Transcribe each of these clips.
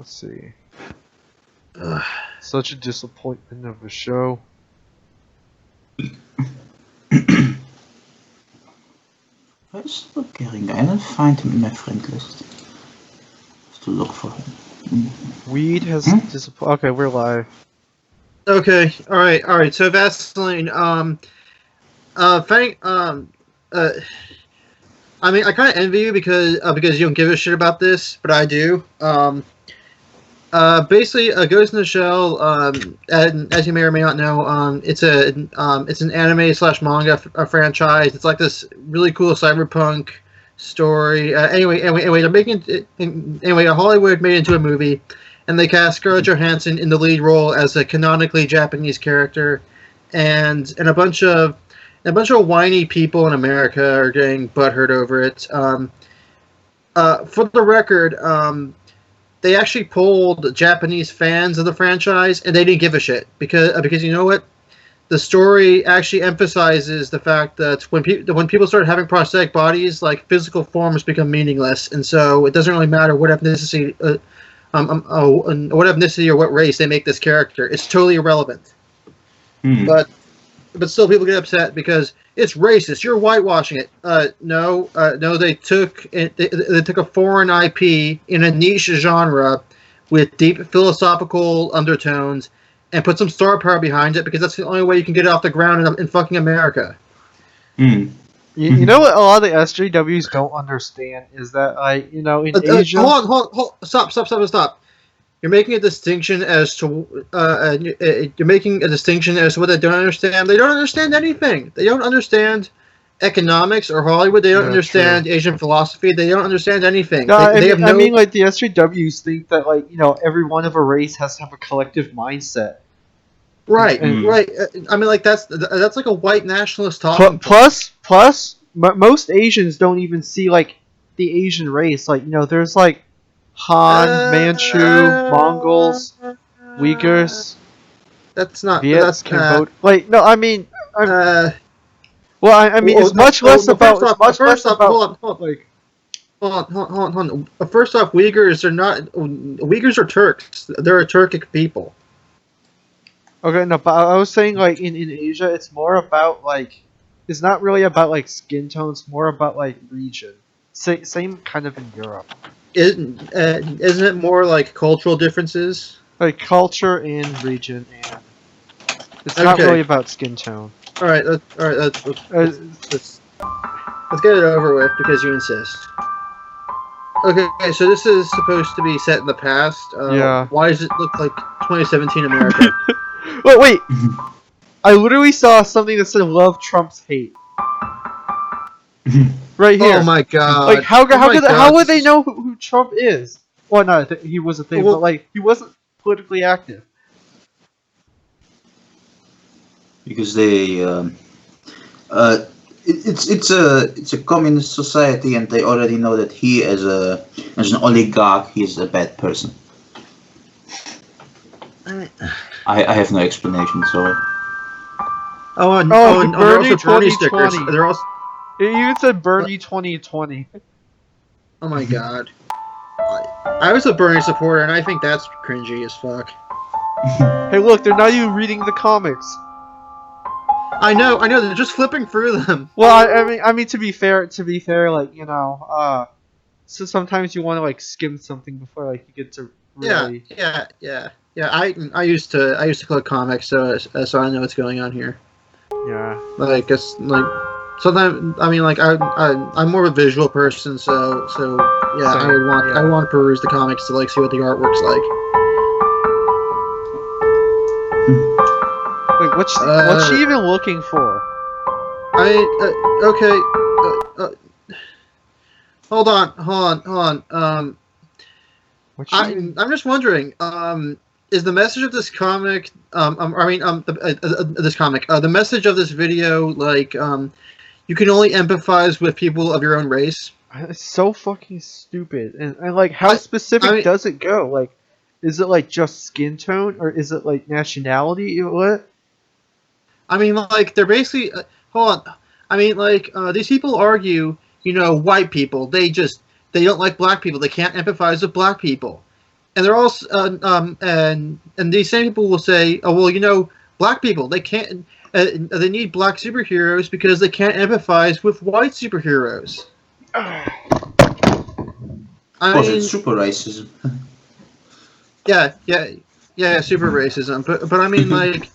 Let's see. Such a disappointment of a show. Where's the Gering guy? I don't find him in my friend list. Have to look for him. Weed has disappointed. Okay, we're live. Okay, alright, so Vaseline, I mean, I kind of envy you because you don't give a shit about this, but I do. Basically, Ghost in the Shell, and as you may or may not know, it's an anime / manga franchise. It's like this really cool cyberpunk story. Anyway, they're making it. Anyway, Hollywood made it into a movie, and they cast Scarlett Johansson in the lead role as a canonically Japanese character, and a bunch of whiny people in America are getting butthurt over it. For the record, they actually polled Japanese fans of the franchise, and they didn't give a shit because you know what? The story actually emphasizes the fact that when people start having prosthetic bodies, like physical forms become meaningless, and so it doesn't really matter what ethnicity, or what race they make this character. It's totally irrelevant. But still, people get upset because it's racist. You're whitewashing it. No. They took a foreign IP in a niche genre with deep philosophical undertones and put some star power behind it because that's the only way you can get it off the ground in fucking America. You know what a lot of the SJWs don't understand is that, in Asia... Hold on. Stop. You're making a distinction as to what they don't understand. They don't understand anything. They don't understand economics or Hollywood. They don't understand Asian philosophy. They don't understand anything. No, I mean, the SJWs think that, every one of a race has to have a collective mindset. Right. I mean, that's like a white nationalist talking. Plus, most Asians don't even see, the Asian race. There's, Han, Manchu, Mongols, Uyghurs. That's not. Viets, Cambodia. I mean, it's much less about. Hold on. First off, Uyghurs are Turks. They're a Turkic people. Okay, no, but I was saying, in Asia, it's more about, it's not really about, skin tone, it's more about, region. Same kind of in Europe. Isn't it more like cultural differences? Culture and region, and it's not really about skin tone. All right. Let's get it over with because you insist. Okay, so this is supposed to be set in the past. Yeah. Why does it look like 2017 America? Wait. I literally saw something that said "Love Trump's hate." Right here. Oh my god! How would they know who Trump is? Well, no, he was a thing, but he wasn't politically active. Because they, it's a communist society, and they already know that he, as an oligarch, he's a bad person. I have no explanation. Sorry. And they're also Bernie stickers. They're also. It even said Bernie 2020. Oh my god. I was a Bernie supporter, and I think that's cringy as fuck. Hey, look, they're not even reading the comics. I know, they're just flipping through them. Well, I mean, to be fair, so sometimes you want to skim something before you get to really. Yeah. I used to collect comics, so I know what's going on here. Yeah. Sometimes, I mean, I'm more of a visual person, so yeah, I want to peruse the comics to see what the artwork's like. Wait, what's she even looking for? Hold on. I'm just wondering. Is the message of this comic? The message of this video you can only empathize with people of your own race. It's so fucking stupid. And how specific does it go? Is it just skin tone, or is it nationality? What? I mean, they're basically hold on. I mean, these people argue, white people, they don't like black people. They can't empathize with black people. and they're also and these same people will say, oh well, you know, black people, they can't they need black superheroes because they can't empathize with white superheroes. I Was it mean, super racism? yeah, super racism. But I mean, like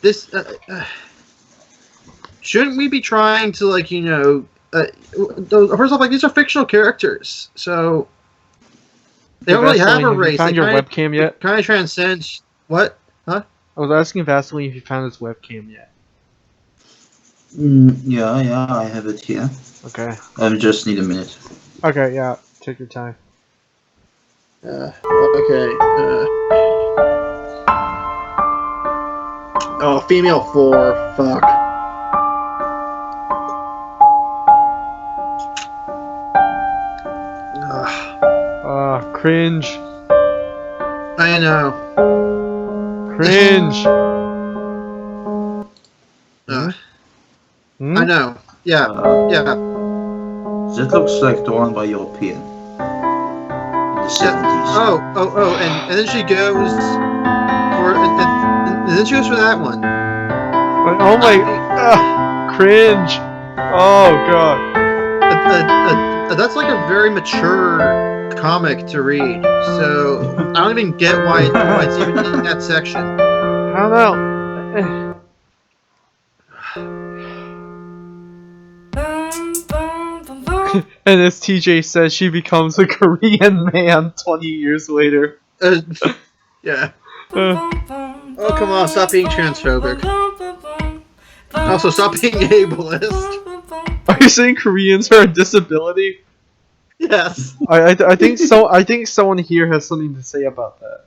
this. Shouldn't we be trying to, like, you know? First off, like, these are fictional characters, so they don't really have Vaseline, a have you race. found your webcam They yet? kind of transcend. What? Huh? I was asking Vaseline if you found his webcam yet. Yeah, I have it here. Okay. I just need a minute. Okay, yeah. Take your time. Okay. Oh, female 4. Fuck. Cringe. I know. Cringe. I know. Yeah. That looks like the one by European. In the 70s. And then she goes for and then she goes for that one. Oh my. Cringe. Oh god. That's like a very mature comic to read, so I don't even get why it's even in that section. I don't know. And as TJ says, she becomes a Korean man 20 years later. Yeah. Oh, come on, stop being transphobic. Also, stop being ableist. Are you saying Koreans are a disability? Yes. I think so. I think someone here has something to say about that.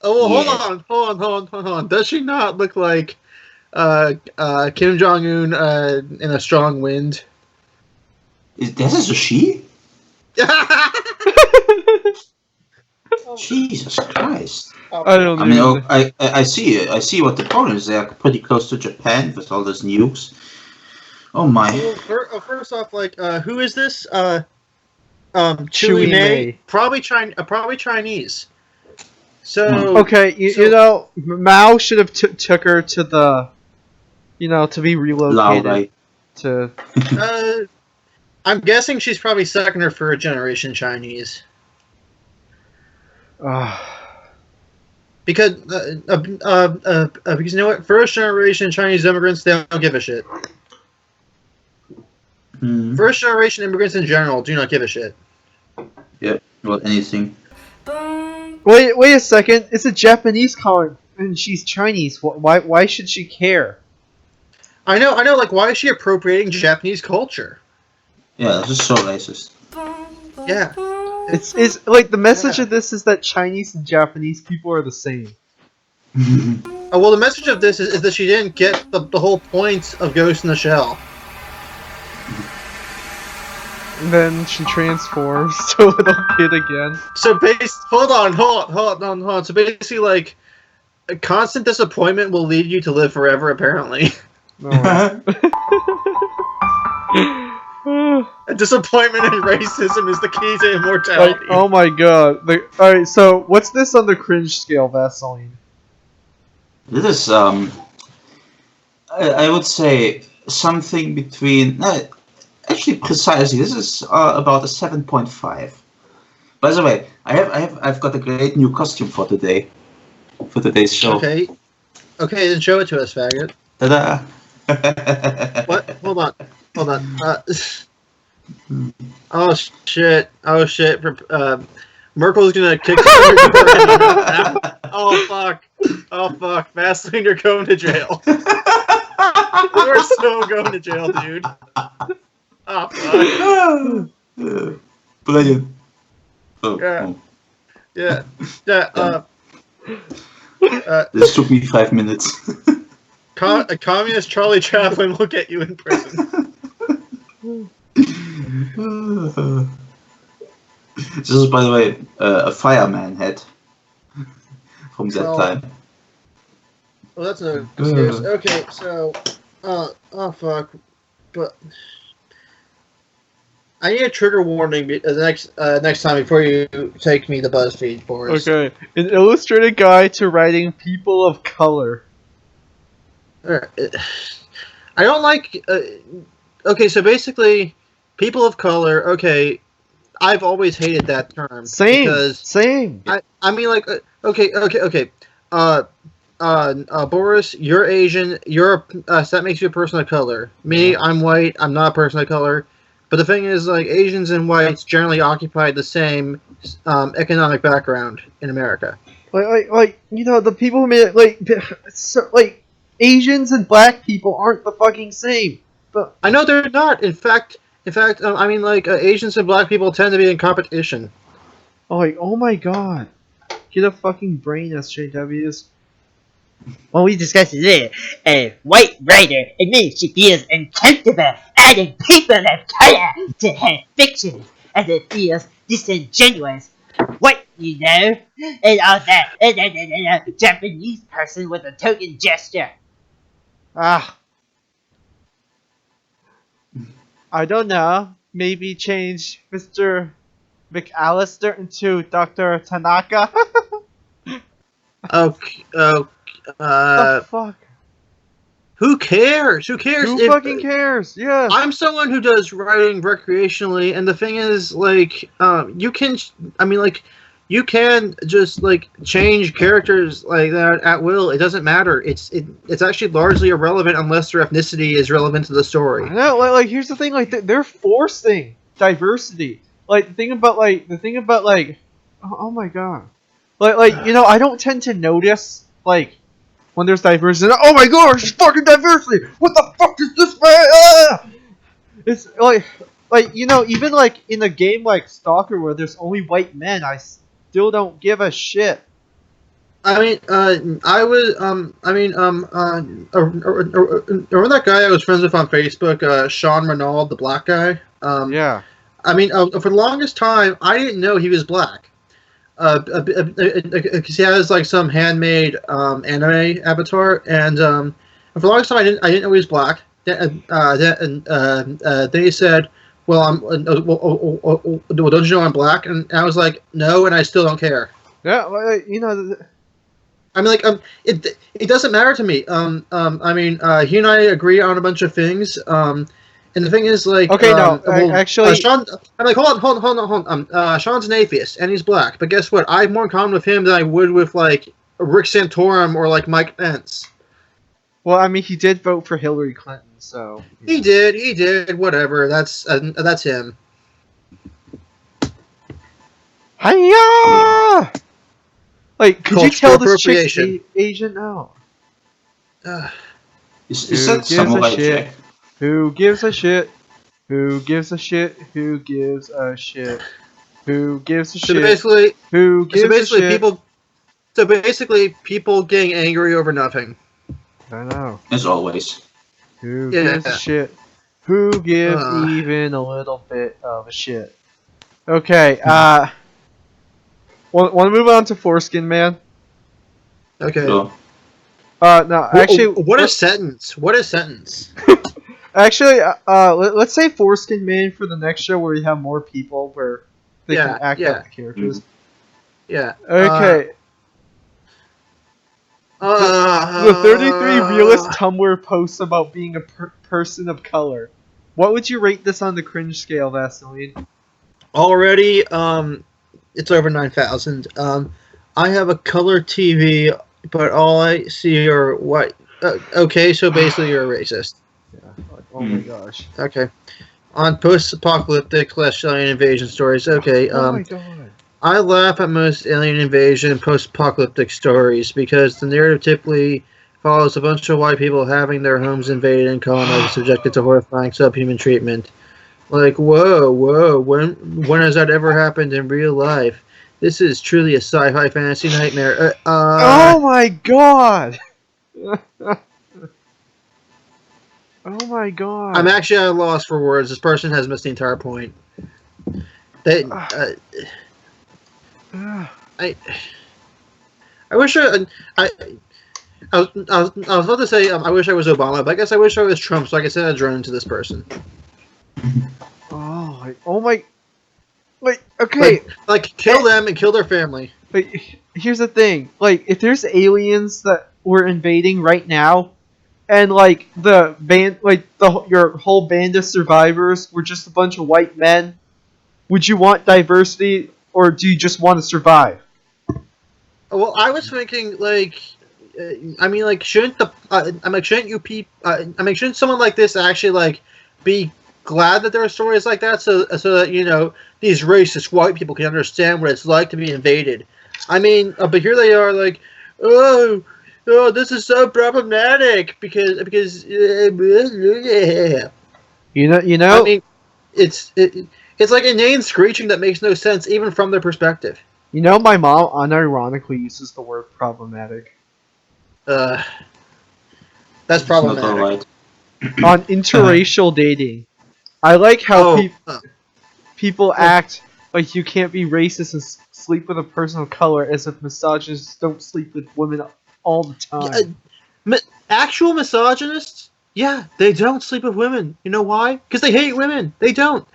Oh, well, Yeah. hold on. Does she not look like Kim Jong-un in A Strong Wind? This is a she? Jesus Christ. I don't I mean, even. I see what the problem is. They are pretty close to Japan with all those nukes. Oh my. Well, first off, like, who is this? Chewy Chewy May, May. probably Chinese. So Okay, you know, Mao should have took her to the, you know, to be relocated Lao, to. I'm guessing she's probably second or third generation Chinese. Because because you know what, first generation Chinese immigrants, they don't give a shit. First generation immigrants in general do not give a shit. Yeah, well, anything. Wait a second! It's a Japanese comic, and she's Chinese. Why should she care? I know. Like, why is she appropriating Japanese culture? Yeah, this is so racist. Yeah. It's like the message of this is that Chinese and Japanese people are the same. Oh, well, the message of this is that she didn't get the whole point of Ghost in the Shell. And then she transforms to a little kid again. So hold on. So basically, like, a constant disappointment will lead you to live forever, apparently. Disappointment and racism is the key to immortality. Like, oh my god. Alright, so what's this on the cringe scale, Vaseline? This is, I would say something between, actually precisely, this is about a 7.5. By the way, I've got a great new costume for today, for today's show. Okay, then show it to us, faggot. Ta-da! What? Hold on. Oh shit! Merkel's gonna kick. Oh fuck! Vaseline, you're going to jail. You're so going to jail, dude. Oh fuck! Brilliant. Oh, Yeah. This took me 5 minutes. A communist Charlie Chaplin will get you in prison. This is, by the way, a fireman hat from that time. Well, that's no excuse. Okay, so, oh fuck, but I need a trigger warning next time before you take me to BuzzFeed, Boris. Okay, an illustrated guide to writing people of color. I don't like. Okay, so basically, people of color. Okay, I've always hated that term Same. because Same. I mean, like, okay. Boris, you're Asian. So that makes you a person of color. Me, I'm white. I'm not a person of color. But the thing is, like, Asians and whites generally occupy the same economic background in America. Like you know, the people who made it, like Asians and black people aren't the fucking same. But I know they're not. In fact, I mean, like, Asians and black people tend to be in competition. oh my god, get a fucking brain, SJWs. When we discussed it, a white writer admits she feels uncomfortable adding people of color to her fiction as it feels disingenuous. What, you know? And all that, Japanese person with a token gesture. Ah, I don't know. Maybe change Mr. McAllister into Dr. Tanaka. Okay. The fuck? Who cares? Who cares? Who fucking cares? Yeah. I'm someone who does writing recreationally, and the thing is, like, you can just like change characters like that at will. It doesn't matter. It's actually largely irrelevant unless their ethnicity is relevant to the story. I know. Like here's the thing. Like they're forcing diversity. Like the thing about oh my god. Like you know, I don't tend to notice like when there's diversity. Oh my gosh, it's fucking diversity. What the fuck is this, man? Ah! It's like you know, even like in a game like Stalker where there's only white men, I still don't give a shit. I mean, remember that guy I was friends with on Facebook, Sean Renaud, the black guy? Yeah. I mean, for the longest time, I didn't know he was black. Because he has like some handmade anime avatar, and for the longest time, I didn't know he was black. Then he said, "Well, don't you know I'm black?" And I was like, "No," and I still don't care. Yeah. Like, you know. I mean, like, it doesn't matter to me. I mean, he and I agree on a bunch of things. And the thing is, like, okay, actually, Sean. I'm like, hold on. Sean's an atheist and he's black, but guess what? I have more in common with him than I would with like Rick Santorum or like Mike Pence. Well, I mean, he did vote for Hillary Clinton, so He did. Whatever. That's him. Hiya! Like, could you Cultural tell this chick's appropriation. Asian now? Is Who that gives a samurai shit? jack? Who gives a shit? Who gives a shit? Who gives a shit? Who gives a So shit? basically, Who gives a shit? people. So basically, people getting angry over nothing. I know. As always. Who Yeah. gives a shit? Who gives Ugh. even a little bit of a shit? Okay, want to move on to Foreskin Man? Okay. So, No, actually, what a sentence! What a sentence! Actually, let's say Foreskin Man for the next show where you have more people where they can act out the characters. Yeah. Okay. The 33 realist Tumblr posts about being a person of color. What would you rate this on the cringe scale, Vaseline? Already, it's over 9,000. I have a color TV, but all I see are white. Okay, so basically you're a racist. Yeah. Like, oh my gosh. Okay. On post-apocalyptic / alien invasion stories. Okay. Oh my god. I laugh at most alien invasion post-apocalyptic stories because the narrative typically follows a bunch of white people having their homes invaded and colonized and subjected to horrifying subhuman treatment. Like, whoa, when has that ever happened in real life? This is truly a sci-fi fantasy nightmare. Oh my god! Oh my god. I'm actually at a loss for words. This person has missed the entire point. They, I wish I was about to say I wish I was Obama, but I guess I wish I was Trump so I could send a drone to this person. Oh my. Wait. Okay. Like kill them and kill their family. Like, here's the thing. Like, if there's aliens that were invading right now, and like the band, like your whole band of survivors were just a bunch of white men, would you want diversity, or do you just want to survive? Well, I was thinking like, I mean, like, shouldn't the, I'm like, shouldn't you shouldn't someone like this actually like be glad that there are stories like that, so that these racist white people can understand what it's like to be invaded. I mean, but here they are like, oh, this is so problematic because You know. I mean, it's like inane screeching that makes no sense even from their perspective. My mom unironically uses the word problematic That's It's not problematic. alright. on interracial dating. I like how people act like you can't be racist and sleep with a person of color, as if misogynists don't sleep with women all the time. Actual misogynists, yeah, they don't sleep with women. You know why? Because they hate women. They don't.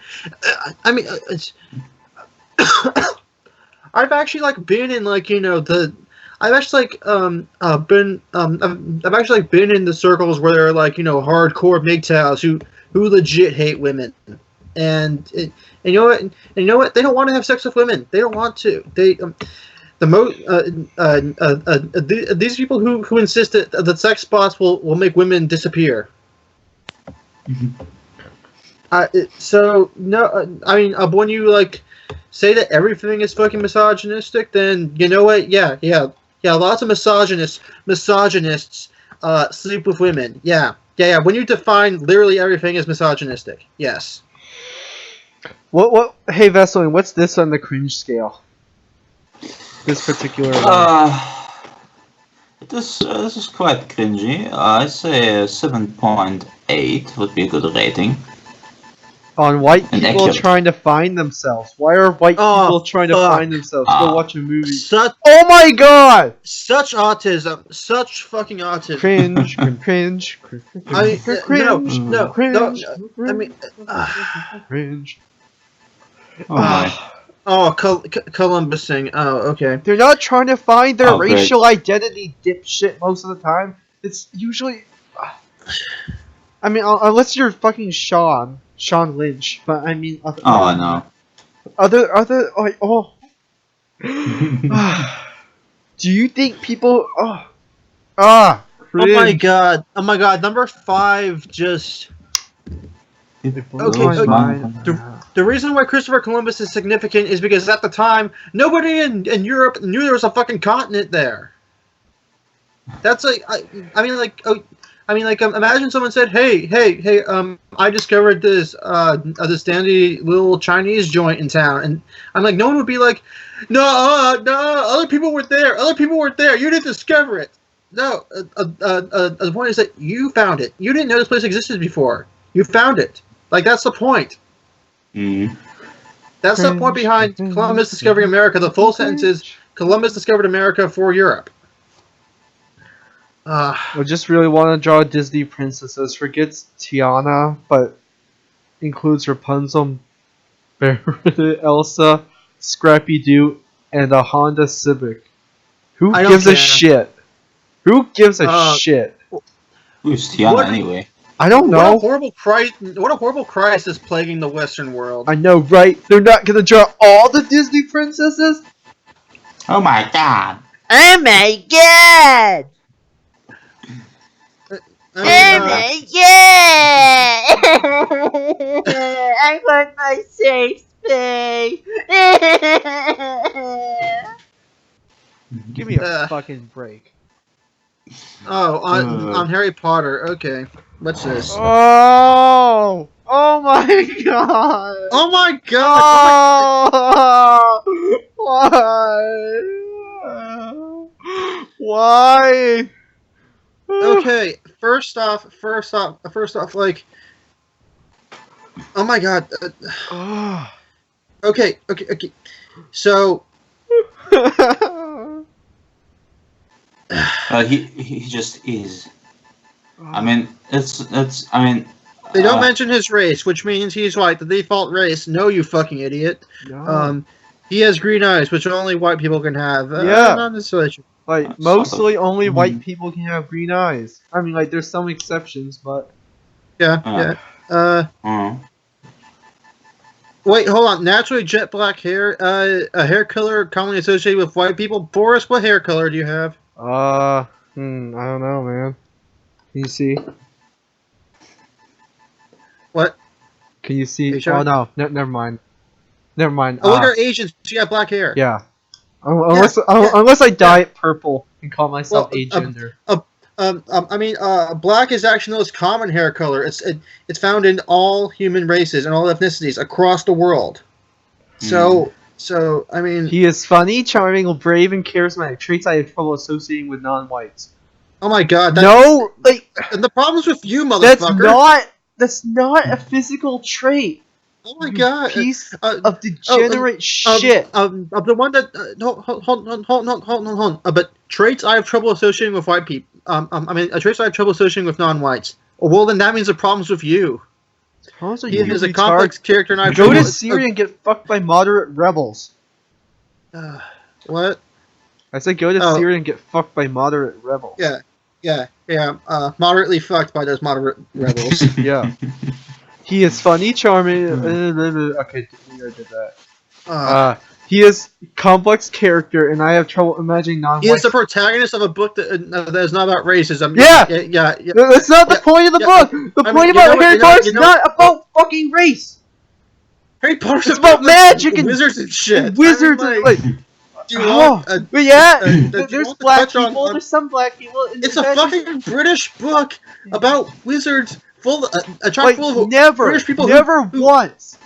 I mean, I've actually like been in like I've actually like been I've actually like been in the circles where there are like hardcore MGTOWs who legit hate women, and you know what? And you know what? They don't want to have sex with women. They don't want to. They these people who insist that sex spots will make women disappear. So no, I mean, when you like say that everything is fucking misogynistic, then you know what? Yeah. Lots of misogynists sleep with women. Yeah. When you define literally everything as misogynistic, yes. What? Hey, Vesseling, what's this on the cringe scale? This particular one. This is quite cringy. I'd say 7.8 would be a good rating. On white And people accurate. trying to find themselves. Why are white people trying to find themselves? Go watch a movie. Oh my god! Such autism. Such fucking autism. Cringe. No. Cringe. I mean, Cringe. Oh my. Columbusing. Oh, okay. They're not trying to find their great. racial identity, dipshit, most of the time. It's usually... I mean, unless you're fucking Sean Lynch, but I mean... Oh no. Other... Like, oh... Do you think people... cringe. Oh my god, number 5 just... Okay, The reason why Christopher Columbus is significant is because at the time, nobody in Europe knew there was a fucking continent there. That's like, imagine someone said, hey, I discovered this dandy little Chinese joint in town, and I'm like, no one would be like, no, other people were there, you didn't discover it. No, the point is that you found it. You didn't know this place existed before. You found it. Like, that's the point. That's the point behind Columbus discovering America. The full sentence is Columbus discovered America for Europe. I just really want to draw Disney princesses. Forgets Tiana, but includes Rapunzel, Elsa, Scrappy Doo, and a Honda Civic. Who gives a shit? Who gives a shit? Who's Tiana anyway? I don't know. What a horrible crisis plaguing the Western world. I know, right? They're not gonna draw all the Disney princesses? Oh my god. Oh my god! Oh my god! I want my safe space! Give me a fucking break. Oh, on Harry Potter. Okay. What's this? Oh! Oh my god! Oh my god! Oh my... Why? Okay, first off, like, oh my god. Okay. So, He just is. I mean, They don't mention his race, which means he's white. The default race. No, you fucking idiot. No. He has green eyes, which only white people can have. Yeah. Not necessarily true. Like, Sort mostly of. only white people can have green eyes. I mean, like, there's some exceptions, but... Yeah. Wait, hold on. Naturally jet black hair. A hair color commonly associated with white people. Boris, what hair color do you have? I don't know, man. Can you see? What? Can you see? Are you sure? Oh, no. Never mind. Never mind. Oh, look, you're Asian. So you have black hair. Yeah. Unless I dye it purple and call myself agender. Black is actually the most common hair color. It's found in all human races and all ethnicities across the world. So I mean, He is funny, charming, brave, and charismatic. Traits I have trouble associating with non-whites. oh my god, and the problem's with you, motherfucker. That's not a physical trait. Oh my god, Piece of degenerate shit. the one that hold on. But traits I have trouble associating with white people. Traits I have trouble associating with non-whites. Well, then that means the problem's with you. He is a complex character, and I go to Syria and get fucked by moderate rebels. What? I said go to Syria and get fucked by moderate rebels. Yeah. Moderately fucked by those moderate rebels. Yeah. He is funny, charming. Okay, we already did that. He is complex character, and I have trouble imagining non-white. He is the protagonist of a book that is not about racism. Yeah. That's not the point of the book. The point about Harry Potter is not about fucking race. Harry Potter's It's about magic and wizards and shit. Wizards I mean, and do you want, but yeah, do you there's want to black touch on- people. There's some black people. It's a fucking British book about wizards, full of never, British people. never once.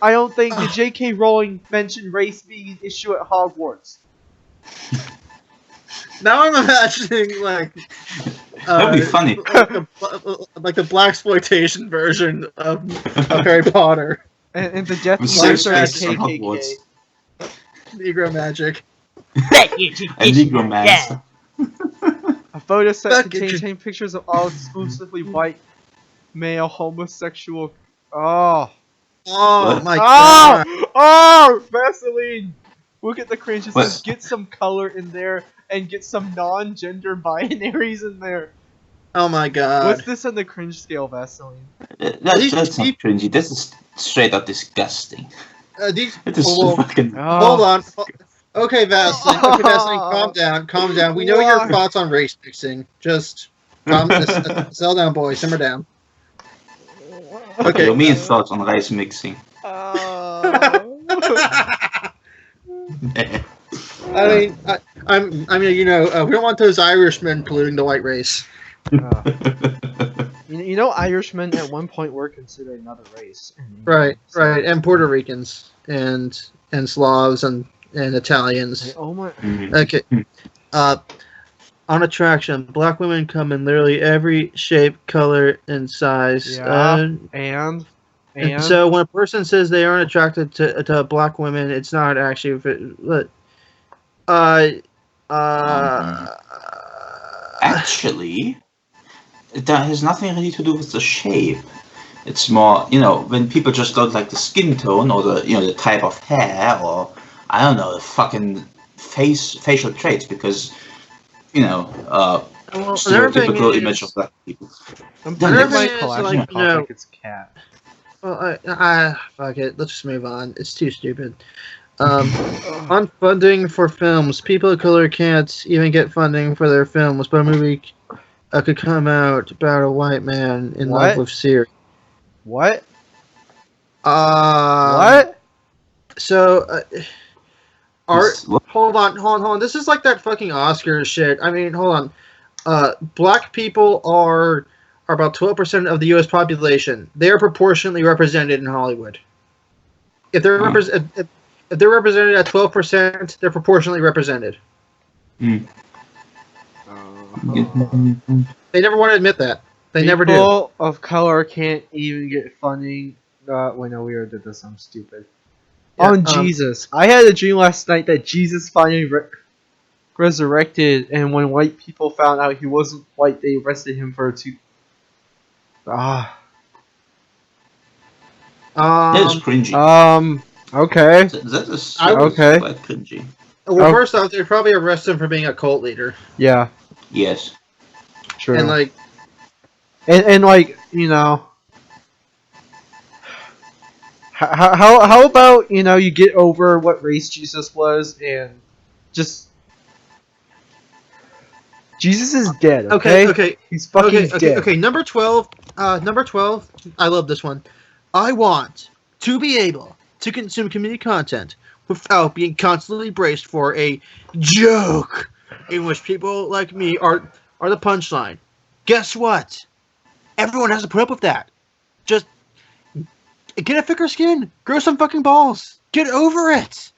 I don't think the J.K. Rowling mentioned race being an issue at Hogwarts. Now I'm imagining like That'd be funny. like the blaxploitation version of Harry Potter. And the death With march safe of the spaces on KKK. Hogwarts. Negro magic. A Negromancer. A photo set Fuck it, containing pictures of all exclusively white male homosexual. Oh. Oh What? my god. Oh! Vaseline! Look at the cringe. It What? says get some color in there and get some non-gender binaries in there. Oh my god. What's this on the cringe scale, Vaseline? That's not cringy. This is straight up disgusting. These, It is well, fucking. hold on. Okay, Vaseline. Okay, Vaseline, calm down. We know your thoughts on race mixing. Just settle down, boy. Simmer down. Okay. Your mean thoughts on rice mixing. I mean, we don't want those Irishmen polluting the white race. You know, Irishmen at one point were considered another race. Right, and Puerto Ricans and Slavs and Italians. Oh my! Okay. On attraction, black women come in literally every shape, color, and size. Yeah, and so when a person says they aren't attracted to black women, it's not actually. Actually, that has nothing really to do with the shape. It's more, when people just don't like the skin tone or the type of hair or I don't know, the fucking facial traits because, stereotypical image of black people. I'm Another putting my thing is, collection like, like it's cat. Well, fuck it. Let's just move on. It's too stupid. On funding for films, people of color can't even get funding for their films, but a movie could come out about a white man in love with Siri. What? What? So, hold on. This is like that fucking Oscar shit. I mean, hold on. Black people are about 12% of the U.S. population. They are proportionately represented in Hollywood. If they're if they're represented at 12%, they're proportionally represented. They never want to admit that. They never do. People of color can't even get funding. Wait, no, we already did this. I'm stupid. Yeah, Jesus. I had a dream last night that Jesus finally resurrected, and when white people found out he wasn't white, they arrested him for That is cringy. Okay. That is Okay. quite cringy. Well, first off, they'd probably arrest him for being a cult leader. Yeah. Yes. True. And like, and like, you know, how about, you know, you get over what race Jesus was and just Jesus is dead. Okay. He's fucking dead. Okay. Number 12. Number 12. I love this one. I want to be able to consume community content without being constantly braced for a joke in which people like me are the punchline. Guess what? Everyone has to put up with that. Just get a thicker skin. Grow some fucking balls. Get over it.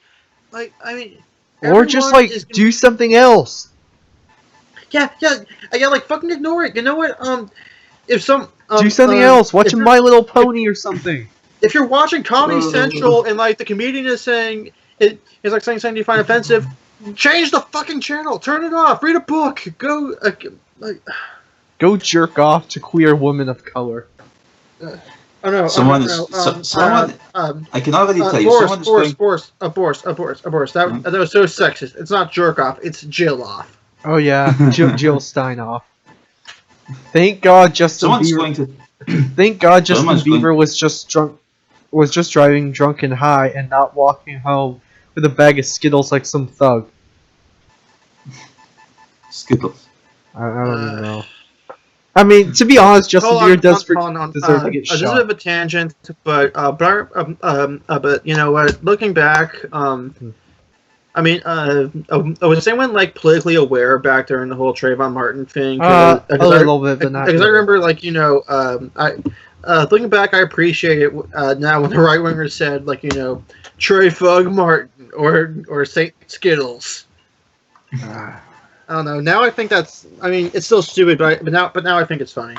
Like, I mean, Or just like do something else. Yeah. Like fucking ignore it. You know what? If some do something else. Watch My Little Pony or something. If you're watching Comedy Central and like the comedian is saying is like saying something you find offensive, change the fucking channel. Turn it off. Read a book. Go go jerk off to queer women of color. Oh no! Someone I can already tell you. Someone is going. Abort. That was so sexist. It's not jerk off. It's Jill off. Oh yeah, Jill Steinoff. Thank God Justin Bieber. Thank God Justin Bieber was just driving drunk and high and not walking home with a bag of Skittles like some thug. Skittles. I don't even know. I mean, to be honest, Justin Bieber does deserve to get shot. This is a bit of a tangent, but you know what? Looking back, I mean, was anyone like politically aware back during the whole Trayvon Martin thing? A little bit, but not. Because I remember, like, you know, looking back, I appreciate it now when the right wingers said, like, you know, Trayvon Martin or Saint Skittles. I don't know. Now I think that's. I mean, it's still stupid, but now I think it's funny.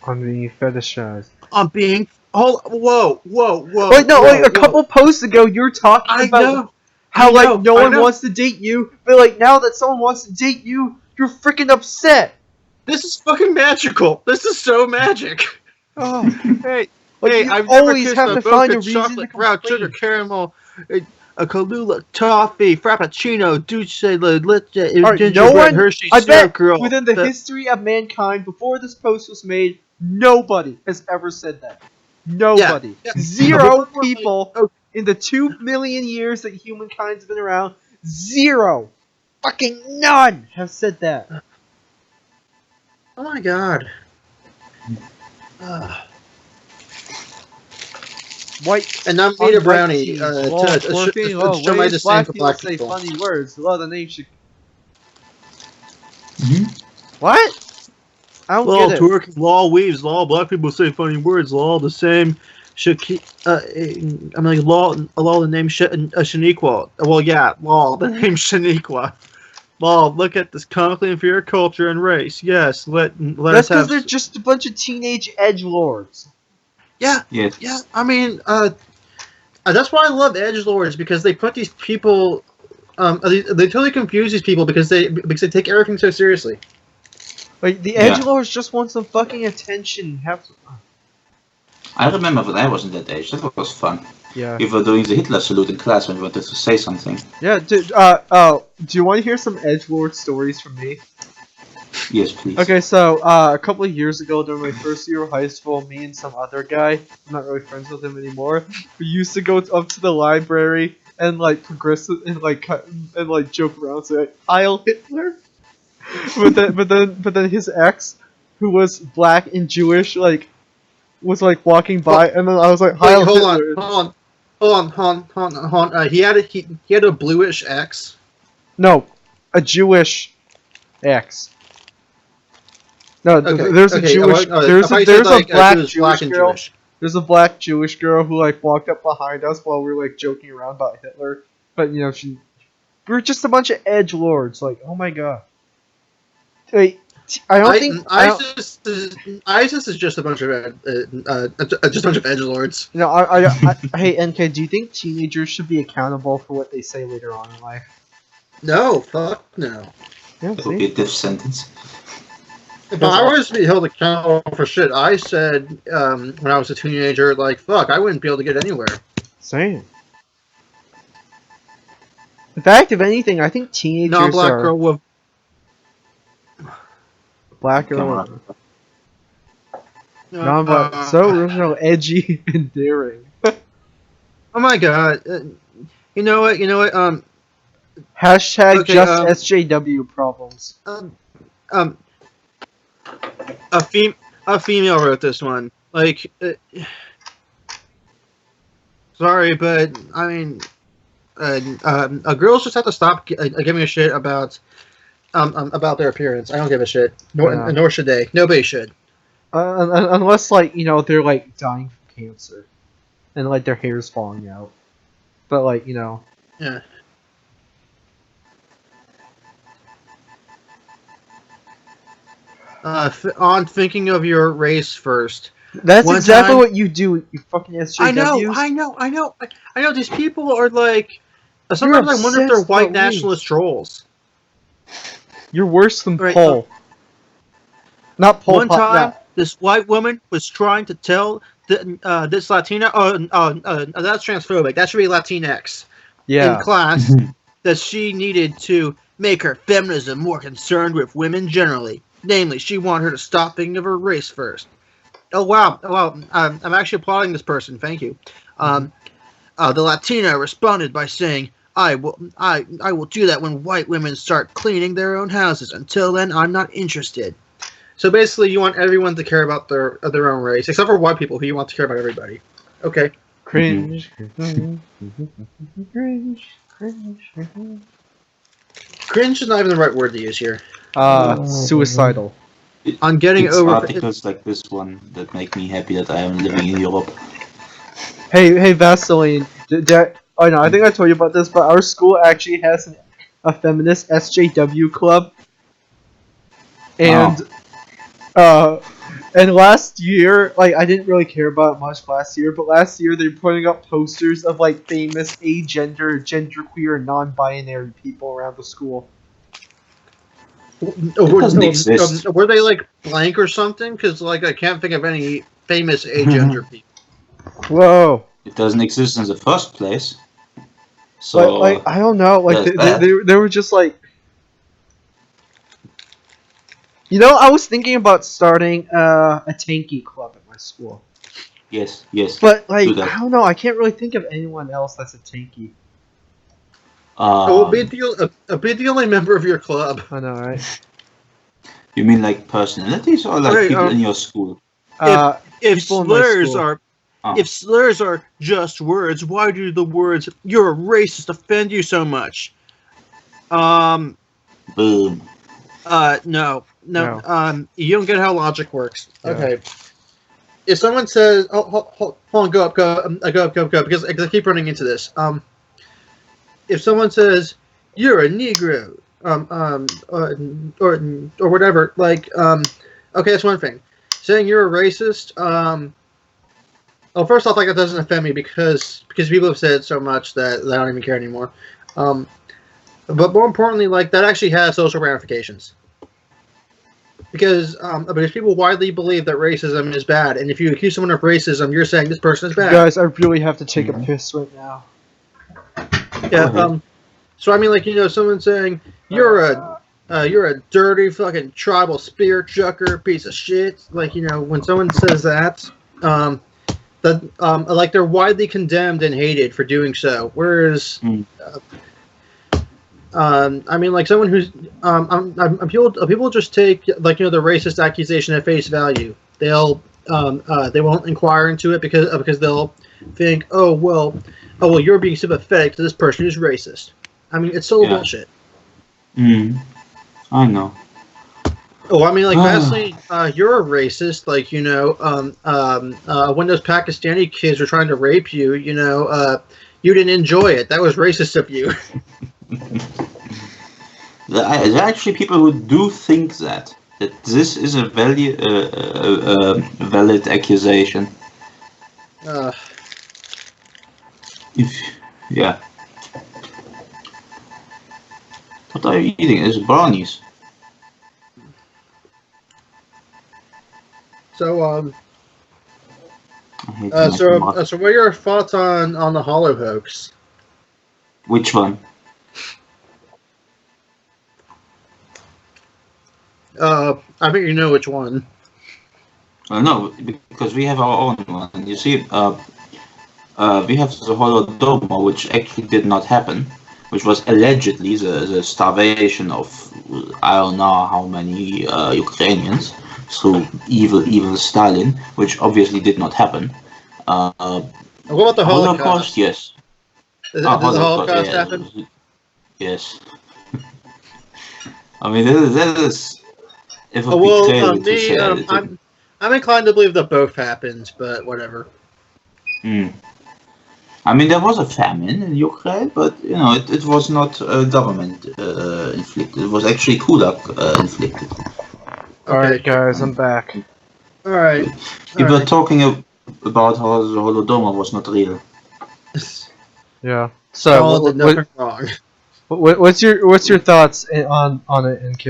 I'm being fetishized. I'm being. Oh, whoa! Wait, no, wait. A couple posts ago, you were talking about how like no one wants to date you, but like now that someone wants to date you, you're freaking upset. This is fucking magical. This is so magic. Oh, hey, I've always have to find a reason chocolate, brown sugar, caramel. A Kahlua, toffee, frappuccino, douce, gingerbread, Hershey, I bet girl. Within the history of mankind, before this post was made, nobody has ever said that. Nobody. Yeah. Zero people in the 2 million years that humankind's been around, zero, fucking none have said that. Oh my god. White and I'm made a brownie to show my disdain for black say people. Funny words. A lot of the names should. What? I don't get it. Twerking, law weaves, law black people say funny words, law the same. I mean, law the name Shaniqua. Well, yeah, law the name Shaniqua. Law, look at this comically inferior culture and race. Yes, let That's us have. Because they're just a bunch of teenage edgelords. Yeah, yes. Yeah. I mean, that's why I love edgelords, because they put these people, they totally confuse these people because they take everything so seriously. Like the edgelords just want some fucking attention. I remember when I was in that age. That was fun. Yeah. We were doing the Hitler salute in class when we wanted to say something. Yeah. Do you want to hear some edgelord stories from me? Yes, please. Okay, so a couple of years ago, during my first year of high school, me and some other guy, I'm not really friends with him anymore, we used to go up to the library and like progress and like cut and like joke around, say like Heil Hitler. but then his ex, who was black and Jewish, like was like walking by, and then I was like Heil Hitler. Hold on. He had a bluish ex. No, a Jewish ex. No, there's a Jewish. There's a black Jewish girl. There's a black Jewish girl who like walked up behind us while we were like joking around about Hitler. But you know, we're just a bunch of edgelords. Like, oh my god. Wait, I don't think ISIS is just a bunch of edgelords. You know, hey NK, do you think teenagers should be accountable for what they say later on in life? No, fuck no. Yeah, that would be a death sentence. If I was to be held accountable for shit I said when I was a teenager, like, fuck, I wouldn't be able to get anywhere. Same. In fact, if anything, I think teenagers Non-black are girl with black Come girl. on. Non-black, so original, edgy, and daring. Oh my god. You know what? Hashtag Okay, just SJW problems. Um, a female wrote this one. Like, sorry, but I mean, girls just have to stop giving a shit about their appearance. I don't give a shit. Nor should they. Nobody should. Unless, like, you know, they're, like, dying from cancer. And, like, their hair's falling out. But, like, you know. Yeah. On thinking of your race first. That's One exactly time- what you do, you fucking SJWs. I know. These people are like. You're Sometimes I wonder if they're obsessed white about race. nationalist trolls. You're worse than Right, Paul. Not Paul. One time, this white woman was trying to tell this Latina. That's transphobic. That should be Latinx. Yeah. In class, that she needed to make her feminism more concerned with women generally. Namely, she wanted her to stop thinking of her race first. Oh wow! I'm actually applauding this person. Thank you. The Latina responded by saying, I will do that when white women start cleaning their own houses. Until then, I'm not interested. So basically, you want everyone to care about their own race, except for white people who you want to care about everybody. Okay. Cringe. Cringe is not even the right word to use here. Suicidal. On getting It's over articles like this one that make me happy that I am living in Europe. Hey, Vaseline. Oh no, I think I told you about this, but our school actually has a feminist SJW club, and and last year, like, I didn't really care about it much last year, but last year they were putting up posters of, like, famous agender, genderqueer, and non-binary people around the school. doesn't exist. Were they like blank or something? Because like I can't think of any famous agender people. Whoa. It doesn't exist in the first place. So But, like, I don't know, like, they were just like, you know, I was thinking about starting a tanky club at my school. yes. But, like, do that. I don't know, I can't really think of anyone else that's a tanky. Be the only member of your club. I know, right? You mean like personalities or like Right, people in your school? If People in my slurs school. are Oh. if slurs are just words, why do the words "you're a racist" offend you so much? Boom. No. No. You don't get how logic works. Yeah. Okay. If someone says, hold on, go up, because I keep running into this. If someone says, you're a Negro, or whatever, like, okay, that's one thing. Saying you're a racist, well, first off, like, that doesn't offend me because people have said so much that I don't even care anymore. But more importantly, like, that actually has social ramifications. Because people widely believe that racism is bad, and if you accuse someone of racism, you're saying this person is bad. Guys, I really have to take a piss right now. Yeah. So I mean, like, you know, someone saying you're a dirty fucking tribal spear chucker piece of shit. Like, you know, when someone says that, like, they're widely condemned and hated for doing so. Whereas, I mean, like, someone who's people just take, like, you know, the racist accusation at face value. They won't inquire into it because they'll think, oh well, you're being sympathetic to this person who's racist. I mean, it's so bullshit. I know. Oh, I mean, like, Vaseline, you're a racist. Like, you know, when those Pakistani kids were trying to rape you, you know, you didn't enjoy it. That was racist of you. There are actually people who do think that this is a valid accusation. Yeah. What are you eating? It's brownies. So I hate my tomato. so what are your thoughts on the Hollow hoax? Which one? I think you know which one. No, because we have our own one. You see, we have the Holodomor, which actually did not happen, which was allegedly the starvation of I don't know how many Ukrainians through evil Stalin, which obviously did not happen. What about the Holocaust? Yes. Did Ah, the Holocaust yeah. happen? Yes. I mean, that is it would be crazy to say. I'm inclined to believe that both happened, but whatever. I mean, there was a famine in Ukraine, but you know, it was not government inflicted. It was actually Kulak inflicted. Alright, guys, I'm back. All right. We were talking about how the Holodomor was not real. Yeah. Stalin So, did nothing wrong. what's your thoughts on it, NK?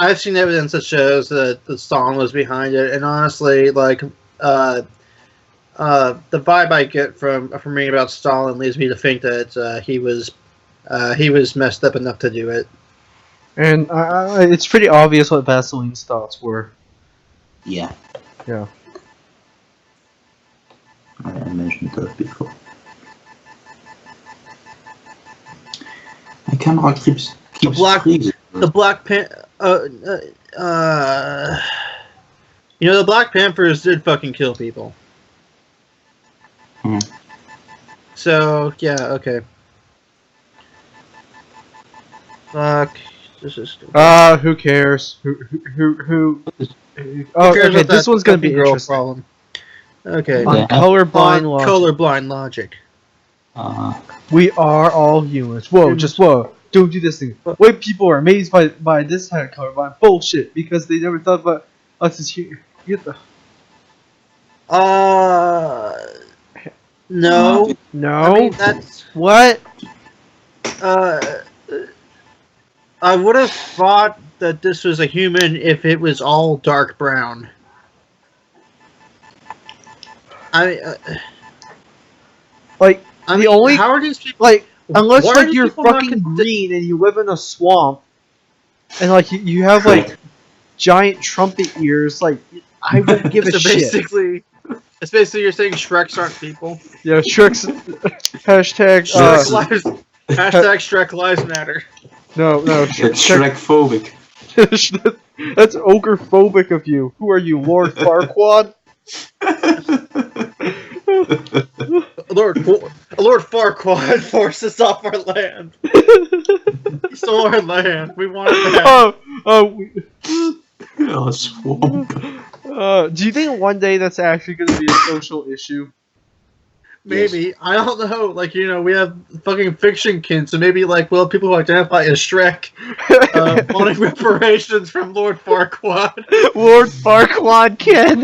I've seen evidence that shows that Stalin was behind it, and honestly, like, the vibe I get from reading about Stalin leads me to think that he was messed up enough to do it. And it's pretty obvious what Vaseline's thoughts were. Yeah. Yeah. I mentioned that before. My camera keeps freezing. The Black you know, the Black Panthers did fucking kill people. So yeah, okay. Fuck. This is stupid. Who cares? Who? Who Oh, cares okay. about This that one's gonna be fucking girl interesting. problem? Okay. On Yeah. colorblind logic. Colorblind logic. We are all humans. Whoa, just whoa. Don't do this thing. White people are amazed by this kind of colorblind bullshit because they never thought about us as humans. Get the No. no. I mean, that's What? I would have thought that this was a human if it was all dark brown. Like I the mean, only how are these people? like unless why are like these you're people not fucking con- green and you live in a swamp and like you have like giant trumpet ears, like I won't give a So shit. basically, it's basically you're saying Shreks aren't people. Yeah, Shrek's hashtag. Shrek lives. Hashtag Shrek lives matter. No, It's Shrek-phobic. That's ogre-phobic of you. Who are you, Lord Farquaad? Lord Farquaad forced us off our land. He stole our land. We want it back. Swamp. Do you think one day that's actually going to be a social issue? Maybe. Yes. I don't know. Like, you know, we have fucking fiction kin, so maybe, like, well, people who identify as Shrek wanting reparations from Lord Farquaad. Lord Farquaad kid.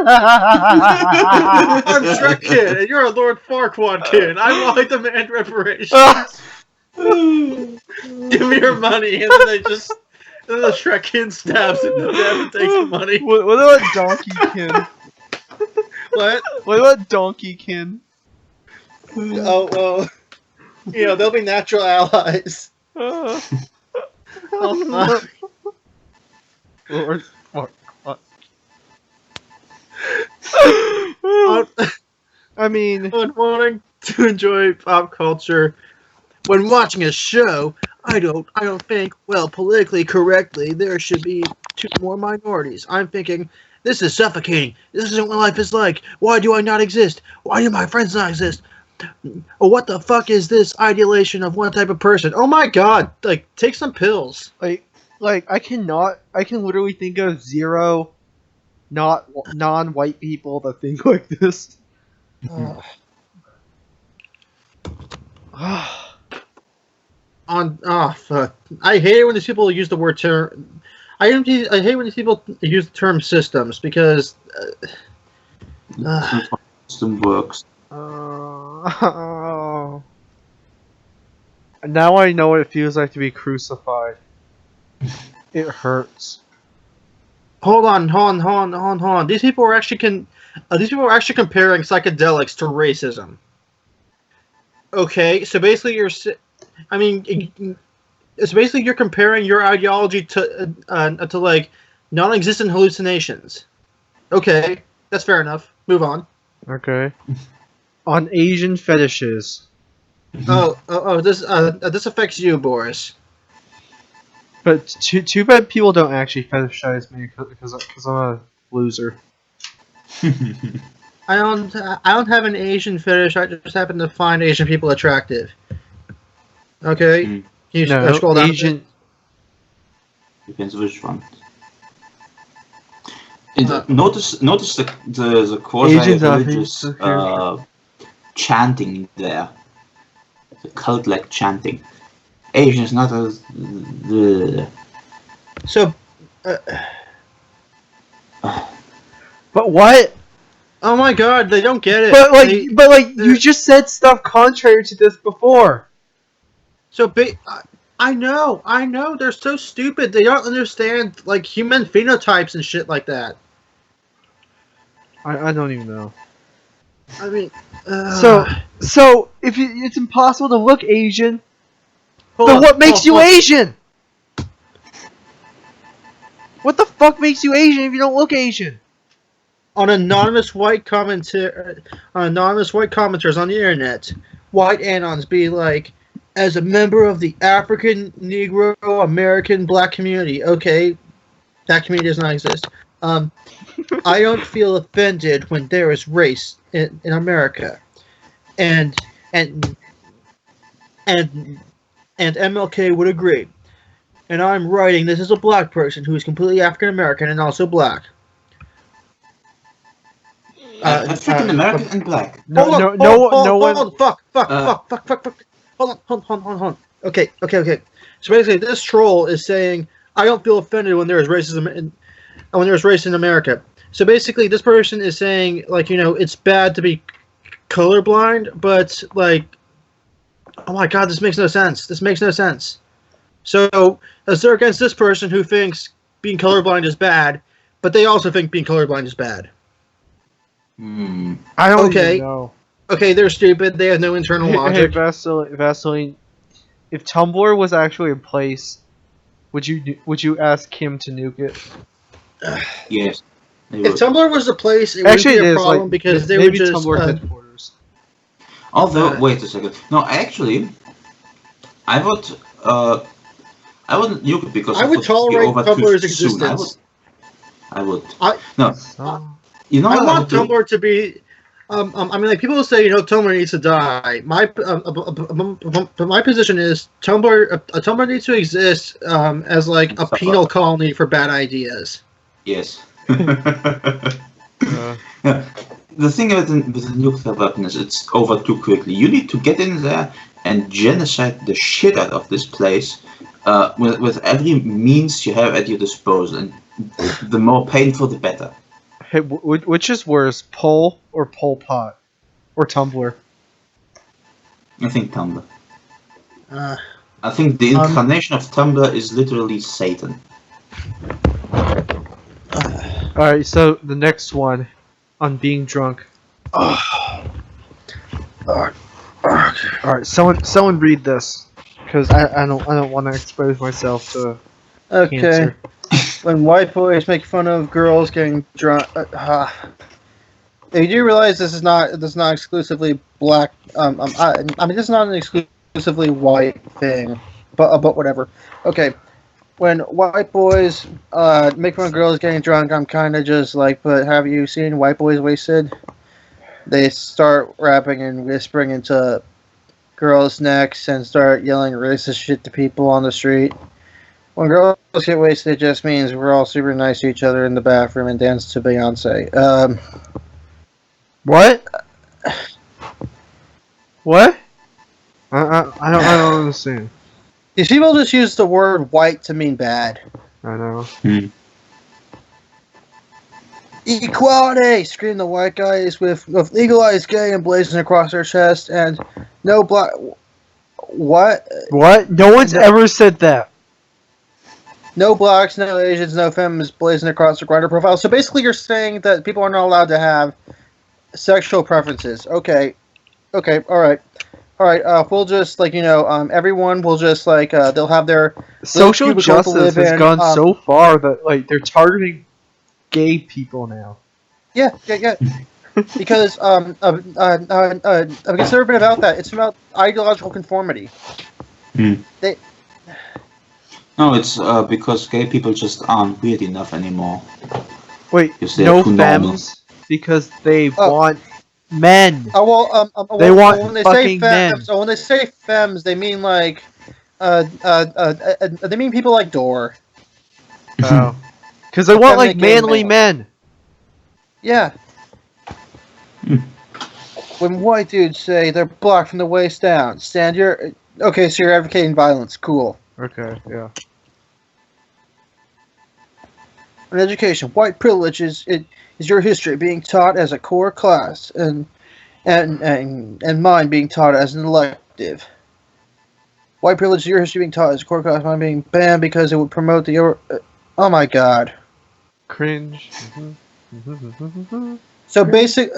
I'm Shrek kid, and you're a Lord Farquaad kid. I demand reparations. Give me your money, and then then the Shrek kid stabs him to death and takes the money. What about Donkey Kin? What? What about Donkey Kin? Oh, well, you know, they'll be natural allies. Lord Farquaad. I mean, when wanting to enjoy pop culture, when watching a show, I don't think, well, politically correctly, there should be 2 more minorities. I'm thinking, this is suffocating. This isn't what life is like. Why do I not exist? Why do my friends not exist? Oh, what the fuck is this idealization of one type of person? Oh my god! Like, take some pills. like I can literally think of 0 non-white people that think like this. Fuck. I hate it when these people use the word term. I hate when these people use the term systems because. System works. Now I know what it feels like to be crucified. It hurts. Hold on. These people are actually comparing psychedelics to racism. Okay, so basically you're comparing your ideology to like non-existent hallucinations. Okay, that's fair enough. Move on. Okay. On Asian fetishes. This affects you, Boris. But too bad people don't actually fetishize me because I'm a loser. I don't have an Asian fetish. I just happen to find Asian people attractive. Okay, Can you scroll down? Asian. Depends which one. Notice the quasi-religious chanting there. The cult-like chanting. Asian is not as... So... But what? Oh my god, they don't get it. But you just said stuff contrary to this before. So I know, they're so stupid. They don't understand like human phenotypes and shit like that. I don't even know. I mean, so if it's impossible to look Asian, then what makes you Asian? What the fuck makes you Asian if you don't look Asian? On anonymous white commenters on the internet, white anons be like, as a member of the African, Negro, American, Black community, okay, that community does not exist. I don't feel offended when there is race in America, and MLK would agree. And I'm writing this as a black person who is completely African American and also black. African American and black. No one. Fuck. Hold on. Okay. So basically, this troll is saying, I don't feel offended when there is racism when there's race in America. So basically, this person is saying, like, you know, it's bad to be colorblind, but like, oh my god, this makes no sense. So they're against this person who thinks being colorblind is bad, but they also think being colorblind is bad. I don't even know. Okay, they're stupid. They have no internal logic. Hey, Vaseline, if Tumblr was actually a place, would you ask Kim to nuke it? Yes. If Tumblr was a place, it actually wouldn't be a is, problem like, because they maybe would just... Tumblr headquarters. Although, wait a second. No, actually, I wouldn't nuke it because I would tolerate Tumblr's existence. I would. You know, I want Tumblr to be. I mean, like, people say, you know, Tumblr needs to die. My position is Tumblr needs to exist as like a penal colony for bad ideas. Yes. Yeah. The thing with the nuclear weapon is it's over too quickly. You need to get in there and genocide the shit out of this place with every means you have at your disposal, and the more painful, the better. Hey, which is worse, Pol or Pol Pot? Or Tumblr? I think Tumblr. I think the incarnation of Tumblr is literally Satan. Alright, so the next one, on being drunk. Alright, someone read this, because I don't want to expose myself to cancer. When white boys make fun of girls getting drunk, you do realize this is not exclusively black. I mean, this is not an exclusively white thing, but whatever. Okay, when white boys make fun of girls getting drunk, I'm kind of just like, but have you seen white boys wasted? They start rapping and whispering into girls' necks and start yelling racist shit to people on the street. When girls get wasted, it just means we're all super nice to each other in the bathroom and dance to Beyonce. What? What? I don't understand. These people just use the word white to mean bad. I know. Equality! Scream the white guys with legalized gay emblazoned across their chest and no black... What? What? No one's ever said that. No blacks, no Asians, no femmes blazing across the Grindr profile. So basically, you're saying that people are not allowed to have sexual preferences. Okay, all right. We'll just everyone will just they'll have their little Social cubicle to justice live has in. gone so far that like they're targeting gay people now. Yeah. Because I've considered a bit about that. It's about ideological conformity. Hmm. They No, it's because gay people just aren't weird enough anymore. Wait, Because they're no too normal. femmes because they Oh. want men. They want when they fucking say men. femmes, so when they say femmes, they mean they mean people like Dor. Oh, because they want like Feminine gay manly male. men. Yeah. Hmm. When white dudes say they're black from the waist down, stand your okay, so you're advocating violence. Cool. Okay, yeah. In education, white privilege is your history being taught as a core class, and mine being taught as an elective. White privilege is your history being taught as a core class, mine being banned because it would promote the. Oh my god. Cringe. So basic.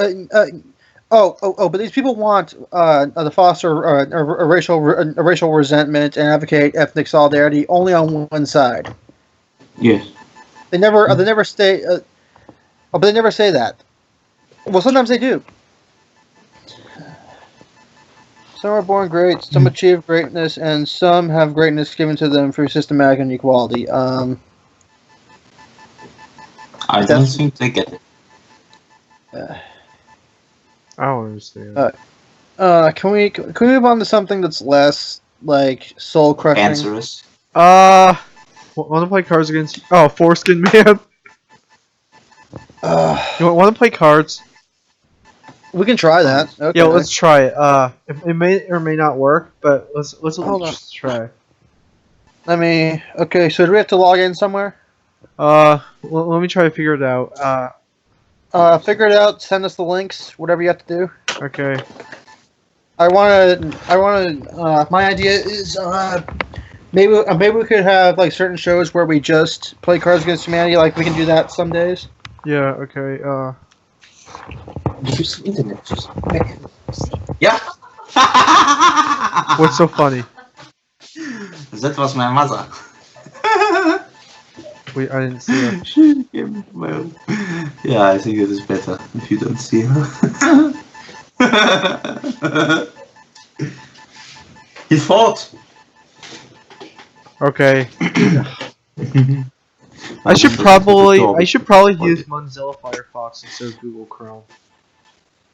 But these people want to foster a racial resentment and advocate ethnic solidarity only on one side. Yes. They never stay. But they never say that. Well, sometimes they do. Some are born great, some achieve greatness, and some have greatness given to them through systematic inequality. I don't think they get it. I don't understand. Can we move on to something that's less like soul crushing? Cancerous. Want to play cards against? Oh, Foreskin Man. You want to play cards? We can try that. Okay. Yeah, let's try it. It may or may not work, but let's Hold on. just try. Okay, so do we have to log in somewhere? Let me try to figure it out. Figure it out. Send us the links. Whatever you have to do. Okay. My idea is maybe we could have like certain shows where we just play Cards Against Humanity. Like we can do that some days. Yeah. Okay. Use internet. Yeah. What's so funny? That was my mother. Wait, I didn't see it. Well, yeah, I think it is better if you don't see her. He fought. Okay. I should probably use Mozilla Firefox instead of Google Chrome.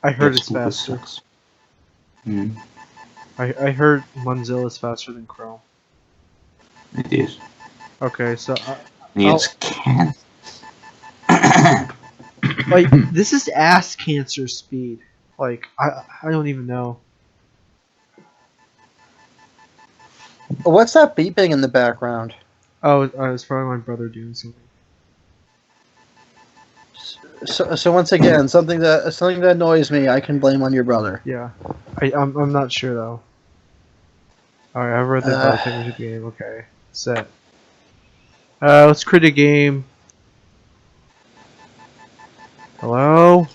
I heard it's faster. Mm, I heard Mozilla is faster than Chrome. it is. Okay, so It's can. like this is ass cancer speed. Like I don't even know. What's that beeping in the background? Oh, it's probably my brother doing something. So once again, something that annoys me, I can blame on your brother. Yeah, I'm not sure though. All right, I've read the bartender game. Okay, set. Let's create a game. Hello.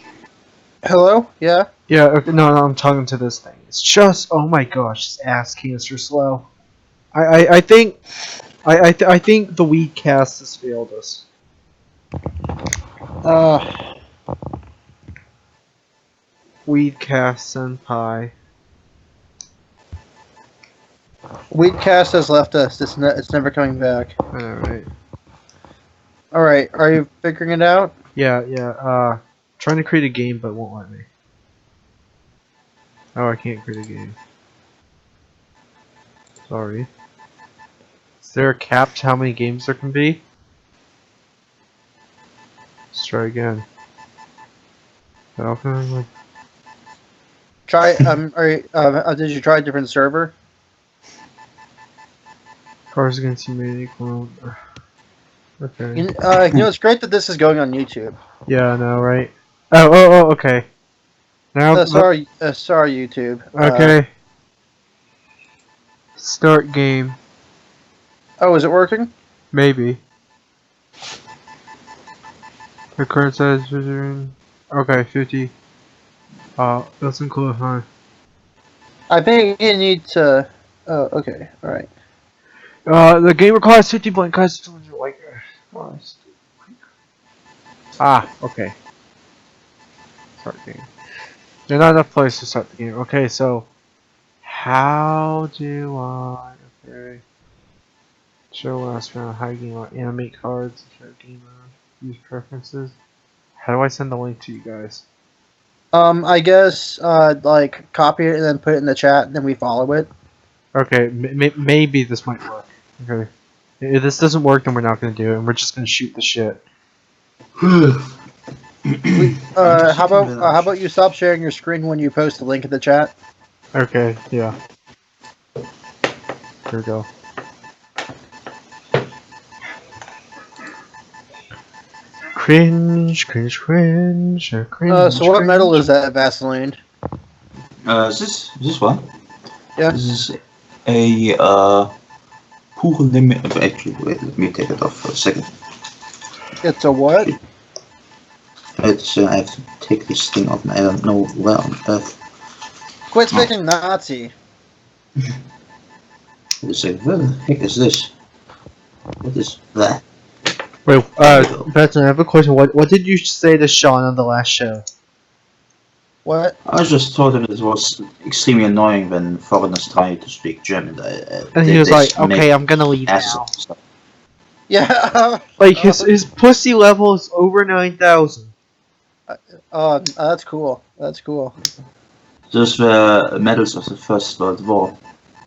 Hello? Yeah. Yeah. Okay, no, I'm talking to this thing. It's just oh my gosh, it's ass cancer slow. I think the weed cast has failed us. Weedcast Senpai. Weedcast has left us. It's never coming back. I know, right? All right. Are you figuring it out? Yeah. Trying to create a game, but it won't let me. Oh, I can't create a game. Sorry. Is there a cap to how many games there can be? Let's try again. Okay. Try. Did you try a different server? Cards Against Humanity clone. Okay. It's great that this is going on YouTube. Yeah, I know, right? Oh, okay. Now. Sorry, YouTube. Okay. Start game. Oh, is it working? Maybe. The current size visiting. Okay, 50. That's include, huh? I think you need to. Oh, okay, all right. The game requires 50 blank cards to like. Okay. Start the game. There's not enough players to start the game. Okay, so how do I? Okay. Show last round. How game on animate cards. Show game on use preferences. How do I send the link to you guys? I guess like copy it and then put it in the chat, and then we follow it. Okay, maybe this might work. Okay. If this doesn't work, then we're not gonna do it, and we're just gonna shoot the shit. How about you stop sharing your screen when you post the link in the chat? Okay, yeah. Here we go. Cringe, cringe, cringe, cringe. So what metal is that, Vaseline? Is this one? Yeah. This is a pure limit. Actually, wait, let me take it off for a second. It's a what? It's I have to take this thing off. I don't know where on earth. Quit speaking Nazi. It's like, what the heck is this? What is that? Wait, Benson, I have a question. What did you say to Sean on the last show? What? I just thought that it was extremely annoying when foreigners try to speak German. And he was like, "Okay, I'm gonna leave now." Yeah. Like his pussy level is over 9,000. That's cool. That's cool. Those were medals of the First World War.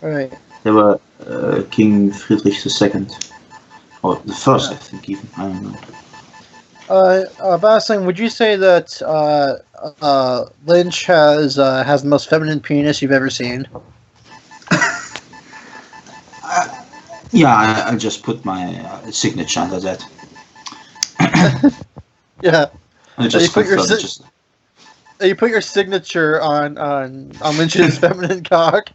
All right. They were King Friedrich II. Or the first, I think, even. I don't know. Vaseline, would you say that Lynch has the most feminine penis you've ever seen? Yeah, I just put my signature under that. Yeah. I just you put your confirmed just. You put your signature on Lynch's feminine cock.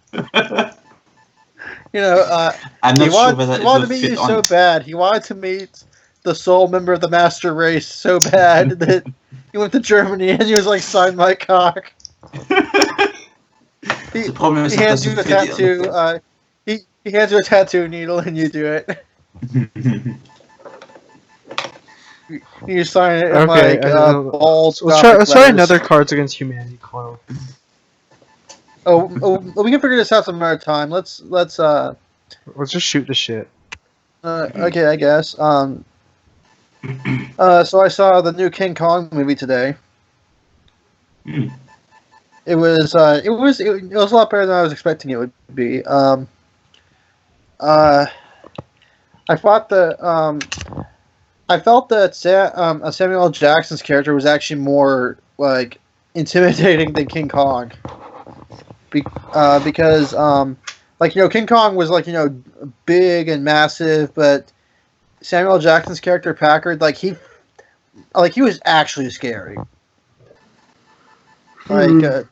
You know, I'm he not sure wanted, whether he it wanted will to meet fit you on. so bad. He wanted to meet the sole member of the master race so bad that he went to Germany and he was like, "Sign my cock." The problem is He it hands you doesn't a fit the tattoo. He hands you a tattoo needle and you do it. You sign it in Okay, bold. let's try another Cards Against Humanity clone. We can figure this out some other time. Let's Let's just shoot the shit. okay, I guess. So I saw the new King Kong movie today. Mm. It was a lot better than I was expecting it would be. I thought that I felt that Samuel L. Jackson's character was actually more like intimidating than King Kong. Because King Kong was big and massive, but Samuel L. Jackson's character Packard, he was actually scary. And you're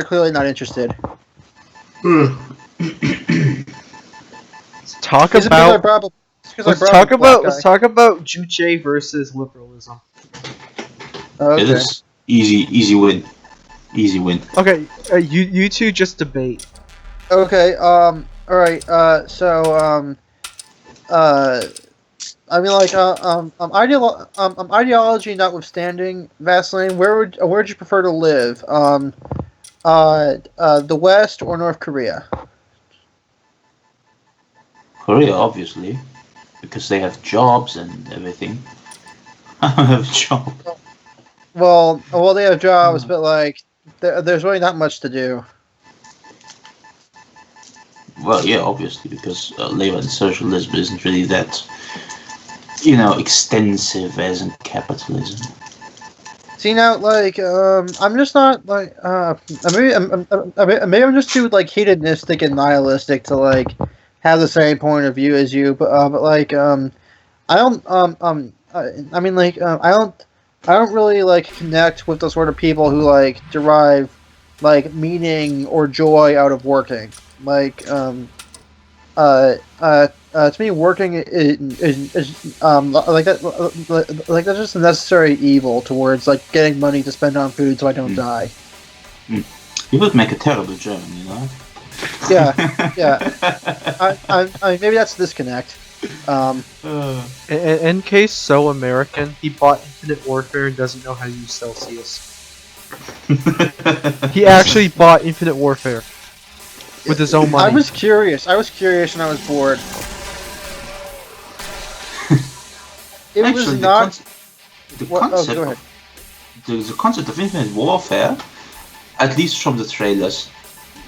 clearly not interested. Let's talk Is it because I about brought up- it's because I let's brought talk up a about black let's guy? talk about Juche versus liberalism. Okay. It is easy win. Easy win. Okay, you two just debate. Okay. All right. Ideology notwithstanding, Vaseline, where would you prefer to live? The West or North Korea? Korea, obviously, because they have jobs and everything. I don't have a job. Well, they have jobs, but there's really not much to do. Well, yeah, obviously, because labor and socialism isn't really that, extensive as in capitalism. See now, I'm just not maybe I'm just too hedonistic and nihilistic to have the same point of view as you, but I don't I don't really connect with the sort of people who derive meaning or joy out of working. to me, working is like that, like that's just a necessary evil towards like getting money to spend on food so I don't die. You would make a terrible German, you know. Yeah. I maybe that's a disconnect. NK's so American. He bought Infinite Warfare and doesn't know how to use Celsius. He actually bought Infinite Warfare with his own money. I was curious and I was bored. It Actually, was not. the What, oh, concept go ahead. the concept of Infinite Warfare, at least from the trailers,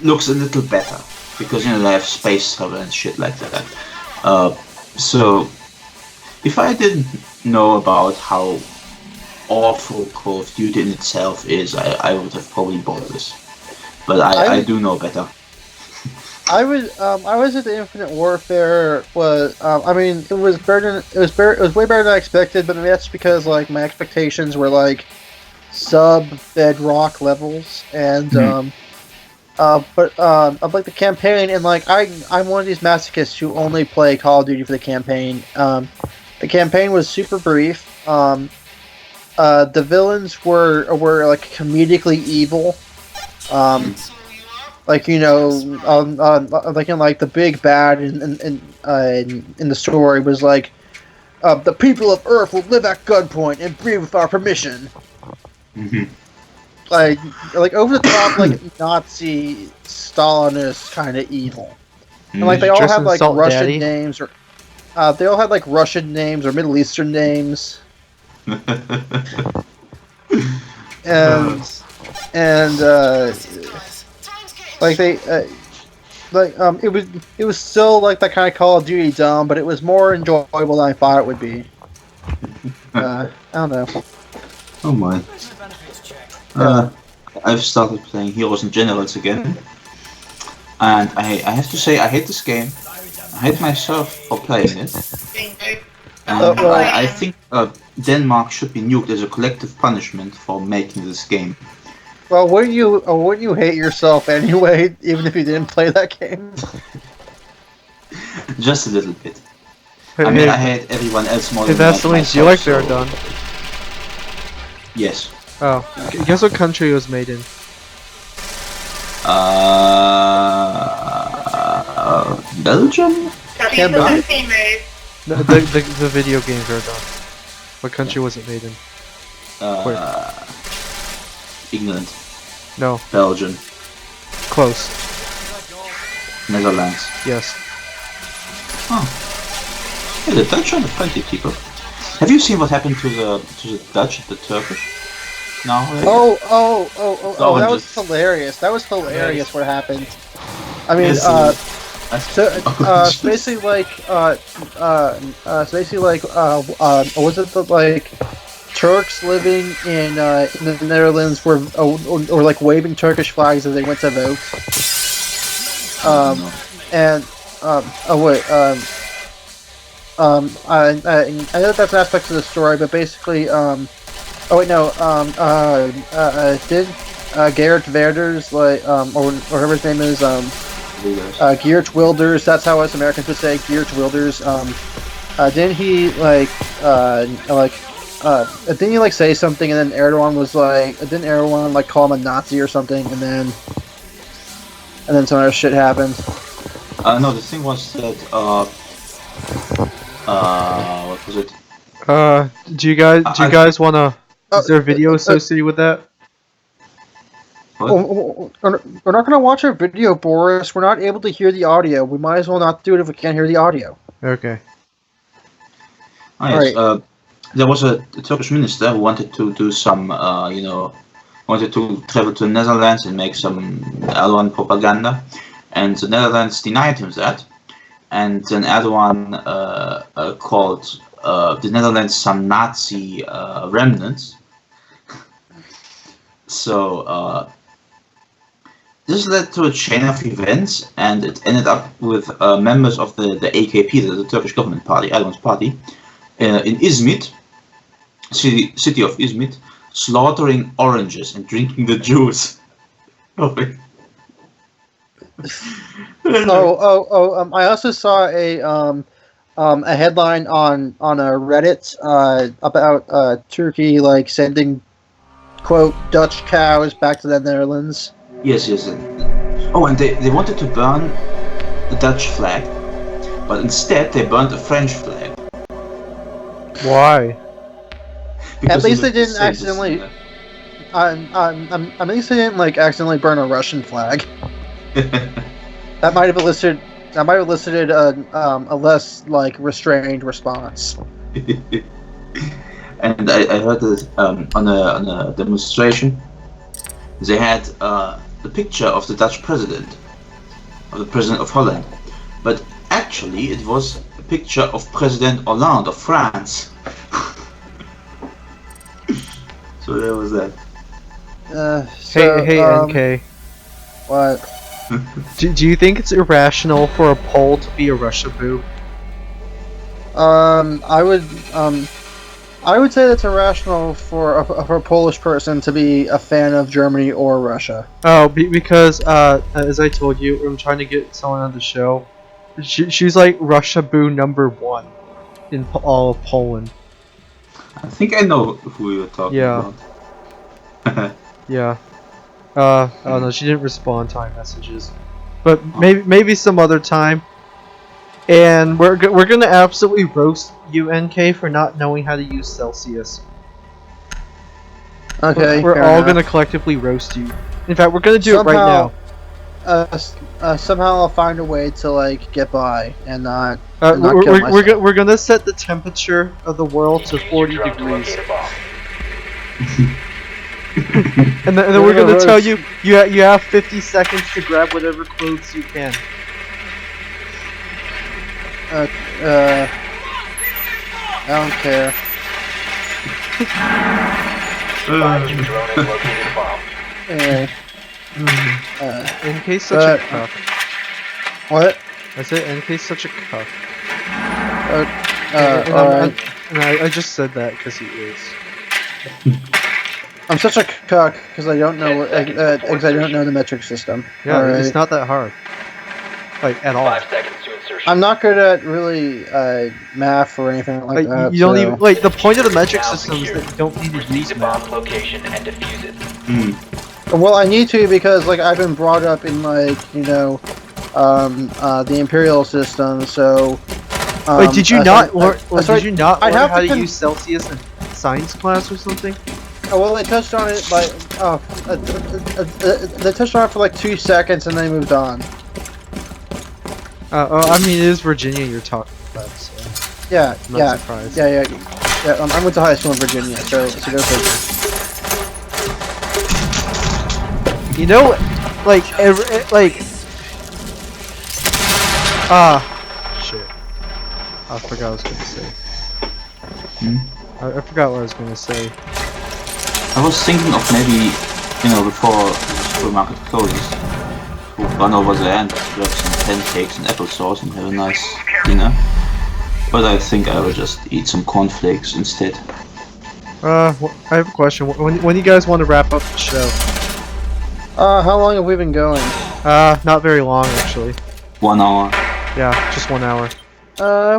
looks a little better because you know they have space travel and shit like that. So if I didn't know about how awful Call of Duty in itself is, I would have probably bought this. But I do know better. I was at the Infinite Warfare was I mean it was better than, it was way better than I expected, but that's because like my expectations were like sub bedrock levels and of like the campaign and like I'm one of these masochists who only play Call of Duty for the campaign. The campaign was super brief. The villains were like comedically evil. Like you know, like in like the big bad in the story was like, the people of Earth will live at gunpoint and breathe with our permission. Like over the top, like Nazi Stalinist kind of evil, and like they all Dress had in like Salt Russian Daddy? names or they all had like Russian names or Middle Eastern names, and like they it was still like that kind of Call of Duty dumb, but it was more enjoyable than I thought it would be. I don't know. Oh my. I've started playing Heroes and Generals again. And I have to say, I hate this game. I hate myself for playing it. And I think Denmark should be nuked as a collective punishment for making this game. Well, wouldn't you hate yourself anyway, even if you didn't play that game? Just a little bit. I mean, I hate everyone else more Hey, than Vaseline, do you like myself, Verdun? Yes. Oh, guess what country it was made in? Belgium? The video game Verdun. What country was it made in? England. No, Belgium. close. Netherlands. Yes. Oh. Yeah, the Dutch are the friendly people. Have you seen what happened to the Dutch and the Turkish? No. That was hilarious. That was hilarious. What happened? I mean, Yes, it's basically like, was it the like Turks living in the Netherlands were or like waving Turkish flags as they went to vote? I know that's an aspect of the story, but basically, did Gerrit Wilders, like, or whatever his name is, Geert Wilders, that's how us Americans would say, Geert Wilders, didn't he, didn't he, like, say something, and then Erdogan was like, didn't Erdogan, like, call him a Nazi or something, and then some other shit happened? No, the thing was that, what was it? Do you guys wanna? Is there a video associated with that? We're not going to watch our video, Boris. We're not able to hear the audio. We might as well not do it if we can't hear the audio. Okay. Oh, yes. Right. There was a Turkish minister who wanted to do some, wanted to travel to the Netherlands and make some Erdogan propaganda, and the Netherlands denied him that. And then Erdogan called the Netherlands some Nazi remnants. So this led to a chain of events, and it ended up with members of the AKP, the Turkish government party, Erdogan's party, in Izmit, city of Izmit, slaughtering oranges and drinking the juice. I also saw a headline on a Reddit about Turkey like sending quote Dutch cows back to the Netherlands. Yes. Oh, and they wanted to burn the Dutch flag, but instead they burned a French flag. Why? Because At least it they was didn't the safest accidentally. there. At least they didn't like accidentally burn a Russian flag. That might have elicited a less like restrained response. And I heard that on a demonstration, they had the picture of the Dutch president, of the president of Holland, but actually it was a picture of President Hollande of France. So there was that. Hey, NK. What? Do you think it's irrational for a Pole to be a Russia boo? I would say that's irrational for a Polish person to be a fan of Germany or Russia. Oh, because as I told you, I'm trying to get someone on the show. She's like Russia boo #1 in all of Poland. I think I know who you're talking Yeah. about. Yeah. I don't know. She didn't respond to my messages, but maybe some other time. And we're gonna absolutely roast you, NK, for not knowing how to use Celsius. Okay. We're fair all enough. gonna collectively roast you. In fact, we're gonna do it right now. Somehow I'll find a way to like get by and not. Uh, and not we're, kill we're, myself. we're gonna set the temperature of the world to 40 degrees. And then we're gonna tell you you have 50 seconds to grab whatever clothes you can. I don't care. Anyway, NK's such a cuck. what? I said NK's such a cuck. Alright. And I just said that because he is. I'm such a cuck because I don't know because I don't know the metric system. Yeah, Alright. it's not that hard. Like, at all. 5 seconds to insertion. I'm not good at really math or anything like Like, that. you don't so- even, like, the point of the metric Now system is secured. that you don't need to Proceed use to math. bomb location and defuse it. Well, I need to because like I've been brought up in like the imperial system. So. Wait, did you not learn? Or sorry, did you not I learn have how to to use Celsius in science class or something? Oh, well, they touched on it like they touched on it for like 2 seconds and they moved on. I mean, it is Virginia you're talking about, so Yeah, I'm not yeah, surprised. yeah. I went to high school in Virginia, so go figure. You know, like, shit. I forgot what I was gonna say. I forgot what I was gonna say. I was thinking of maybe, before the supermarket closes, we'll run over there and grab some pancakes and applesauce and have a nice dinner. But I think I will just eat some cornflakes instead. I have a question. When do you guys want to wrap up the show? How long have we been going? Not very long, actually. 1 hour. Yeah, just 1 hour.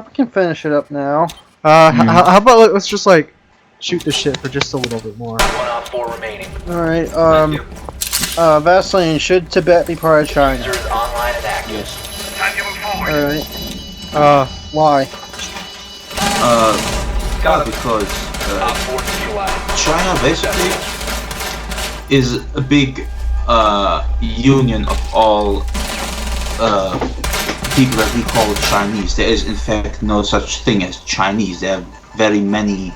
We can finish it up now. How about let's just, like, shoot the shit for just a little bit more. 1 op 4 remaining. Alright, Vaseline, should Tibet be part of China? User is online and active. Yes. Alright, why? Because Op 4 neutralized. China basically is a big union of all people that we call Chinese. There is in fact no such thing as Chinese. There are very many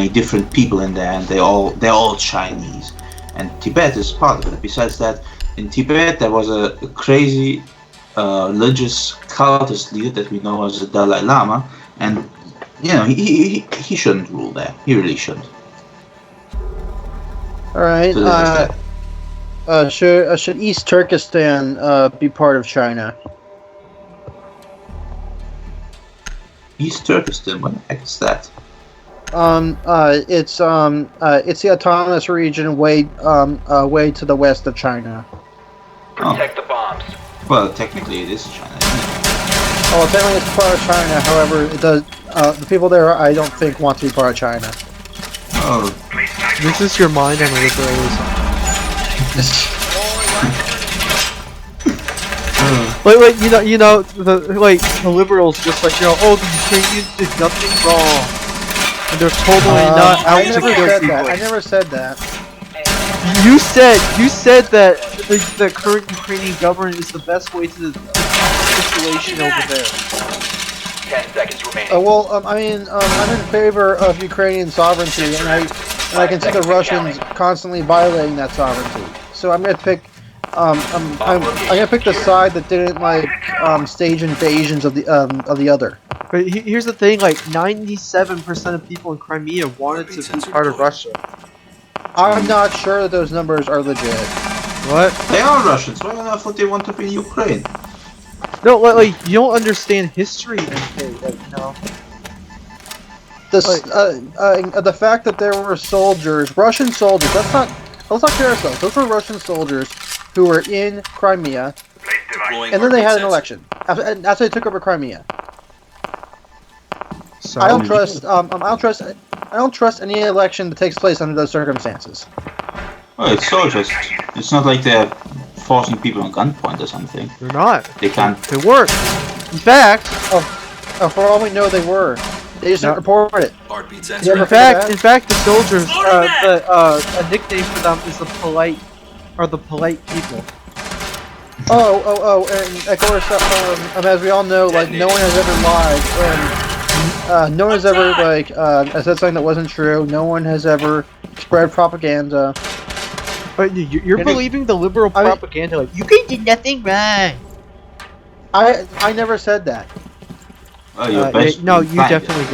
different people in there, and they're all Chinese. And Tibet is part of it. Besides that, in Tibet there was a crazy religious cultist leader that we know as the Dalai Lama, and he shouldn't rule there. He really shouldn't. Alright, So there's that. should East Turkestan be part of China? East Turkestan, what the heck is that? It's the autonomous region way to the west of China. Protect the bombs. Well, technically it is China. Isn't it? Oh, well, technically it's part of China. However, it does. The people there, I don't think, want to be part of China. Oh, This is your mind on liberalism. Like the liberals just like, oh, the Ukrainians did nothing wrong, and they're totally not out I to never kill said people. that. I never said that. You said that the current Ukrainian government is the best way to the situation over there. 10 seconds remaining. Well, I mean, I'm in favor of Ukrainian sovereignty, and I can see the Russians constantly violating that sovereignty. So I'm gonna pick. I'm gonna pick the side that didn't like stage invasions of the other. But here's the thing: like 97% of people in Crimea wanted to be part of Russia. I'm not sure that those numbers are legit. What? they are Russians. Why on earth would they want to be in Ukraine? No, like you don't understand history, you know. The fact that there were soldiers, Russian soldiers. Let's not kid ourselves. Those were Russian soldiers who were in Crimea, and then they had an election after they took over Crimea. So I don't trust. I don't trust any election that takes place under those circumstances. Well, it's soldiers. It's not like they're forcing people on gunpoint or something. they're not. They can't. They weren't. In fact, For all we know, they were. They just didn't report it. Heartbeat You sensor. ever in figure that? fact, the soldiers, a nickname for them is the polite people. And of course, as we all know, like no one has ever lied, and no one has ever said something that wasn't true. No one has ever spread propaganda. But you're And believing the liberal I mean- propaganda, like you You did nothing wrong. I never said that. Oh, you're yeah, basically no, you implying it. definitely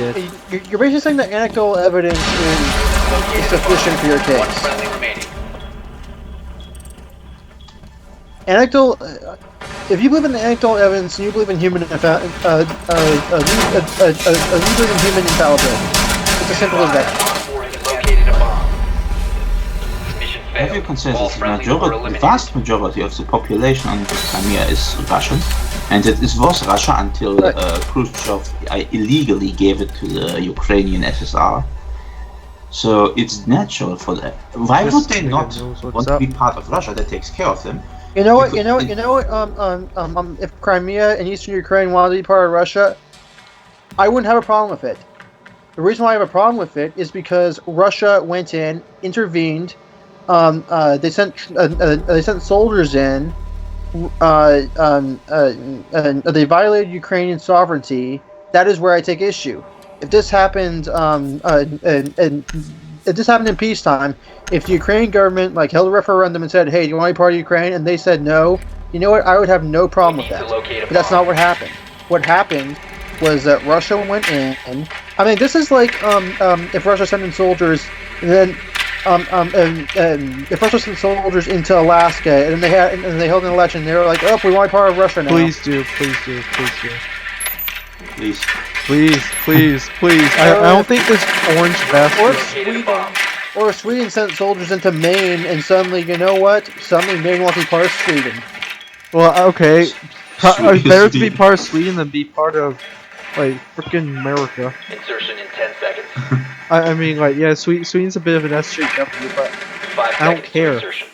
did. You're basically saying that anecdotal evidence is sufficient for your One case. friendly remaining. Anecdotal. If you believe in anecdotal evidence, and you believe in human infallibility. It's as simple as that. Op 4 has located a bomb. Mission Have you failed. considered All that friendlies were the eliminated. vast majority of the population on the Crimea is Russian, and it was Russia until Right. Khrushchev illegally gave it to the Ukrainian SSR. So it's natural for them. Why This would they nigga not knows what's want to up. be part of Russia that takes care of them? You know what? If Crimea and Eastern Ukraine wanted to be part of Russia, I wouldn't have a problem with it. The reason why I have a problem with it is because Russia went in, intervened. They sent soldiers in. They violated Ukrainian sovereignty. That is where I take issue. If this happened, if this happened in peacetime, if the Ukrainian government held a referendum and said, "Hey, do you want to be part of Ukraine?" and they said no, you know what? I would have no problem with that. But that's not what happened. What happened was that Russia went in. I mean, this is like if Russia sent in soldiers, and then if Russia sent soldiers into Alaska, and they held an election, they were like, "Oh, we want to be part of Russia now." Please do, please do, please do. Please. Please. I don't think this orange vest Or is... Sweden, or Sweden sent soldiers into Maine, and suddenly, you know what? Suddenly, Maine wants to be part of Sweden. Well, okay. Sweden. It's better to be part of Sweden than be part of, like, frickin' America. Insertion in 10 seconds. I mean, like, yeah, Sweden's a bit of an SJW, but 5 I don't seconds to care. insertion.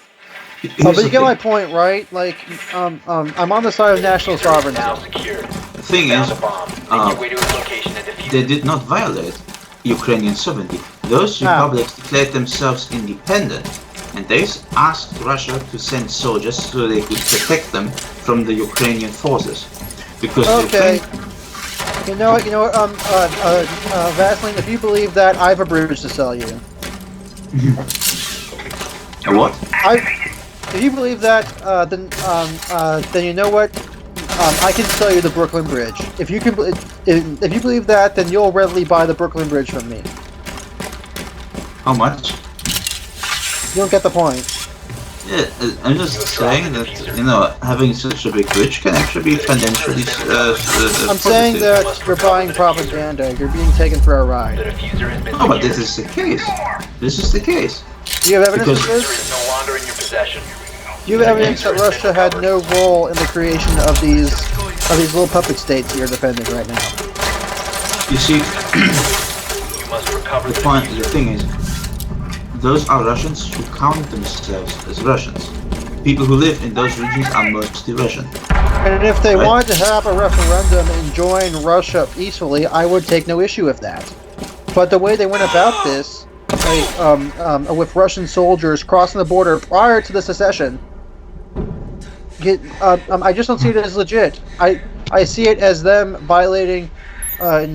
But you get my point, right? Like, I'm on the side of national sovereignty. Now secured. The thing Found is, a bomb. Make your way to its location and defuse they it. did not violate Ukrainian sovereignty. Those republics declared themselves independent, and they asked Russia to send soldiers so they could protect them from the Ukrainian forces. Because Okay. You know what? Vaseline, if you believe that, I have a bridge to sell you. what? If you believe that, then you know what? I can sell you the Brooklyn Bridge. If you you believe that, then you'll readily buy the Brooklyn Bridge from me. How much? You don't get the point. Yeah, I'm just saying that, having such a big bridge can actually be financially I'm saying that you're buying propaganda. You're being taken for a The ride. diffuser has been No, but secured. this is the case. This is the case. Do you have evidence Because- for The diffuser this? is no longer in your possession. You have evidence that Russia had no role in the creation of these little puppet states you're defending right now. You see, You must recover the thing is, those are Russians who count themselves as Russians. People who live in those regions are mostly Russian. And if they Right. wanted to have a referendum and join Russia peacefully, I would take no issue with that. But the way they went about this, with Russian soldiers crossing the border prior to the secession, I just don't see it as legit. I see it as them violating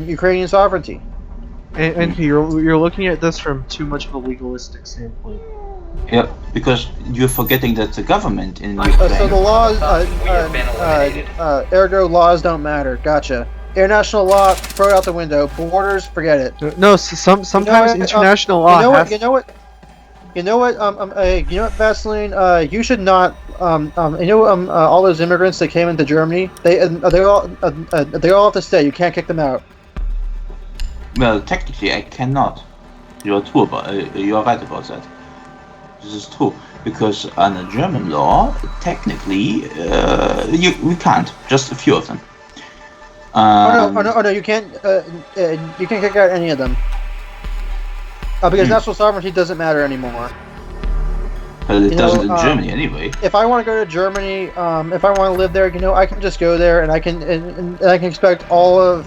Ukrainian sovereignty. And you're looking at this from too much of a legalistic standpoint. Yeah, because you're forgetting that the government in So Ukraine. the laws, We have been eliminated. ergo laws don't matter. Gotcha. International law, throw it out the window. Borders, forget it. No, sometimes what, international law. You know what, Vaseline? You should not. All those immigrants that came into Germany, they all have to stay. You can't kick them out. Well, technically, I cannot. You are you are right about that. This is true because under German law, technically, we can't. Just a few of them. Oh no! You can't. You can't kick out any of them. Because national sovereignty doesn't matter anymore. Well, it doesn't in know, Germany anyway. If I want to go to Germany, if I want to live there, I can just go there, and I can expect all the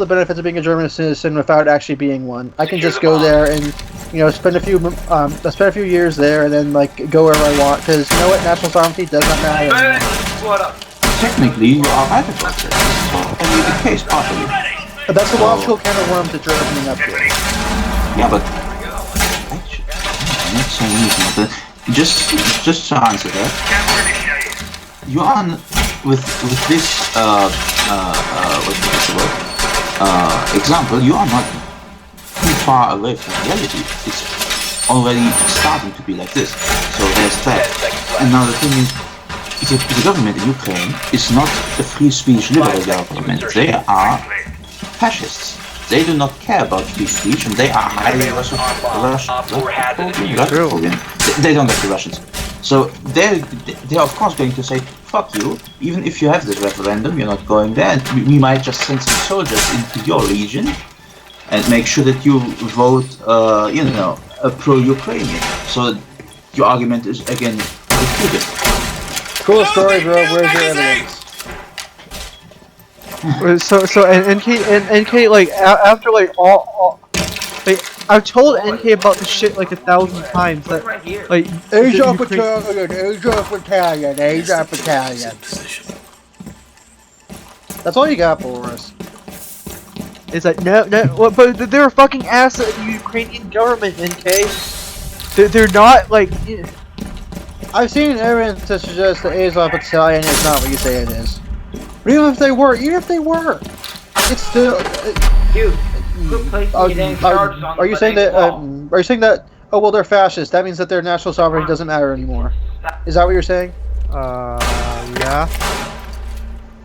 benefits of being a German citizen without actually being one. I can just go there and spend a few years there, and then go wherever I want. Because you know what, national sovereignty does not matter anymore. What up? Technically, you are right about that. That can be the case, partially. But that's a logical can of worms that you're opening up here. Yeah, but actually, I'm not saying anything. But just to answer that, you are with this what's the word? Example. You are not too far away from reality. It's already starting to be like this. So there's that. And now the thing is, the government in Ukraine is not a free speech liberal government. They are fascists. They do not care about free speech, and they are highly Russian. They don't like the Russians. So they're of course going to say, fuck you, even if you have this referendum, you're not going there, and we might just send some soldiers into your region and make sure that you vote, pro-Ukrainian. So your argument is again refuted. Cool story, bro. Where's your evidence? So NK like after all I've told NK about this shit like 1,000 times that Right here. like Asia the Battalion. That's all you got for us. It's like no, but they're a fucking asset of the Ukrainian government, NK. They're not like. I've seen evidence to suggest the Azov Battalion is not what you say it is. But even if they were, it's still. Dude, quit placing your damn charges on Are you saying that? Are you saying that? Oh well, they're fascist. That means that their national sovereignty doesn't matter anymore. Is that what you're saying? Yeah.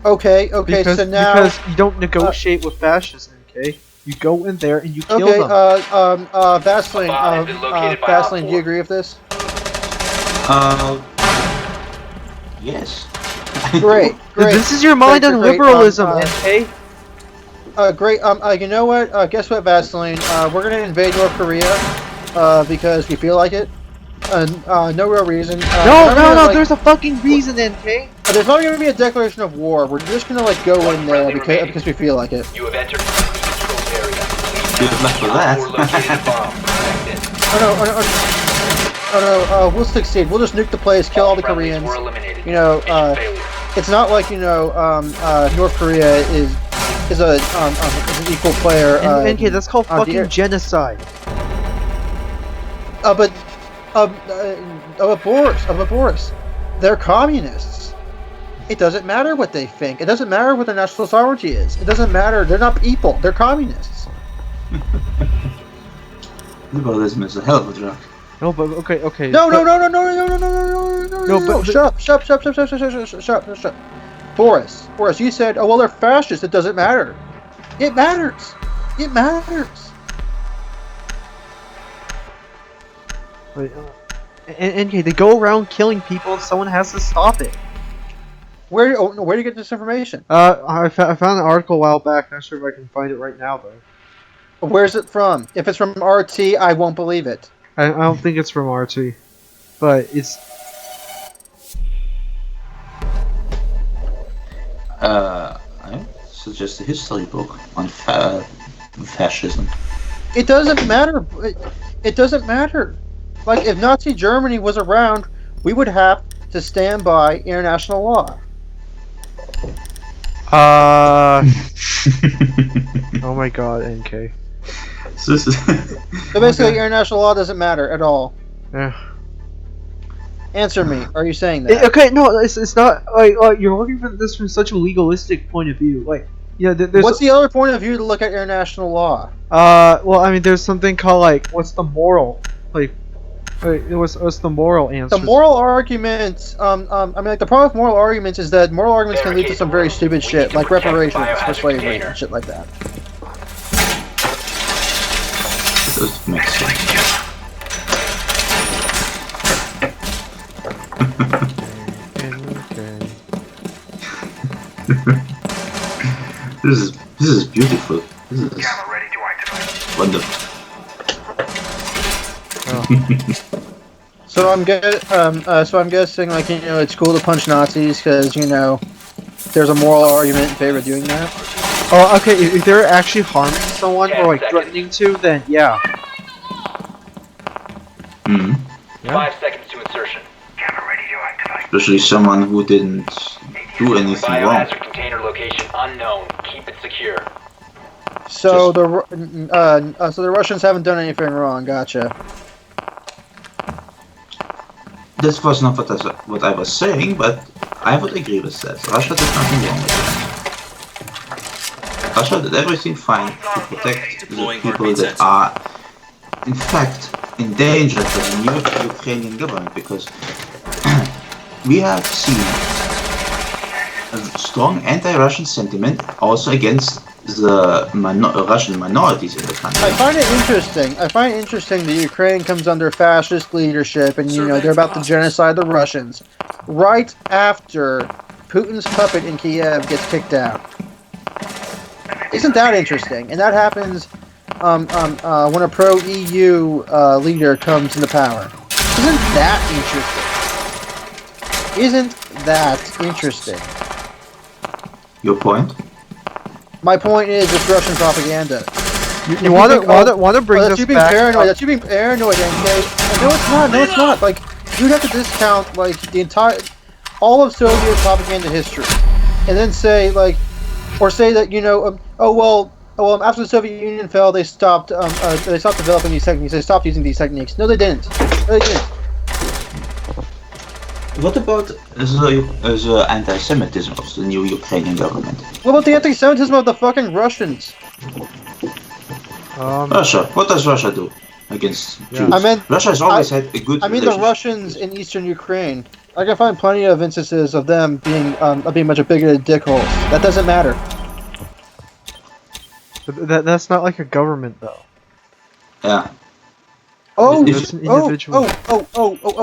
Okay. Because, so now because you don't negotiate with fascists, NK. You go in there and you kill them. Vaseline. Bomb has been located by Vaseline, do you Op agree with this? Yes. Great. This is your mind on Great, liberalism, NK. Great. You know what? Guess what, Vaseline? We're gonna invade North Korea, because we feel like it. No real reason. No. There's a fucking reason, NK. There's not gonna be a declaration of war. We're just gonna go in there because we feel like it. You have entered the controlled area. Good luck with that. Or located a bomb. Protect it. Oh no. We'll succeed. We'll just nuke the place, kill all the Friendlies Koreans. were eliminated. Mission failure. It's not like North Korea is an equal player. NK, that's called on the air. fucking genocide. But of Boris, they're communists. It doesn't matter what they think. It doesn't matter what their national sovereignty is. It doesn't matter. They're not people. They're communists. Liberalism is a hell of a drug. No, but okay. No. but- Shut up. Boris, you said, oh well, they're fascists. It doesn't matter. It matters. It matters. Wait, NK, they go around killing people, and someone has to stop it. Where do you get this information? I found an article a while back. Not sure if I can find it right now though. Where's it from? If it's from RT, I won't believe it. I don't think it's from RT, but it's. I suggest a history book on fascism. It doesn't matter. It doesn't matter. Like, if Nazi Germany was around, we would have to stand by international law. Oh my god, NK. So this is So basically, international law doesn't matter at all. Yeah. Answer me. Are you saying that? Okay, no, it's not like you're looking at this from such a legalistic point of view. Like, yeah, there's. What's the other point of view to look at international law? Well, I mean, there's something called like, what's the moral? Like, what's the moral answer? The moral arguments, I mean, like, the problem with moral arguments is that moral arguments can lead to some very stupid shit, like reparations for slavery and shit like that. It does make sense. This is beautiful. This is Camera ready to activate. wonderful. So I'm guessing, like, you know, it's cool to punch Nazis because, you know, there's a moral argument in favor of doing that. Oh, okay. If they're actually harming someone or like threatening to, then yeah. Hmm. 5 seconds to insertion. Camera ready to activate. Especially someone who didn't do anything wrong. Biohazard container location unknown. Keep it secure. So so the Russians haven't done anything wrong. Gotcha. This was not what I was saying, but I would agree with that. Russia did nothing wrong with that. Russia did everything fine to protect the people that are, in fact, endangered by the new Ukrainian government, because we have seen a strong anti-Russian sentiment also against the Russian minorities in the country. I find it interesting that Ukraine comes under fascist leadership, and you know they're about to genocide the Russians right after Putin's puppet in Kiev gets kicked out. Isn't that interesting? And that happens when a pro-EU leader comes into power. Isn't that interesting? Isn't that interesting? Your point? My point is, it's Russian propaganda. You want to bring that's this you being back? paranoid. That's you being paranoid, NK. No, it's not. No, it's not. Like, you'd have to discount like the entire, all of Soviet propaganda history, and then say like, or say that you know, after the Soviet Union fell, they stopped developing these techniques. They stopped using these techniques. No, they didn't. No, they didn't. What about the anti-Semitism of the new Ukrainian government? What about the anti-Semitism of the fucking Russians? Russia. What does Russia do against Jews? Russia has always had a good. I mean, the Russians in eastern Ukraine. I can find plenty of instances of them being much bigoted dickholes. That doesn't matter. That's not like a government though. Yeah.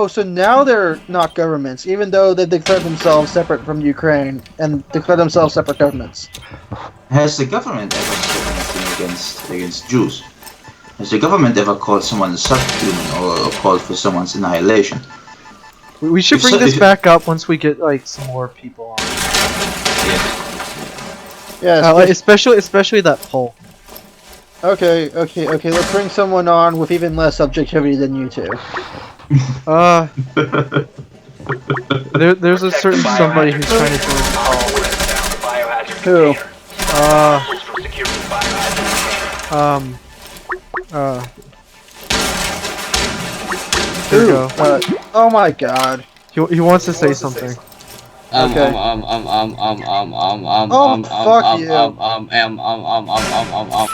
So now they're not governments, even though they declared themselves separate from Ukraine and declared themselves separate governments. Has the government ever said anything against Jews? Has the government ever called someone a subhuman or called for someone's annihilation? We should bring this back up once we get like some more people on. Yeah. Especially that poll. Okay. Let's bring someone on with even less subjectivity than you two. There's a certain somebody who's trying to join the call. Who? There we go. Oh my god. He wants to say something. Okay. Fuck you.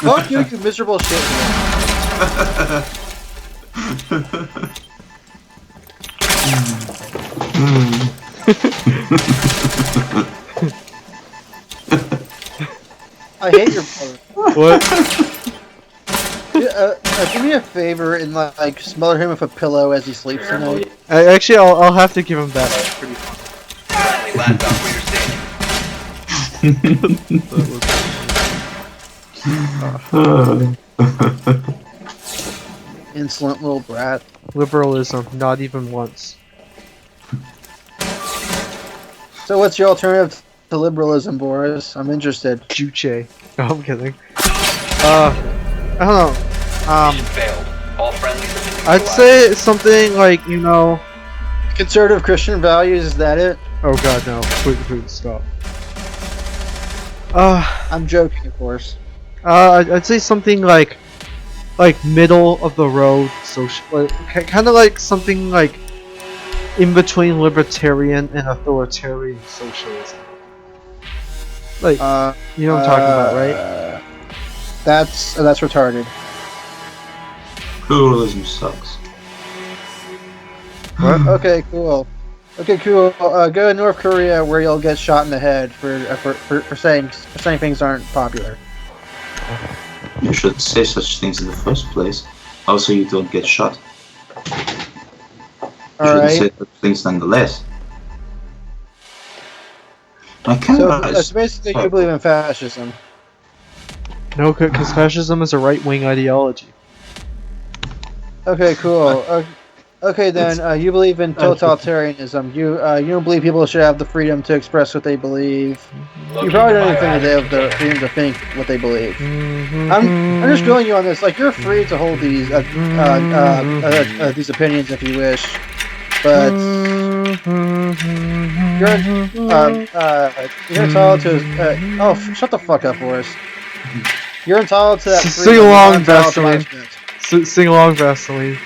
Fuck you, you miserable shit. I hate your brother. What? give me a favor and like smother him with a pillow as he sleeps tonight. Actually, I'll have to give him that. That's pretty fun. Friendly last operator standing. Insolent little brat. Liberalism, not even once. So what's your alternative to liberalism, Boris? I'm interested. Juche. No, I'm kidding. I don't know. Mission failed. All friendlies have been I'd say it's something like, you know... Conservative Christian values, is that it? Oh god, no. Please, stop. I'm joking, of course. I'd say something like middle of the road social, kind of like something like in between libertarian and authoritarian socialism. Like, you know what I'm talking about, right? That's retarded. Pluralism sucks. What? Okay, cool. Okay, cool. Go to North Korea where you'll get shot in the head for saying things aren't popular. You should say such things in the first place. Also, you don't get shot. You shouldn't say such things nonetheless. I can't. So basically you believe in fascism. No, because fascism is a right-wing ideology. Okay, cool. Okay, then you believe in totalitarianism. You don't believe people should have the freedom to express what they believe. You probably don't even think that they have the freedom to think what they believe. I'm just feeling you on this. Like, you're free to hold these opinions if you wish, but you're entitled to. Oh, shut the fuck up, Boris. You're entitled to that freedom. Sing along, You're entitled to Vaseline. punishment. Sing along, Vaseline.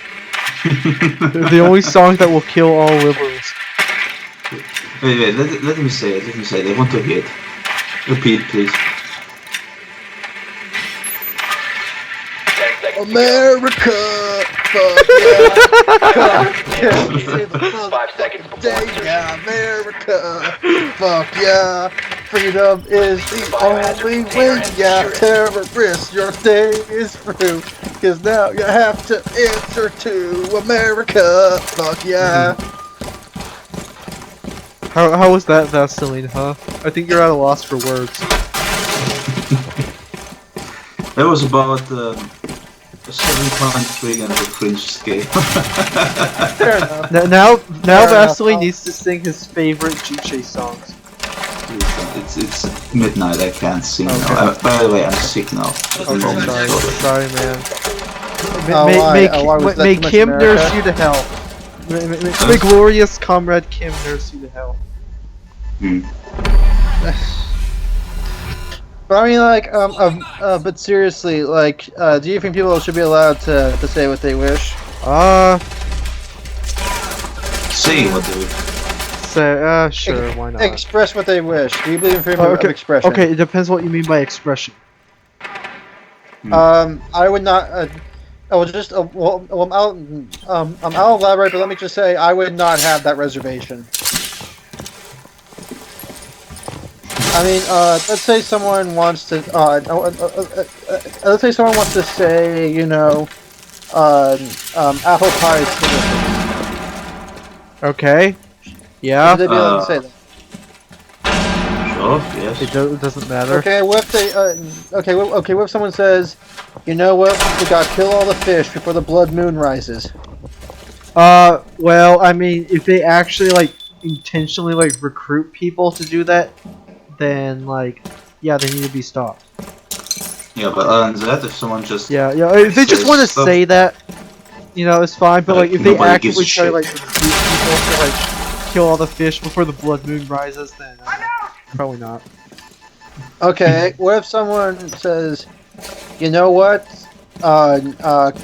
The only song that will kill all liberals. Wait, let me say it. Let me say it. I want to hear it. Repeat, please. 10 seconds to go. America, fuck yeah, 5 seconds before insertion. yeah, America, fuck yeah, freedom is the only way, yeah, terrorists, your day is through, cause now you have to answer to America, fuck yeah. How was that, Vaseline, huh? I think you're at a loss for words. That was about a 7.3 on the fringe scale. Fair enough. Now enough. Vaseline needs to sing his favorite Juche songs. It's midnight. I can't sing Okay. now. By the way, I'm sick now. Okay, sorry, man. Why was that May too much Kim America? nurse you to hell. May glorious comrade Kim nurse you to hell. But I mean, like, but seriously, like, do you think people should be allowed to say what they wish? Say what they Say, sure, why not? Express what they wish. Do you believe in freedom of Okay, expression? okay, it depends what you mean by expression. I would not. I will just. I'll elaborate, but let me just say, I would not have that reservation. I mean, let's say someone wants to. Let's say someone wants to say, you know, apple pie is delicious. Okay. Yeah. Should they be able to say that? Sure, yes. It doesn't matter. Okay, what if they? What if someone says, you know what? We gotta kill all the fish before the blood moon rises. Well, I mean, if they actually like intentionally like recruit people to do that, then like, yeah, they need to be stopped. Yeah, but other than that, if someone just Yeah. If they just says want to stuff- say that, you know, it's fine. But like, if they Nobody gives a actively try to shit. like recruit people to like kill all the fish before the blood moon rises, then probably not. Okay, what if someone says, you know what?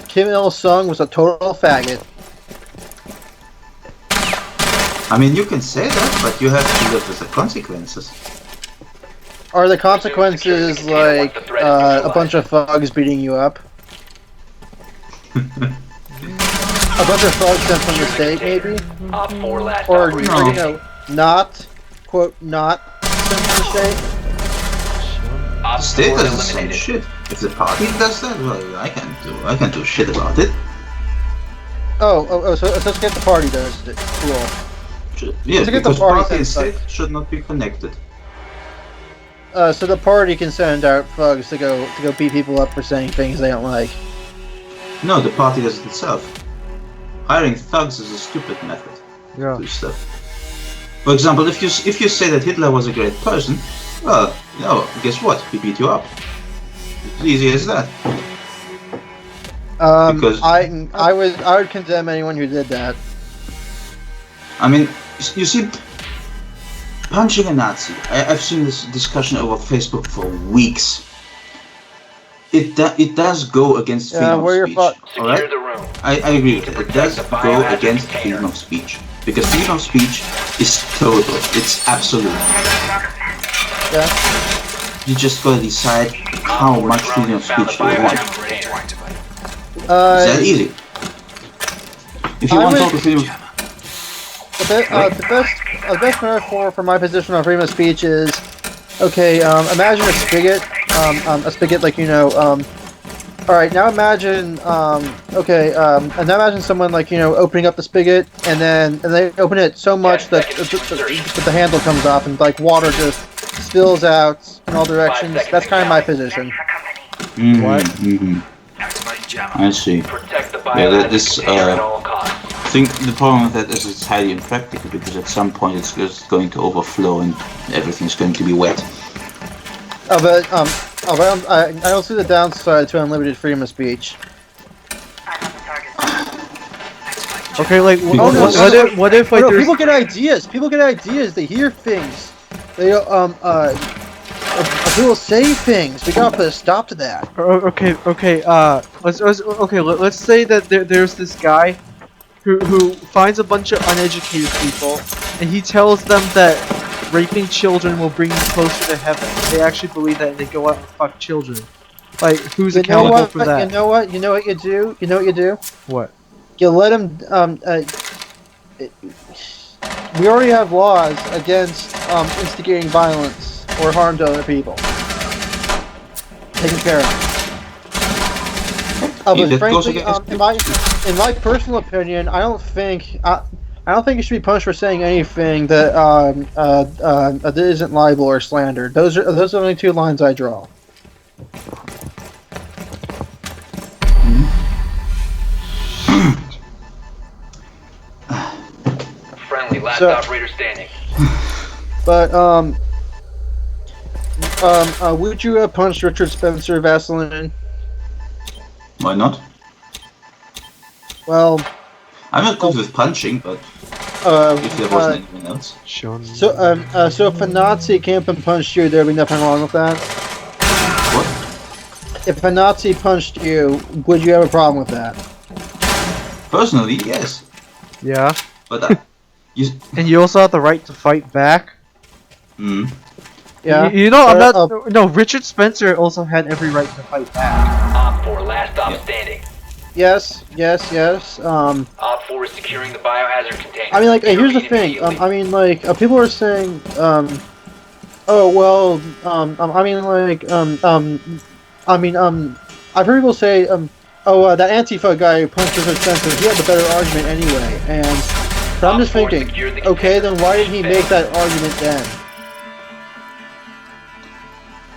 Kim Il-sung was a total faggot. I mean, you can say that, but you have to live with the consequences. Are the consequences like a bunch of thugs beating you up? A bunch of thugs sent from the state, maybe? Op 4 last Or, operator. or you know, not, quote, not sent from the state? The state does the same shit. If the party does that, well, I can't do shit about it. So let's get the party does it. Cool. Yeah, Let's get the because party party and sense, state should not be connected. So the party can send out thugs to go beat people up for saying things they don't like. No, the party does it itself. Hiring thugs is a stupid method Yeah. to do stuff. For example, if you say that Hitler was a great person, well, guess what? He beat you up. It's easy as that. Because I would condemn anyone who did that. I mean, you see, punching a Nazi. I've seen this discussion over Facebook for weeks. It does go against freedom of speech. All right, the room. I agree with it. It does go against freedom of speech because freedom of speech is total. It's absolute. Yeah. You just gotta decide how much freedom of speech do you want. It's that easy. If you want total freedom. The best metaphor for my position on freedom of speech is, okay, imagine a spigot, like, all right, now imagine, and now imagine someone, like, opening up the spigot, and they open it so much that the handle comes off, and, like, water just spills out in all directions. That's kind of my position. What? I see. Yeah, this, I think the problem with that is it's highly impractical because at some point it's just going to overflow and everything's going to be wet. I don't see the downside to unlimited freedom of speech. Okay, like what if like people get ideas. People get ideas. They hear things. They people say things. We gotta put a stop to that. Okay. Let's say that there's this guy who finds a bunch of uneducated people, and he tells them that raping children will bring you closer to heaven. They actually believe that, and they go out and fuck children. Like, who's accountable for that? You know what you do? What? You let them. We already have laws against instigating violence or harm to other people. Taken care of. But frankly, in my personal opinion, I don't think you should be punished for saying anything that that isn't libel or slander. Those are the only two lines I draw. Friendly, last operator standing. But would you have punched Richard Spencer Vaseline? Why not? Well, I'm not good with punching, but if there wasn't anything else. So if a Nazi came up and punched you, there'd be nothing wrong with that? What? If a Nazi punched you, would you have a problem with that? Personally, yes. Yeah. But and you also have the right to fight back. Hmm. Yeah. I'm not. No, Richard Spencer also had every right to fight back. Op 4, last stop standing. Yes. Op 4 is securing the biohazard container. I mean, like, here's the thing. I mean, like, people are saying, I've heard people say, that Antifa guy who punched Richard Spencer, he had the better argument anyway, but I'm just thinking, okay, then why didn't he make that argument then?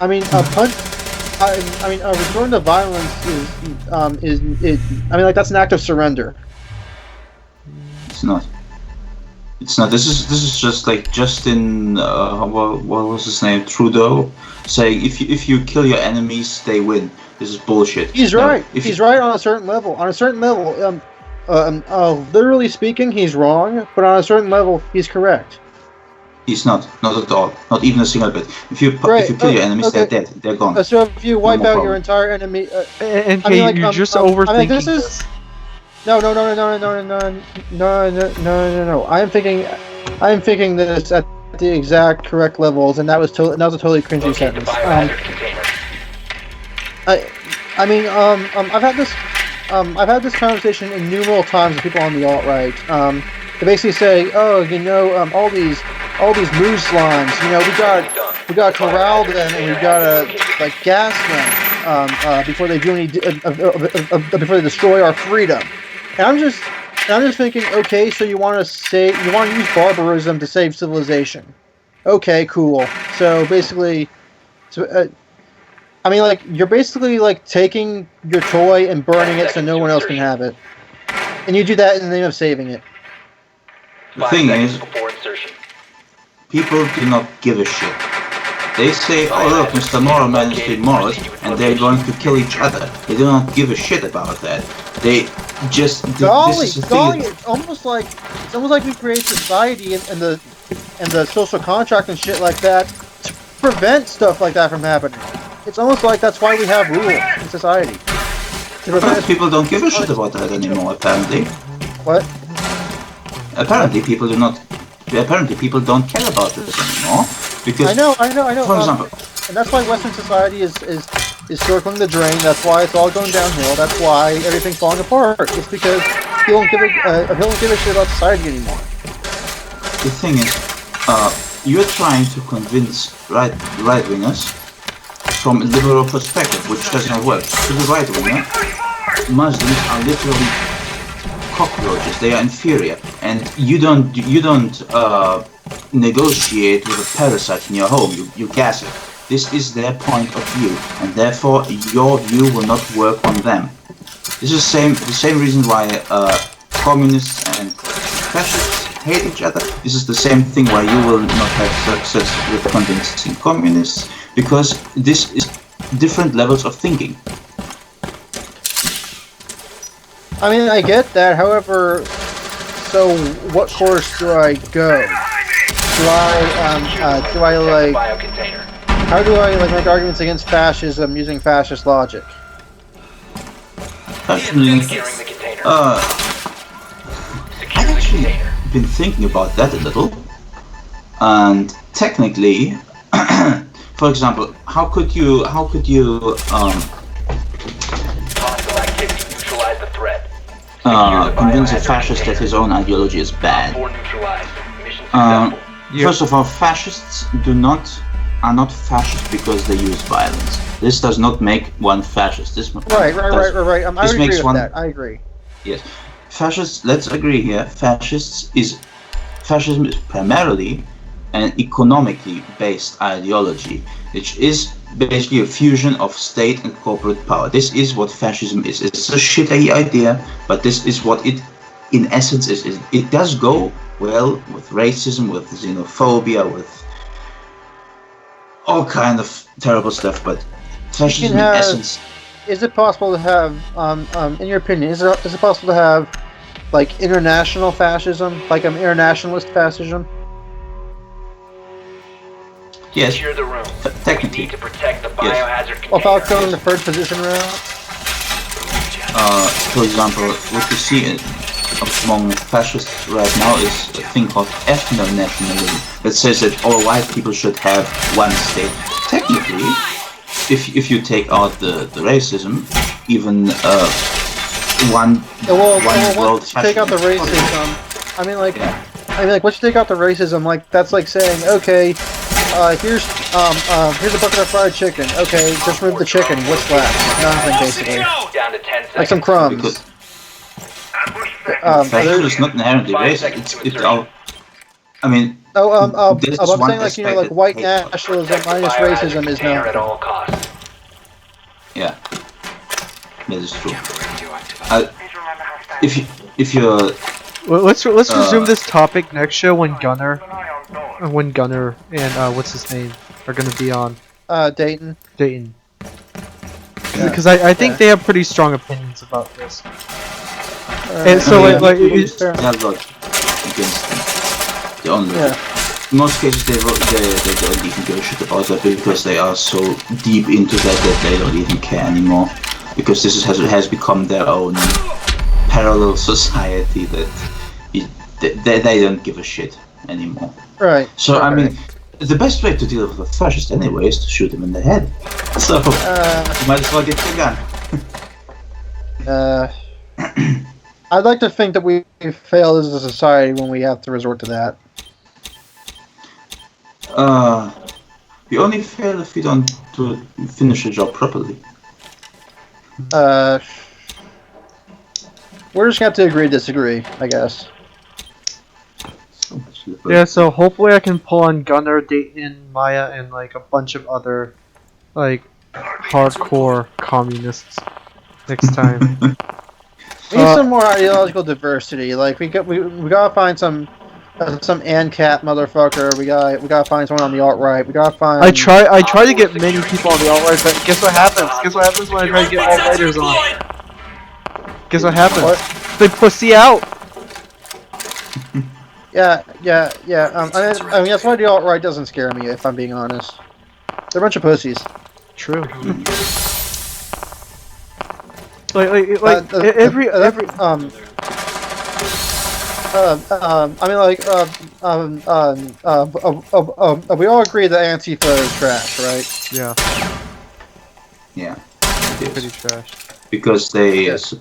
I mean, a return to violence that's an act of surrender. it's not. It's not. This is just like Justin. What was his name? Trudeau saying if you kill your enemies, they win. This is bullshit. He's right. He's right on a certain level. Literally speaking, he's wrong, but on a certain level, he's correct. He's not at all. Not even a single bit. If you kill your enemies, they're dead. They're gone. So if you wipe out your entire enemy, you're just overthinking this. No. I am thinking this at the exact correct levels, and that was a totally cringy sentence. I've had this conversation innumerable times with people on the alt-right. They basically say, all these moose slimes, we got corral them, and we gotta gas them before they do any before they destroy our freedom. And I'm just thinking, okay, so you want to use barbarism to save civilization. Okay, cool. So basically, I mean, like, you're basically like taking your toy and burning it so no one else can have it, and you do that in the name of saving it. The thing is, people do not give a shit. They say, oh look, Mr. Moral Man is being Morris, and they're going to kill each other. They do not give a shit about that. They just... Golly, it's almost like we create society and the social contract and shit like that to prevent stuff like that from happening. It's almost like that's why we have rules in society. But people don't give a shit about that anymore, apparently. What? Apparently people do not... Apparently people don't care about this anymore. Because, I know. For example... And that's why Western society is circling the drain. That's why it's all going downhill. That's why everything's falling apart. It's because people don't give a shit about society anymore. The thing is, you're trying to convince right-wingers from a liberal perspective, which does not work. To the right-winger, Muslims are literally cockroaches. They are inferior, and you don't negotiate with a parasite in your home. You gas it. This is their point of view, and therefore your view will not work on them. This is the same reason why communists and fascists hate each other. This is the same thing why you will not have success with convincing communists, because this is different levels of thinking. I mean, I get that. However, so what course do I go? How do I make arguments against fascism using fascist logic? Actually, I've actually been thinking about that a little, and technically, for example, how could you convince a fascist that his own ideology is bad? First of all, fascists are not fascist because they use violence. This does not make one fascist. Right. I agree with that. I agree. Yes. Fascists, let's agree here, fascism is primarily an economically based ideology, which is basically a fusion of state and corporate power. This is what fascism is. It's a shitty idea, but this is what it in essence is. It does go well with racism, with xenophobia, with all kind of terrible stuff, but fascism in essence... Is it possible to have, in your opinion, is it possible to have, like, international fascism? Like, an internationalist fascism? Yes, Secure the room. technically. We need to protect the biohazard container. Without going the first position route? For example, what you see among fascists right now is a thing called ethno-nationalism that says that all white people should have one state. Technically, if you take out the racism, even one world once you take out the racism, I mean, once you take out the racism, like, that's like saying, okay, here's a bucket of fried chicken. Okay, just remove the chicken. What's left? Nothing, basically. Down to 10 seconds. Like some crumbs. Because fascism is not inherently racist. It's all. I mean. I'm saying, like, white nationalism minus racism is at no. all costs. Yeah, that is true. If you're. Well, let's resume this topic next show when Gunner and what's his name are gonna be on. Dayton. Because I think they have pretty strong opinions about this. And so look it's against them. The only. In most cases, they don't even give a shit about that because they are so deep into that they don't even care anymore. Because this has become their own parallel society that they don't give a shit anymore. Right. So I mean, the best way to deal with a fascist anyway is to shoot him in the head. So you might as well get the gun. I'd like to think that we fail as a society when we have to resort to that. We only fail if we don't finish the job properly. We're just gonna have to agree to disagree, I guess. So much liberty. Yeah, so hopefully I can pull on Gunnar, Dayton, Maya, and like a bunch of other like hardcore communists next time. We need some more ideological diversity. Like we gotta find some ANCAP motherfucker. We gotta find someone on the alt right. We gotta find. I try to get many people on the alt-right, but guess what happens? Guess what happens when I try to get alt-righters on? Guess what happens? What? They pussy out! Yeah. I mean that's why the alt right doesn't scare me. If I'm being honest, they're a bunch of pussies. True. Every I mean, like, we all agree that Antifa is trash, right? yeah, Yeah, it pretty is. trash. Because they, Yes.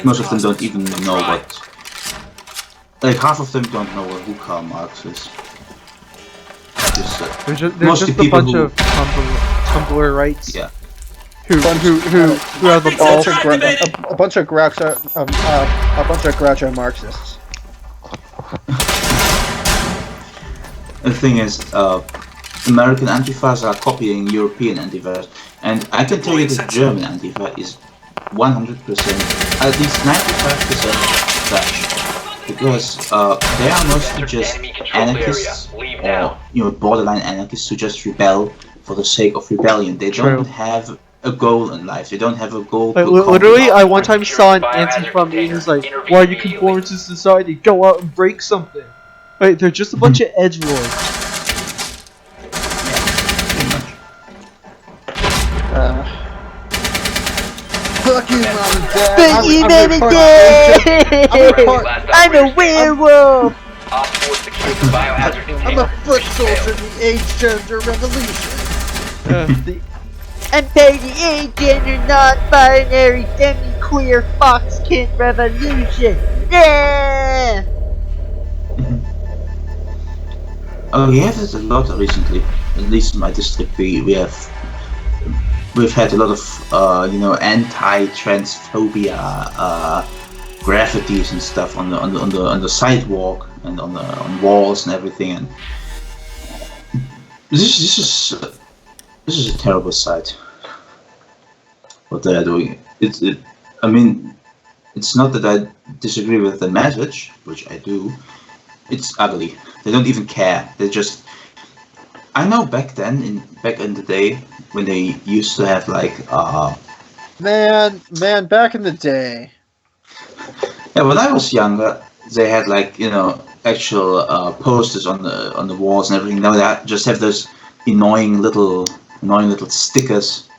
most of them don't even know what. Like half of them don't know who Karl Marx is. There's Most just of the a people bunch who- of Tumblr rights Yeah. who have the balls. A bunch of Groucho Marxists. The thing is, American Antifas are copying European Antifas, and I can tell you that German Antifa is 100%, at least 95% trash. Because they are mostly just anarchists, or borderline anarchists who just rebel for the sake of rebellion. They True. don't have a goal in life. They don't have a goal Like, to literally, accomplish. I one time saw an Antifa meme who's like, "Why you conform to society? Go out and break something." Right? They're just a bunch of edgelords. Pretty much. Fuck you, mom and dad. But you I'm never report- did! I'm a werewolf! I'm a foot soldier in the age-gender revolution. I'm part of the agender, non-binary, demi-queer, foxkin revolution! Yeah! Oh, we have it a lot recently. At least in my district, we've had a lot of anti-transphobia graffitis and stuff on the sidewalk and on walls and everything. And this is a terrible sight. What they are doing. I mean, it's not that I disagree with the message, which I do. It's ugly. They don't even care. They just. I know back in the day when they used to have like Man, back in the day. yeah, when I was younger, they had like actual posters on the walls and everything. Now they just have those annoying little stickers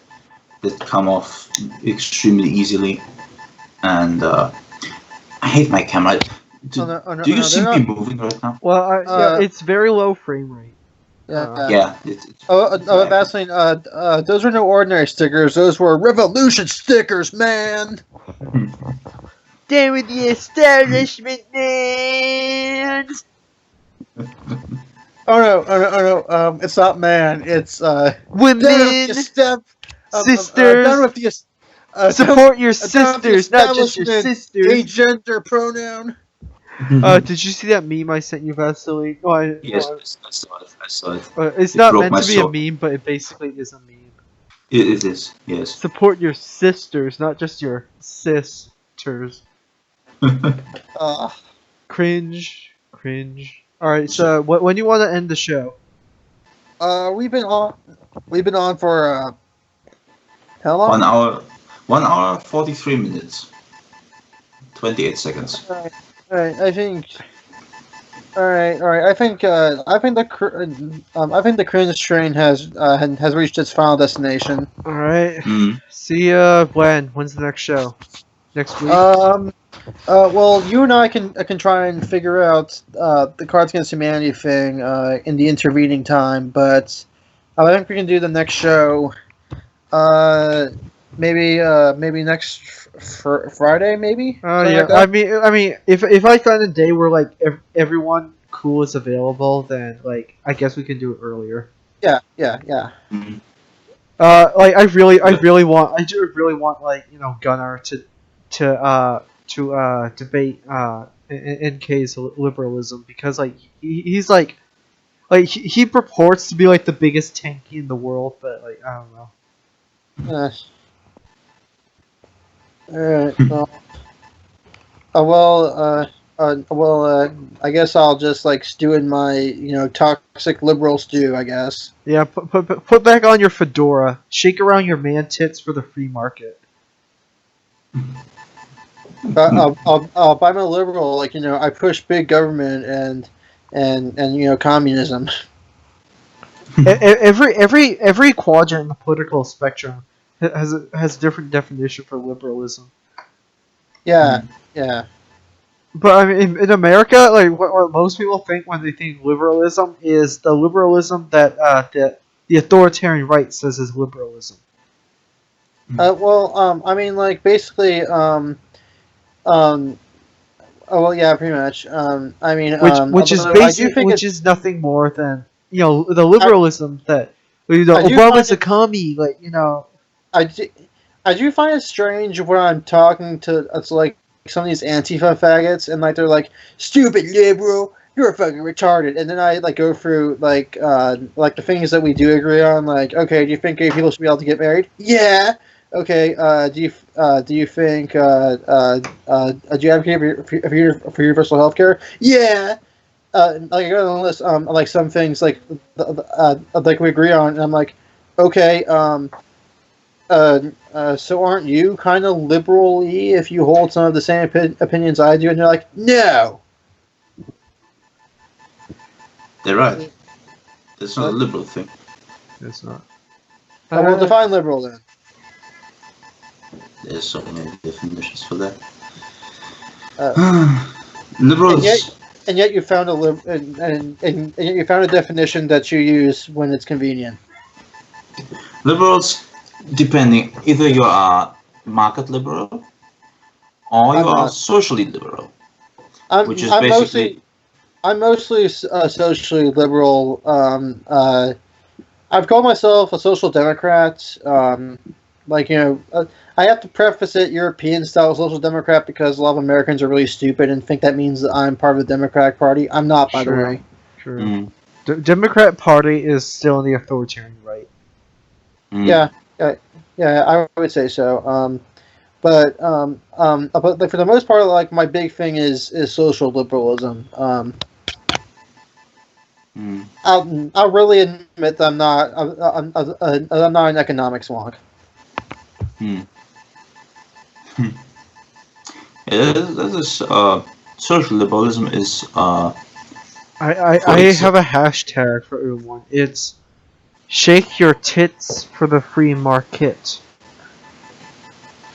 that come off extremely easily, and I hate my camera. Do you see me moving right now? Well, yeah, it's very low frame rate. Yeah. Vaseline, those were no ordinary stickers. Those were revolution stickers, man. Down with the establishment, man! Oh no. It's not man. It's Women! Sisters! Done with the Support your sisters, not just your sisters! Agender pronoun. Did you see that meme I sent you, Vaseline? Oh, Yes, I saw it. It's It not broke meant my to be soul. a meme, but it basically is a meme. It is, yes. Support your sisters, not just your sisters. Cringe. Alright, so when do you want to end the show? We've been on for how long? 1 hour 43 minutes 28 seconds. Alright, I think. Alright. I think the cringe train has reached its final destination. Alright. Mm. See ya when? When's the next show? Next week? Well, you and I can try and figure out the Cards Against Humanity thing in the intervening time, but I think we can do the next show. Maybe next Friday, maybe. Something Yeah. like that. I mean, if I find a day where like everyone cool is available, then like I guess we can do it earlier. Yeah. Mm. Like I really want, like Gunnar to debate NK's liberalism, because like he's like he purports to be like the biggest tanky in the world, but like I don't know. Uh, all right. Well. I guess I'll just like stew in my toxic liberal stew. I guess. Yeah, put back on your fedora, shake around your man tits for the free market. But I'm a liberal. Like I push big government and communism. Every quadrant in the political spectrum has a different definition for liberalism. Yeah. Yeah. But I mean, in America, like what most people think when they think liberalism is the liberalism that the authoritarian right says is liberalism. Well. I mean, like basically. Um. Oh well. Yeah. Pretty much. I mean. Which is Although I do think which is nothing more than the liberalism that I do Obama's find a commie, like I do, I do find it strange when I'm talking to it's like some of these Antifa faggots and like they're like stupid liberal, you're fucking retarded, and then I like go through like the things that we do agree on. Like, okay, do you think gay people should be able to get married? Yeah. Okay. Do you think do you advocate for universal health care? Yeah. Like I go on the list, like some things like we agree on, and I'm like, okay, so aren't you kind of liberal-y if you hold some of the same opinions I do? And they're like, no. They're right. That's not a liberal thing. it's not. Well, define liberal then. There's so many definitions for that. Uh, Liberals. and yet you found and yet you found a definition that you use when it's convenient. Liberals, depending, either you are market liberal or you are socially liberal, which is basically. I'm mostly socially liberal. I've called myself a social democrat. I have to preface it European-style social democrat because a lot of Americans are really stupid and think that means that I'm part of the Democratic Party. I'm not, by the way. True. Democrat Party is still in the authoritarian right. Yeah, I would say so. But like for the most part, like my big thing is social liberalism. I'll really admit that I'm not an economics wonk. Yeah, that is social liberalism is. I have a hashtag for everyone. It's shake your tits for the free market.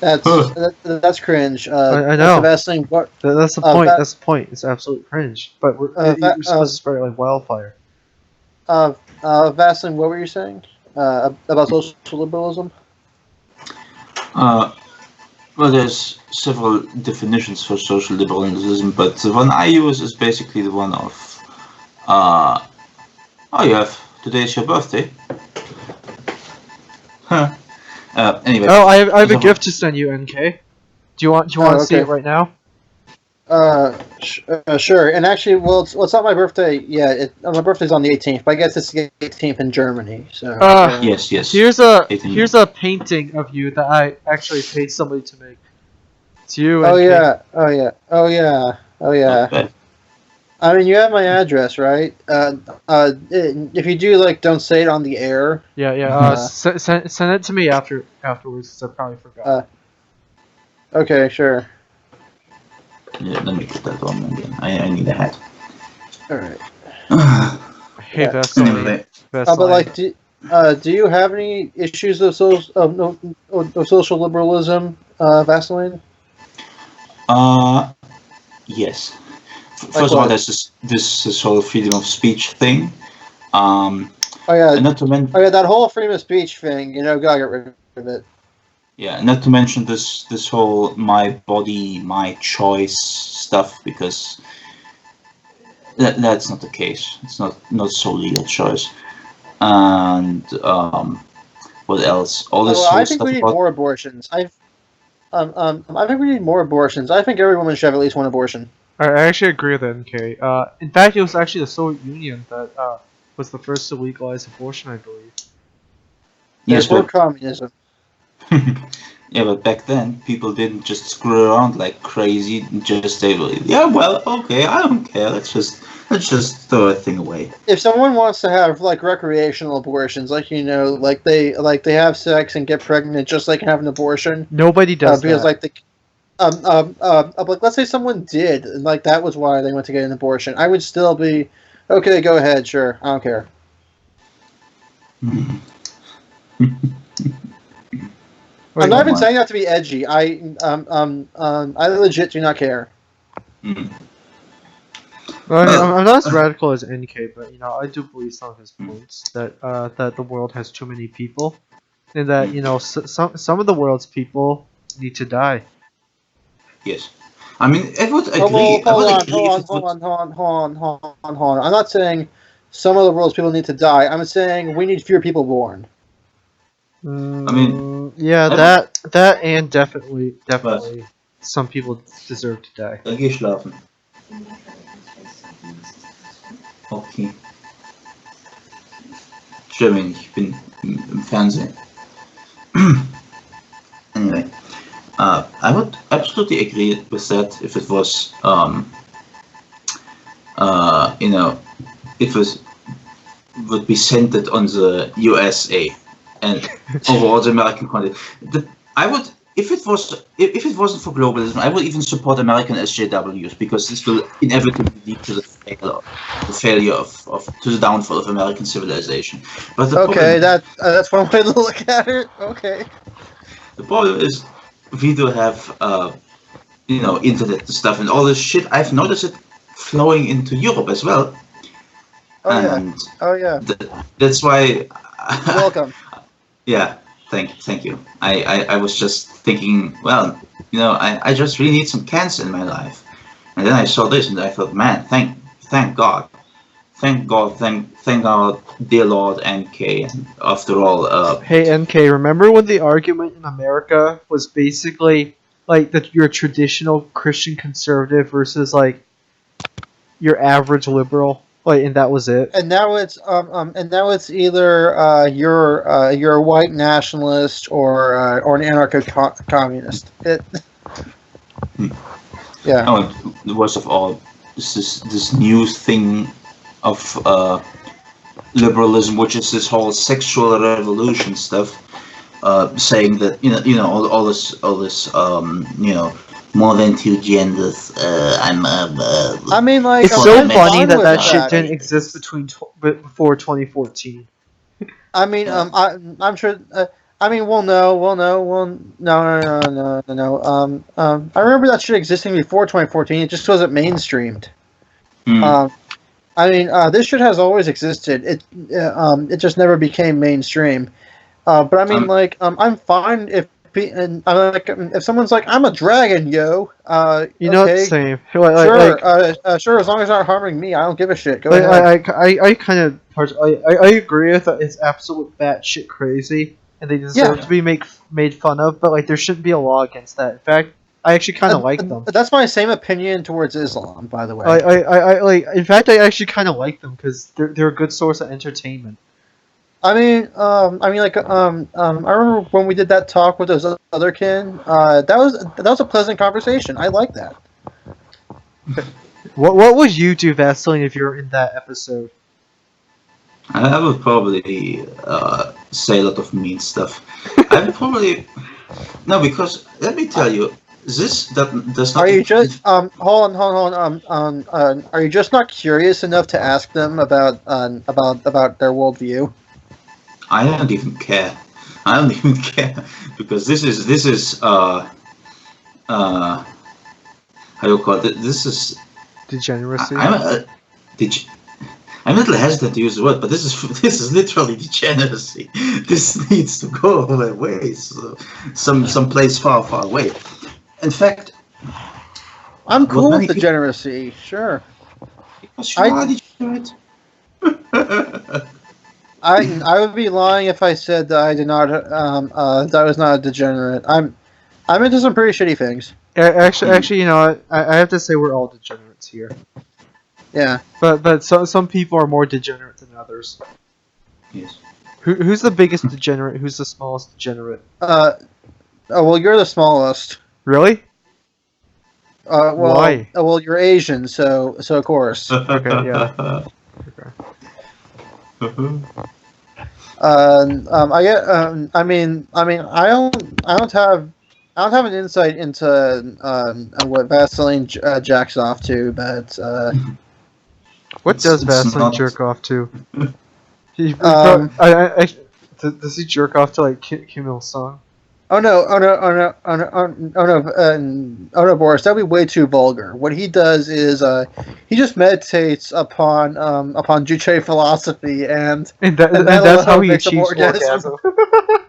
That's cringe. I know. That's the best thing. That's the point. That's the point. It's absolute cringe. But you're supposed to spread it like wildfire. Vaseline, what were you saying about social liberalism? Well, there's several definitions for social liberalism, but the one I use is basically the one of, today's your birthday. Anyway. Oh, I have a gift to send you, NK. Do you want to see it right now? Sure. And actually, well, it's not my birthday. Yeah, my birthday's on the 18th, but I guess it's the 18th in Germany. So. Yes. Here's a painting of you that I actually paid somebody to make. It's you. Oh yeah. I mean, you have my address, right? If you do, like, don't say it on the air. Yeah. Send it to me afterwards. Cause I probably forgot. Okay, sure. Yeah, let me get that on again. I need a hat. All right. Hey, Vaseline. Anyway. But like, do you have any issues of social liberalism, Vaseline? Yes. First of all, there's this whole freedom of speech thing. And not to mention. Oh yeah, that whole freedom of speech thing. Gotta get rid of it. Yeah, not to mention this whole my body, my choice stuff, because that's not the case. It's not solely a choice. and what else? All this whole I think stuff we need about more abortions. I think we need more abortions. I think every woman should have at least one abortion. I actually agree with NK. In fact, it was actually the Soviet Union that was the first to legalize abortion, I believe. yes, Therefore, but communism. yeah, but back then people didn't just screw around like crazy. Just say, yeah, well, okay, I don't care. Let's just throw a thing away. If someone wants to have like recreational abortions, like they have sex and get pregnant just like have an abortion, Nobody does because that. like like let's say someone did, and like that was why they went to get an abortion, I would still be okay. Go ahead, sure, I don't care. I'm not even saying that to be edgy. I legit do not care. Mm. Well, I mean, I'm not as radical as NK, but I do believe some of his points that the world has too many people, and that some of the world's people need to die. Yes, I mean, I would Hold agree. I would on, agree if it hold would. on. I'm not saying some of the world's people need to die. I'm saying we need fewer people born. I mean, Yeah, I that and definitely Was? some people deserve to die. Dann geh schlafen. Okay. Stör mich nicht, ich bin im Fernsehen. Anyway, I would absolutely agree with that if it was, it would be centered on the USA and overall the American content. I would, if it wasn't for globalism, I would even support American SJWs because this will inevitably lead to the failure to the downfall of American civilization. But the That's one way to look at it. Okay. The problem is we do have internet stuff and all this shit. I've noticed it flowing into Europe as well. And that's why. Welcome. Yeah, thank you. I was just thinking, well, I just really need some cancer in my life, and then I saw this and I thought, man, thank God, thank our dear Lord NK. And after all, Hey NK, remember when the argument in America was basically like that you're a traditional Christian conservative versus like your average liberal? Like, and that was it. And now it's either you're a white nationalist or an anarcho-communist. Yeah. Oh, the worst of all, this new thing of liberalism, which is this whole sexual revolution stuff, saying that all this more than two genders. I mean, like, It's so funny that shit didn't exist before 2014. I mean, I'm sure. I mean, no. I remember that shit existing before 2014. It just wasn't mainstreamed. I mean, this shit has always existed. It just never became mainstream. But I mean, I'm fine if someone's like, I'm a dragon, yo. Okay. Same. Sure. As long as they're not harming me, I don't give a shit. Go ahead. I kind of I agree with that. It's absolute batshit crazy, and they deserve to be made fun of. But like, there shouldn't be a law against that. In fact, I actually kind of like them. That's my same opinion towards Islam, by the way. In fact, I actually kind of like them because they're a good source of entertainment. I remember when we did that talk with those other kin. That was a pleasant conversation. I like that. What would you do, Vaseline, if you were in that episode? I would probably say a lot of mean stuff. I would probably because let me tell you, does not. Are you just hold on? Are you just not curious enough to ask them about their worldview? I don't even care. Because this is how do you call it? This is degeneracy. I'm a little hesitant to use the word, but this is literally degeneracy. This needs to go away, some place far, far away. In fact, I'm cool with degeneracy. Sure. Because you are degenerate. I would be lying if I said that I did not that I was not a degenerate. I'm into some pretty shitty things. Actually, you know what? I have to say we're all degenerates here. Yeah. But some people are more degenerate than others. Yes. Who's the biggest degenerate? Who's the smallest degenerate? Oh well, you're the smallest. Really? Well, Why? well, you're Asian, so of course. Okay, yeah. I get. I mean, I don't have an insight into what Vaseline jacks off to, but What does It's Vaseline not- jerk off to? Does he jerk off to like Kim Il Sung? oh no, Boris, that'd be way too vulgar. What he does is he just meditates upon Juche philosophy and And that that's how alone he makes him achieves orgasm.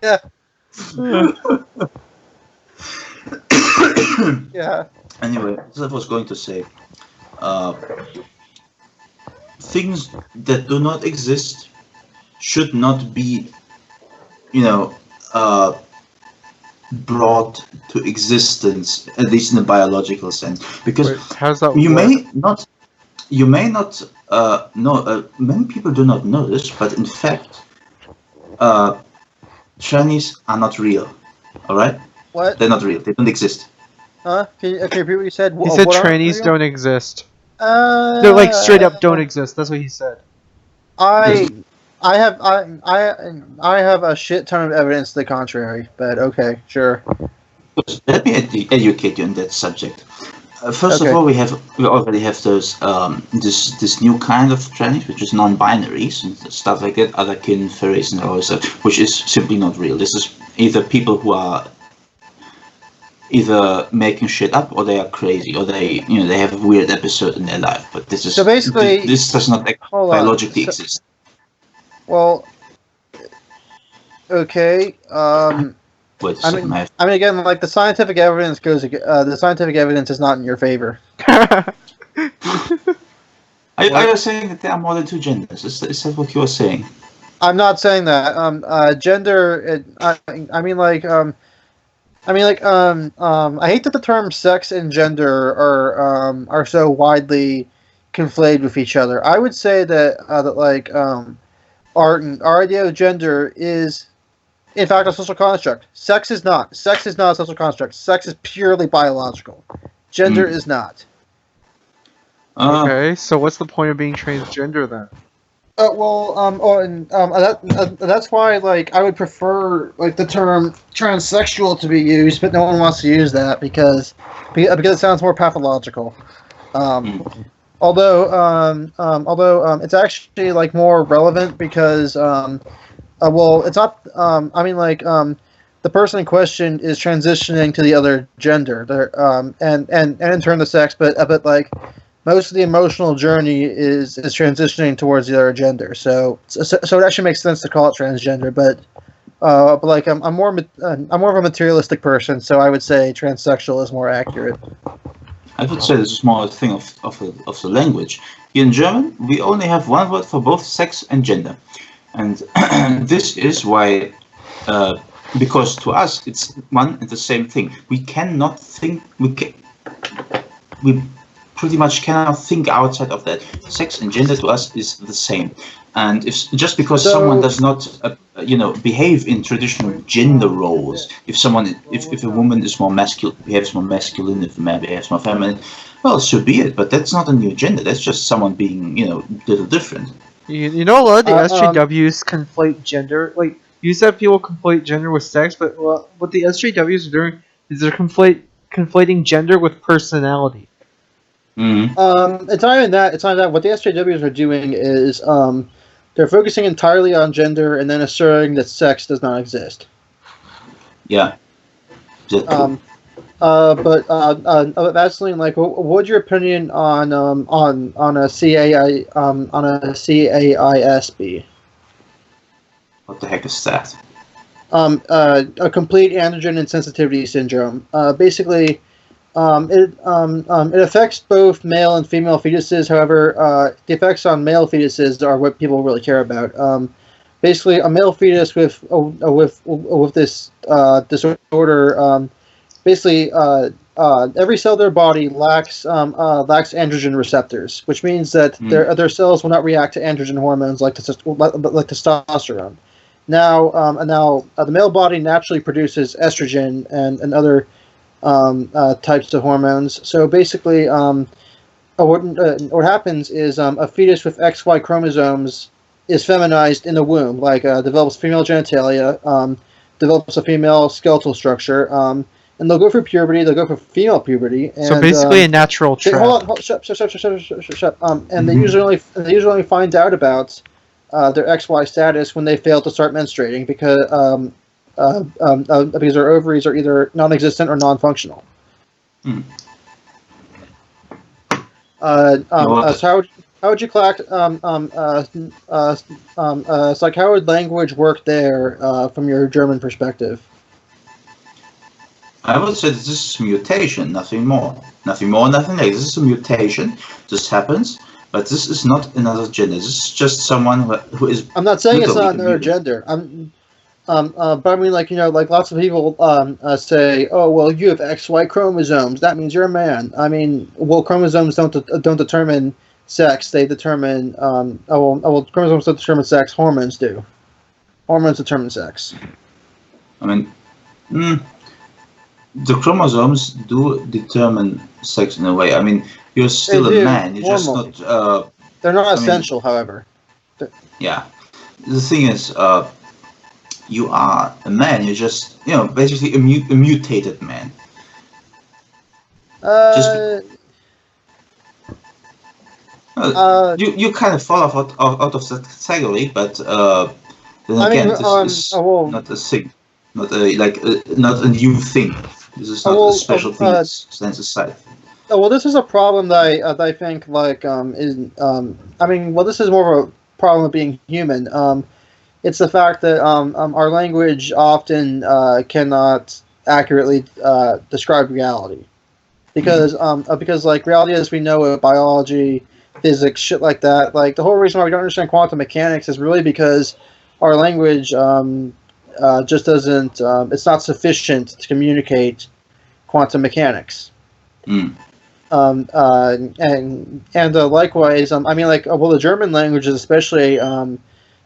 orgasm. Yeah. Anyway, as I was going to say, things that do not exist should not be, brought to existence, at least in a biological sense, because Wait, how's that you work? may not know. Many people do not know this, but in fact, trannies are not real. All right, What? they're not real. They don't exist. Huh? Can you repeat what you said? He said What aren't trannies real? don't exist. Uh, They're like straight up don't exist. That's what he said. I have a shit ton of evidence to the contrary, but okay, sure. Let me educate you on that subject. First Okay. of all, we already have those this new kind of trannies, which is non-binaries and stuff like that, otherkin, furries, and all this stuff, which is simply not real. This is either people who are either making shit up, or they are crazy, or they have a weird episode in their life. But this is So basically- this does not Hold on. biologically So- exist. Well, okay. Wait a I second, mean, again, like the scientific evidence the scientific evidence is not in your favor. are you saying that there are more than two genders? Is that what you are saying? I'm not saying that. Gender. I hate that the terms sex and gender are so widely conflated with each other. I would say that our idea of gender is, in fact, a social construct. Sex is not. Sex is not a social construct. Sex is purely biological. Gender is not. Okay, so what's the point of being transgender then? That's why, like, I would prefer, like, the term transsexual to be used, but no one wants to use that because it sounds more pathological. Although it's actually, like, more relevant because, it's not. The person in question is transitioning to the other gender, and in turn the sex, but like. Most of the emotional journey is transitioning towards the other gender, so it actually makes sense to call it transgender. But like I'm more of a materialistic person, so I would say transsexual is more accurate. I would say this is more a thing of the language. In German, we only have one word for both sex and gender, and this is why, because to us it's one and the same thing. We cannot think. We pretty much cannot think outside of that. Sex and gender to us is the same, and just because someone does not, behave in traditional gender roles, if a woman is more masculine, behaves more masculine, if a man behaves more feminine, well, so be it. But that's not a new gender. That's just someone being, a little different. You know, a lot of the SJWs conflate gender. Like, you said people conflate gender with sex, but what the SJWs are doing is they're conflating gender with personality. Mm-hmm. It's not even that. It's not that. What the SJWs are doing is they're focusing entirely on gender and then asserting that sex does not exist. Yeah. But Vaseline, like, what's your opinion on a CAIS be? What the heck is that? A complete androgen insensitivity syndrome. Basically, it affects both male and female fetuses. However, the effects on male fetuses are what people really care about. basically a male fetus with this disorder. Basically, every cell of their body lacks androgen receptors, which means that their cells will not react to androgen hormones like testosterone. Now, the male body naturally produces estrogen and other types of hormones. So basically, what happens is a fetus with XY chromosomes is feminized in the womb, like develops female genitalia, develops a female skeletal structure, and they'll go through puberty. They'll go through female puberty. And, so basically, a natural trap. Hold on, shut. And they usually only find out about their XY status when they fail to start menstruating because their ovaries are either non-existent or non-functional. So how would you how would language work there from your German perspective? I would say this is a mutation, nothing more, nothing less. This is a mutation. This happens, but this is not another gender. This is just someone who is. I'm not saying it's not another gender. But I mean, like lots of people say, "Oh, well, you have XY chromosomes. That means you're a man." I mean, well, chromosomes don't determine sex. They determine. Chromosomes don't determine sex. Hormones do. Hormones determine sex. I mean, the chromosomes do determine sex in a way. I mean, you're still a man. You're just not. They're not essential, however. Yeah, the thing is. You are a man. You're just, basically a mutated man. You kind of fall out of that category, but then again, this is not a thing, not a new thing. This is not a special thing that stands aside. Oh, well, this is a problem that I think this is more of a problem of being human. It's the fact that our language often cannot accurately describe reality, because reality as we know it, biology, physics, shit like that. Like the whole reason why we don't understand quantum mechanics is really because our language just doesn't. It's not sufficient to communicate quantum mechanics. And likewise, the German language is especially.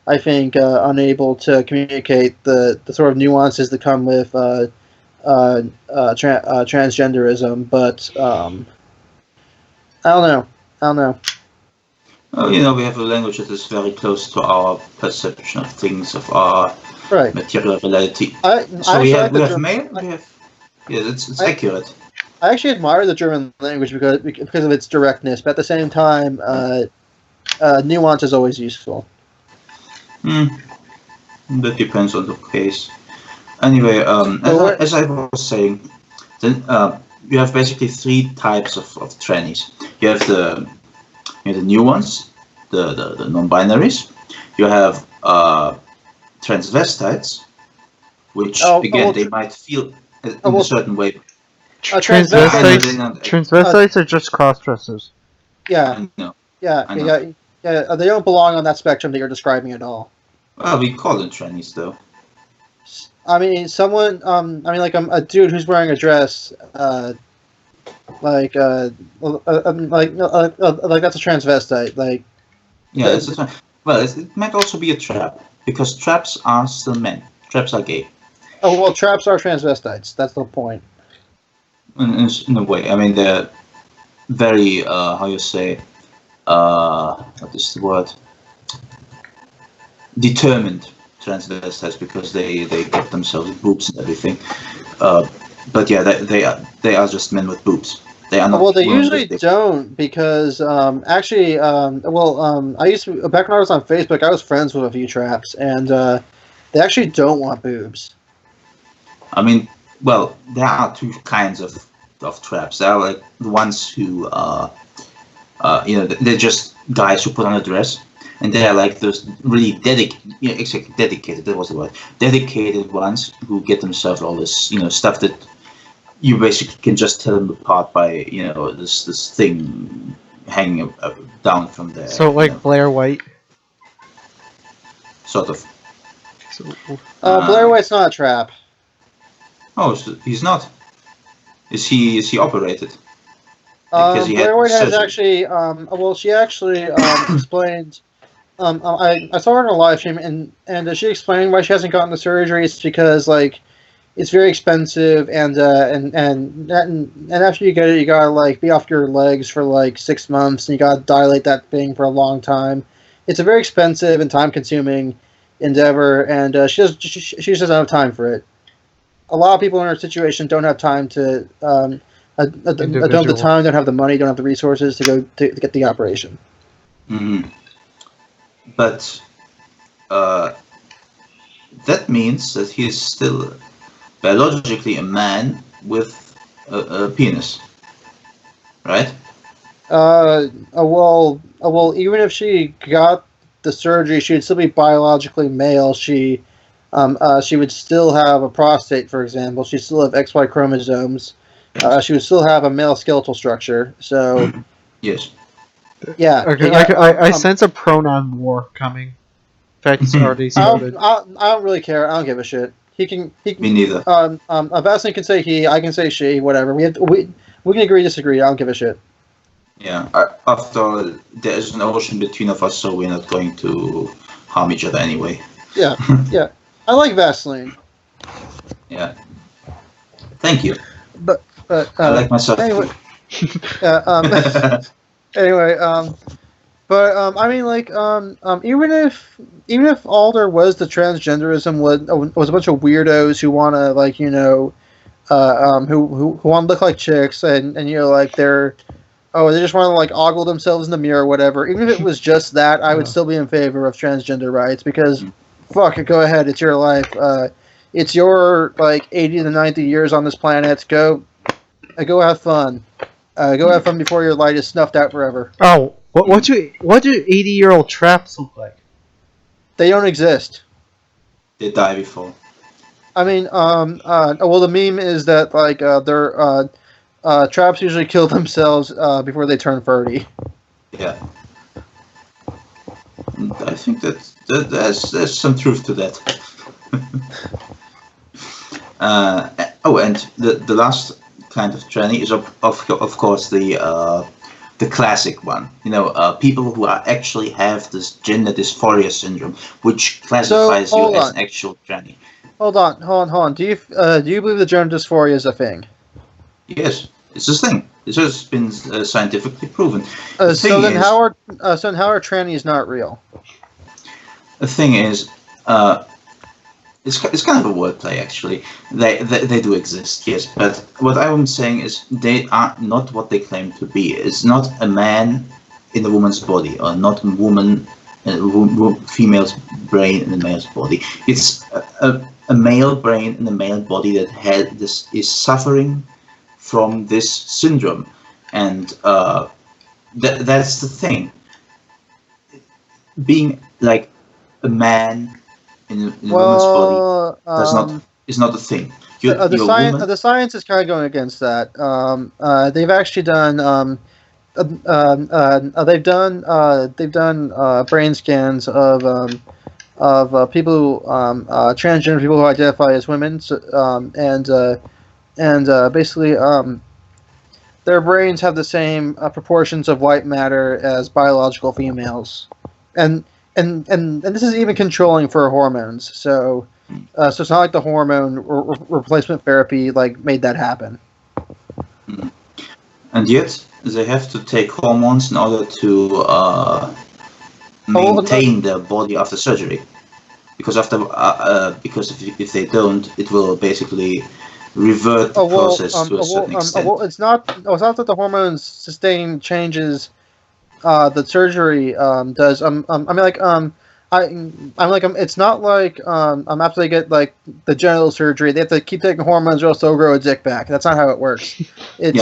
I think unable to communicate the sort of nuances that come with transgenderism, but I don't know. Well, we have a language that is very close to our perception of things, of our material reality. We have male. It's accurate. I actually admire the German language because of its directness, but at the same time, nuance is always useful. That depends on the case. Anyway, as I was saying, then you have basically three types of trannies. You have the new ones, the non-binaries. You have transvestites, which they might feel in a certain way. Transvestites are just cross-dressers. Yeah. Yeah. They don't belong on that spectrum that you're describing at all. Well, we call them trannies, though. I mean, someone. A dude who's wearing a dress. That's a transvestite. It might also be a trap because traps are still men. Traps are gay. Oh well, traps are transvestites. That's the point. In a way, I mean, they're very what is the word? Determined transvestites because they get themselves boobs and everything. But yeah, they are just men with boobs. They are not. Well, they usually don't because I used to back when I was on Facebook. I was friends with a few traps, and they actually don't want boobs. I mean, well, there are two kinds of traps. There are like the ones who they're just guys who put on a dress. And they are like those really dedicated. That was the word. Dedicated ones who get themselves all this, stuff that you basically can just tell them apart by, this thing hanging down from there. So Blair White. Sort of. So, Blair White's not a trap. Oh, so he's not. Is he operated? Because he had Blair White has surgery. actually, well, she actually explained. I saw her in a live stream, and she explained why she hasn't gotten the surgery. It's because like it's very expensive, and after you get it, you gotta like be off your legs for like 6 months, and you gotta dilate that thing for a long time. It's a very expensive and time-consuming endeavor, and she just doesn't have time for it. A lot of people in her situation don't have time to don't have the time, don't have the money, don't have the resources to go to get the operation. Mm-hmm. But that means that he is still biologically a man with a penis, right? Well, even if she got the surgery, she'd still be biologically male. She would still have a prostate, for example. She'd still have XY chromosomes. She would still have a male skeletal structure. So, Yes. yeah. Okay, I sense a pronoun war coming. In fact, it's already started. I don't really care. I don't give a shit. He can. Me neither. Bastian can say he. I can say she. Whatever. We can agree, disagree. I don't give a shit. Yeah. After all, there is an ocean between of us, so we're not going to harm each other anyway. Yeah. Yeah. I like Vaseline. Yeah. Thank you. But I like myself. Anyway. Anyway. But I mean, like, even if all there was to transgenderism was a bunch of weirdos who want to, like, you know, who want to look like chicks, and you know, like they just want to like ogle themselves in the mirror or whatever. Even if it was just that, I would still be in favor of transgender rights because, fuck it, go ahead, it's your life. It's your like 80 to 90 years on this planet. Go have fun. Go have fun before your light is snuffed out forever. Oh. What do 80-year-old traps look like? They don't exist. They die before. I mean, well, the meme is that like their traps usually kill themselves before they turn 30. Yeah. I think that there's some truth to that. And the last kind of tranny is of course the classic one, you know, people who actually have this gender dysphoria syndrome, which classifies you as an actual tranny. Hold on. Do you believe that gender dysphoria is a thing? Yes, it's a thing. It has been scientifically proven. So then how are trannies not real? The thing is, it's kind of a wordplay actually. They do exist, yes. But what I'm saying is they are not what they claim to be. It's not a man in a woman's body, or not a woman, female's brain in a male's body. It's a male brain in a male body that is suffering from this syndrome, and that's the thing. Being like a man in a woman's body is not a thing. The science is kind of going against that. They've actually done they've done brain scans of people who transgender people who identify as women, and basically their brains have the same proportions of white matter as biological females, and this is even controlling for hormones. So it's not like the hormone replacement therapy like made that happen. And yet they have to take hormones in order to maintain their body after surgery, because if they don't, it will basically revert the process to a certain extent. It's not that the hormones sustain changes the surgery does. It's not like after they get like the genital surgery, they have to keep taking hormones or else they'll grow a dick back. That's not how it works. It's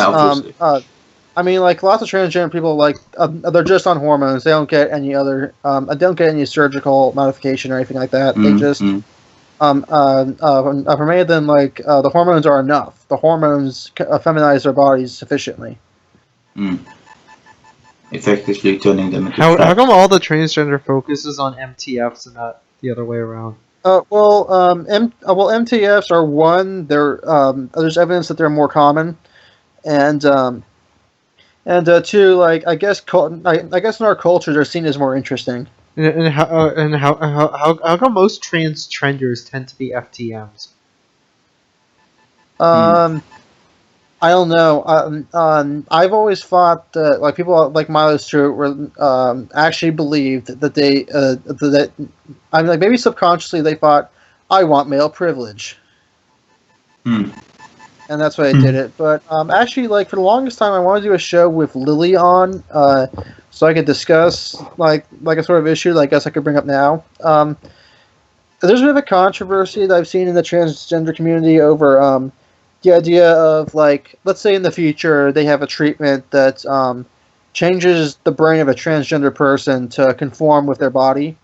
like lots of transgender people, like they're just on hormones. They don't get any other they don't get any surgical modification or anything like that. They just for many of them, like the hormones are enough. The hormones feminize their bodies sufficiently. Effectively turning them into how come all the transgender focuses on MTFs and not the other way around? MTFs are one. There's evidence that they're more common, and two, like I guess in our culture they're seen as more interesting. How come most transgenders tend to be FTMs? I don't know. I've always thought that like people like Milo Stewart were actually believed that I mean, like maybe subconsciously they thought I want male privilege, Hmm. and that's why I did it. But actually, like for the longest time, I wanted to do a show with Lily on, so I could discuss like a sort of issue that I guess I could bring up now. There's a bit of a controversy that I've seen in the transgender community over the idea of like, let's say in the future they have a treatment that changes the brain of a transgender person to conform with their body.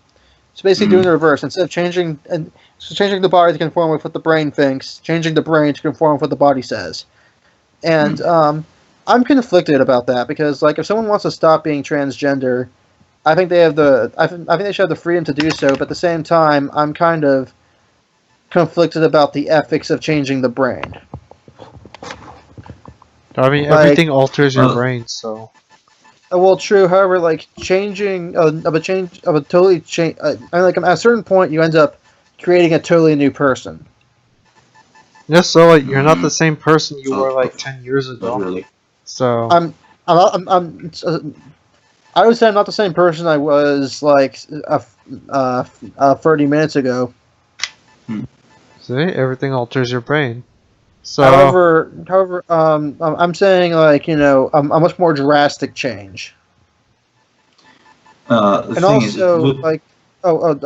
So basically doing the reverse. Instead of changing the body to conform with what the brain thinks, changing the brain to conform with what the body says. And I'm conflicted about that because like if someone wants to stop being transgender, I think they have I think they should have the freedom to do so, but at the same time I'm kind of conflicted about the ethics of changing the brain. I mean, Like- everything alters your Well- brain, so. Well, true. However, like changing of a totally change. I mean, like at a certain point, you end up creating a totally new person. Yeah, so like you're not the same person you were like 10 years Not ago. really. So. I would say I'm not the same person I was like 30 minutes ago. See, everything alters your brain. So. However, I'm saying like a much more drastic change. The And thing also, is, like,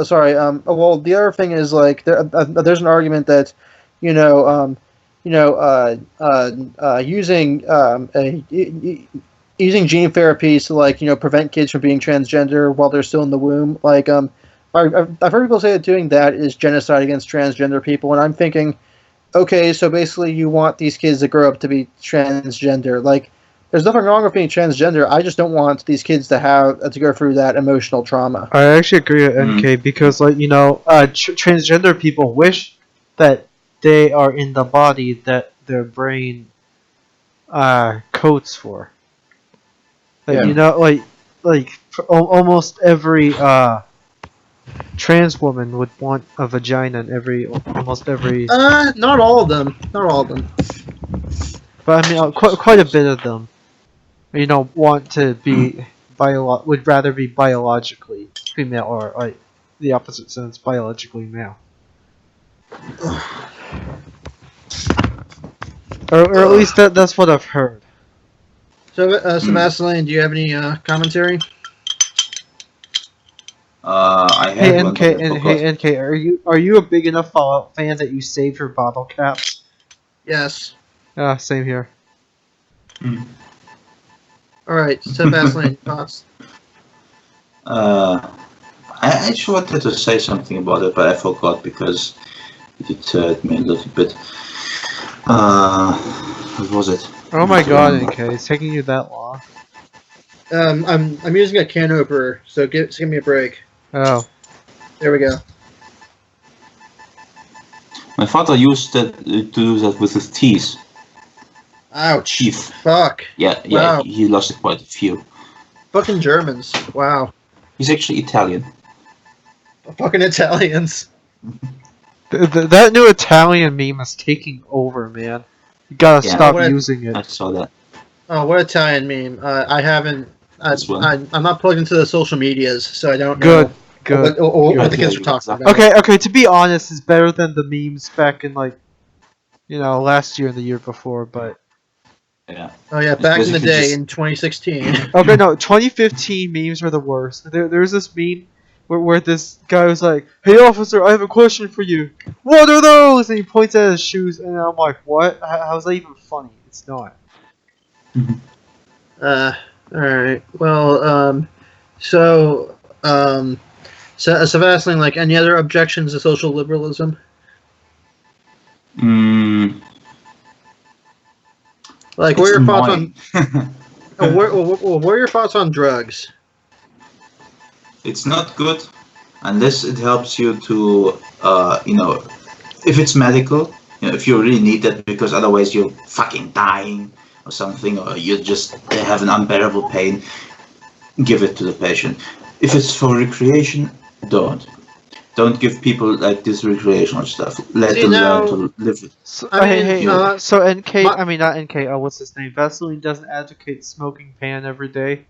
sorry. Well, the other thing is like there's an argument that, using gene therapies to like prevent kids from being transgender while they're still in the womb. Like, I've heard people say that doing that is genocide against transgender people, and I'm thinking, okay, so basically you want these kids to grow up to be transgender. Like, there's nothing wrong with being transgender. I just don't want these kids to have to go through that emotional trauma. I actually agree with NK because, like, transgender people wish that they are in the body that their brain codes for. Like, almost every trans woman would want a vagina in almost every. Not all of them. Not all of them. But I mean, quite a bit of them. Want to be would rather be biologically female or like the opposite sense, biologically male. Or at least that's what I've heard. So, Sebastian, do you have any commentary? I have Hey one, NK, but I forgot. hey NK, are you a big enough Fallout fan that you save your bottle caps? Yes. Same here. All right, Sebastian, thoughts? I actually wanted to say something about it, but I forgot because it hurt me a little bit. What was it? Oh my god, NK, it's taking you that long. I'm using a can opener, so give me a break. Oh. There we go. My father used to do that with his teeth. Ouch. Teeth. Fuck. Yeah, Wow. he lost quite a few. Fucking Germans. Wow. He's actually Italian. Fucking Italians. That new Italian meme is taking over, man. You gotta Yeah. stop What- using I it. saw that. Oh, what Italian meme? I haven't. This one. I'm not plugged into the social medias, so I don't know Good. what the Good. kids are talking about. Okay, to be honest, it's better than the memes back in like last year and the year before, but Yeah. Oh yeah, back in the basically day just- in 2016. okay, no, 2015 memes were the worst. There's this meme where this guy was like, "Hey officer, I have a question for you. What are those?" And he points at his shoes, and I'm like, "What? How's that even funny? It's not." All right. Well, so Sebastian, like any other objections to social liberalism? Like, what are your thoughts on? What are your thoughts on drugs? It's not good. unless it helps you to, if it's medical, if you really need that because otherwise you're fucking dying or something, or you just have an unbearable pain, give it to the patient. If it's for recreation, don't. Don't give people like this recreational stuff. Let See, them now- learn to live with. So, I mean, so NK, my- I mean not NK. Oh, what's his name? Vaseline doesn't advocate smoking pan every day.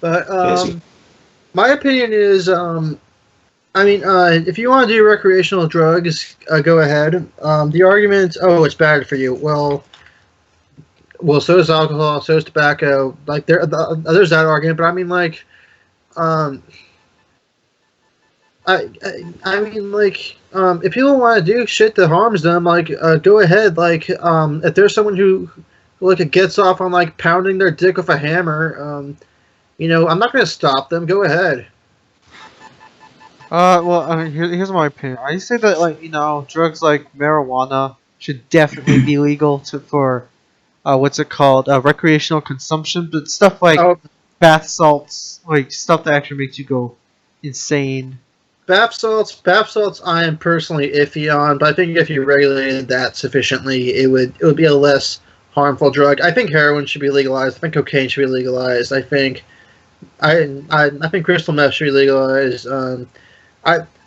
But Basic. my opinion is, if you want to do recreational drugs, go ahead. The argument, oh, it's bad for you. Well, so is alcohol, so is tobacco. Like there's that argument, but I mean, like, if people want to do shit that harms them, like, go ahead. Like, if there's someone who like gets off on like pounding their dick with a hammer, I'm not gonna stop them. Go ahead. Here's my opinion. I say that drugs like marijuana should definitely be legal for what's it called, recreational consumption. But stuff like Oh, bath salts, like stuff that actually makes you go insane. bath salts, I am personally iffy on, but I think if you regulated that sufficiently, it would be a less harmful drug. I think heroin should be legalized. I think cocaine should be legalized. I think crystal meth should be legalized.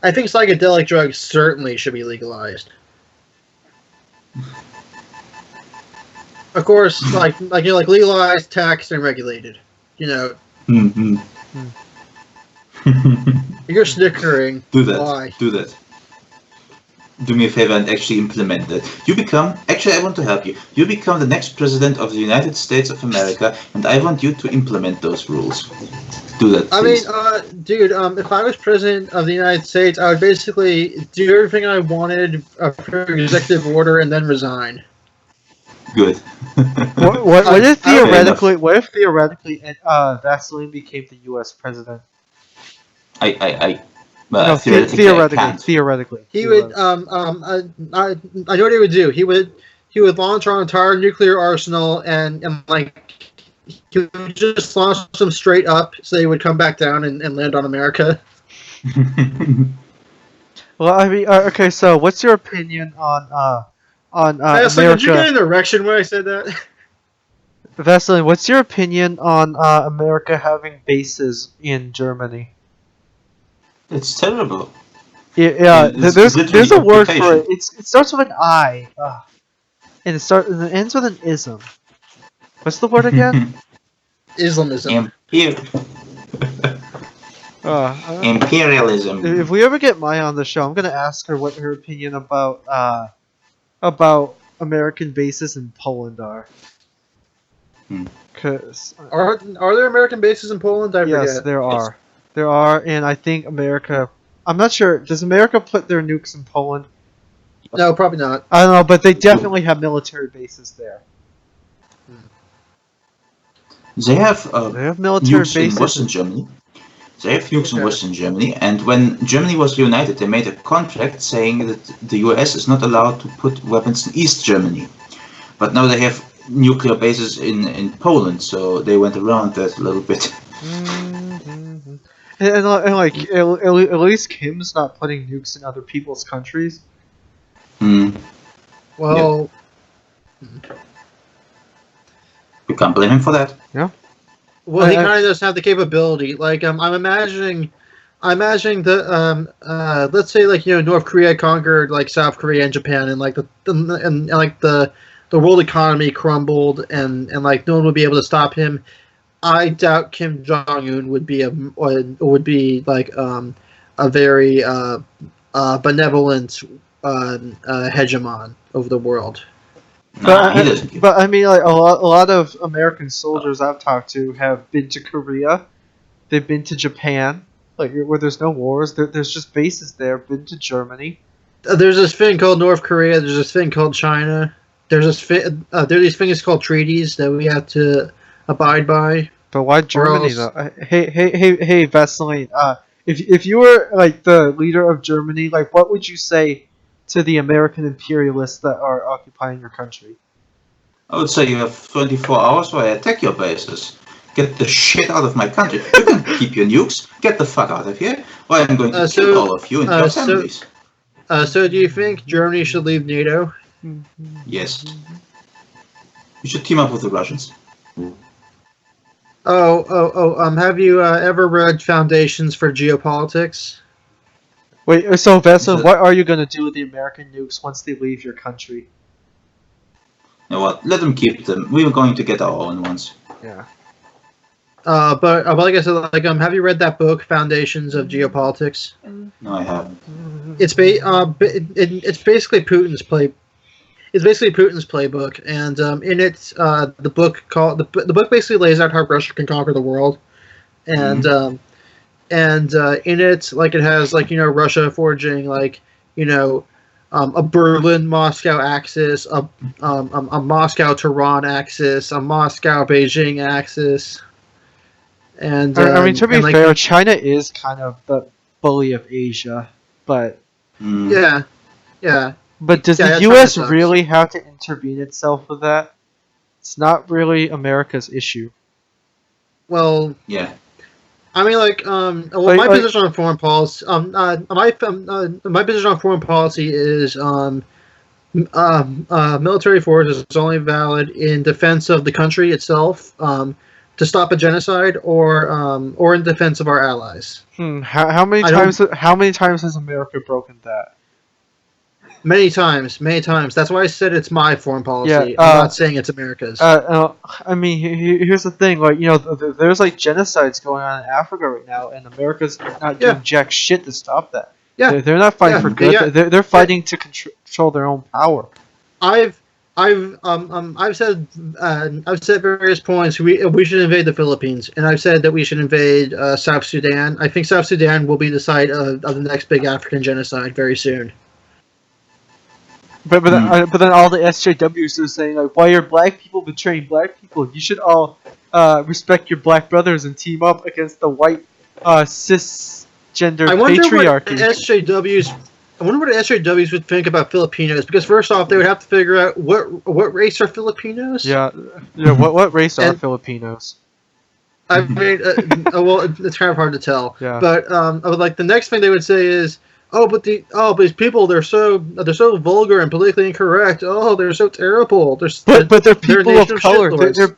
I think psychedelic drugs certainly should be legalized. Of course, like legalized, taxed, and regulated. Mm-hmm. You're snickering. Do that. Why? Do that. Do me a favor and actually implement that. Actually, I want to help you. You become the next president of the United States of America, and I want you to implement those rules. Do that, please. I mean, dude, if I was president of the United States, I would basically do everything I wanted for executive order and then resign. Good. What if Fair theoretically? What if theoretically, Vaseline became the U.S. president? Well, Theoretically. He would, I know what he would do. He would launch our entire nuclear arsenal and he would just launch them straight up so they would come back down and land on America. Well, I mean, okay. So, what's your opinion on Honestly, America? did you get an erection when I said that? Vaseline, what's your opinion on America having bases in Germany? It's terrible. Yeah, It's there's literally a word for occupation. it. It starts with an I, and it ends with an ism. What's the word again? Islamism. Imperialism. If we ever get Maya on the show, I'm gonna ask her what her opinion about American bases in Poland are. Cause Are there American bases in Poland? I yes, forget. there are. There are, and I think America. I'm not sure. Does America put their nukes in Poland? No, probably not. I don't know, but they definitely have military bases there. They have They have military nukes in bases. Western Germany. They have nukes in Okay. Western Germany, and when Germany was reunited, they made a contract saying that the US is not allowed to put weapons in East Germany. But now they have nuclear bases in Poland, so they went around that a little bit. Mm-hmm. At least Kim's not putting nukes in other people's countries. Hmm. Well, You can't blame him for that. well, he I- kind of does have the capability. Like, I'm imagining that, let's say, like, North Korea conquered like South Korea and Japan, and like the world economy crumbled, and like no one would be able to stop him. I doubt Kim Jong Un would be a very benevolent hegemon over the world. Nah, he doesn't give. But I mean, like a lot of American soldiers I've talked to have been to Korea. They've been to Japan, like where there's no wars. There's just bases there. Been to Germany. There's this thing called North Korea. There's this thing called China. There are these things called treaties that we have to abide by. But why Germany else- though? Hey, Vaseline. If you were like the leader of Germany, like what would you say to the American imperialists that are occupying your country? I would say you have 24 hours where I attack your bases. get the shit out of my country. You can keep your nukes. Get the fuck out of here. Or I'm going to kill all of you and your families. So do you think Germany should leave NATO? Yes. You should team up with the Russians. Have you ever read Foundations for Geopolitics? Wait, so Vesselin, what are you gonna do with the American nukes once they leave your country? You know what? Let them keep them. We are going to get our own ones. Yeah. But like I said, have you read that book, Foundations of Geopolitics? No, I haven't. It's basically Putin's play. It's basically Putin's playbook, and in it, the book basically lays out how Russia can conquer the world, and in it, it has Russia forging a Berlin-Moscow axis, a Moscow-Tehran axis, a Moscow-Beijing axis. And I mean, to be fair, China is kind of the bully of Asia, but yeah. But does the U.S. really have to intervene itself with that? It's not really America's issue. Well, yeah. I mean, my position on foreign policy, my position on foreign policy is, military force is only valid in defense of the country itself, to stop a genocide, or in defense of our allies. How many times has America broken that? Many times. That's why I said it's my foreign policy. Yeah, I'm not saying it's America's. I mean, here's the thing. There's genocides going on in Africa right now, and America's not doing jack shit to stop that. Yeah, they're not fighting for good. Yeah. They're fighting to control their own power. I've said at various points we should invade the Philippines, and I've said that we should invade South Sudan. I think South Sudan will be the site of the next big African genocide very soon. But then all the SJWs are saying why are black people betraying black people? You should all respect your black brothers and team up against the white cisgender patriarchy. I wonder what SJWs would think about Filipinos, because first off, they would have to figure out what race are Filipinos. Yeah. What race are Filipinos? I mean, well, it's kind of hard to tell. Yeah. But the next thing they would say is, but these people, they're so vulgar and politically incorrect. Oh, they're so terrible. But they're people of color.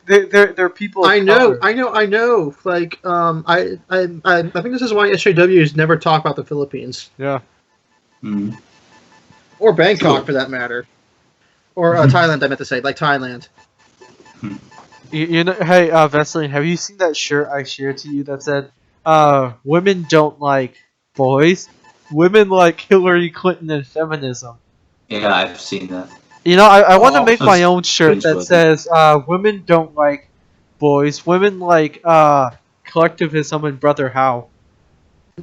They're people. I know. I think this is why SJWs never talk about the Philippines. Yeah. Or Bangkok, for that matter. Or Thailand, I meant to say, Thailand. Hey, Vesselin, have you seen that shirt I shared to you that said, women don't like boys, women like Hillary Clinton and feminism? Yeah, I've seen that. I want to make my own shirt that says, women don't like boys, women like collectivism and Brother How.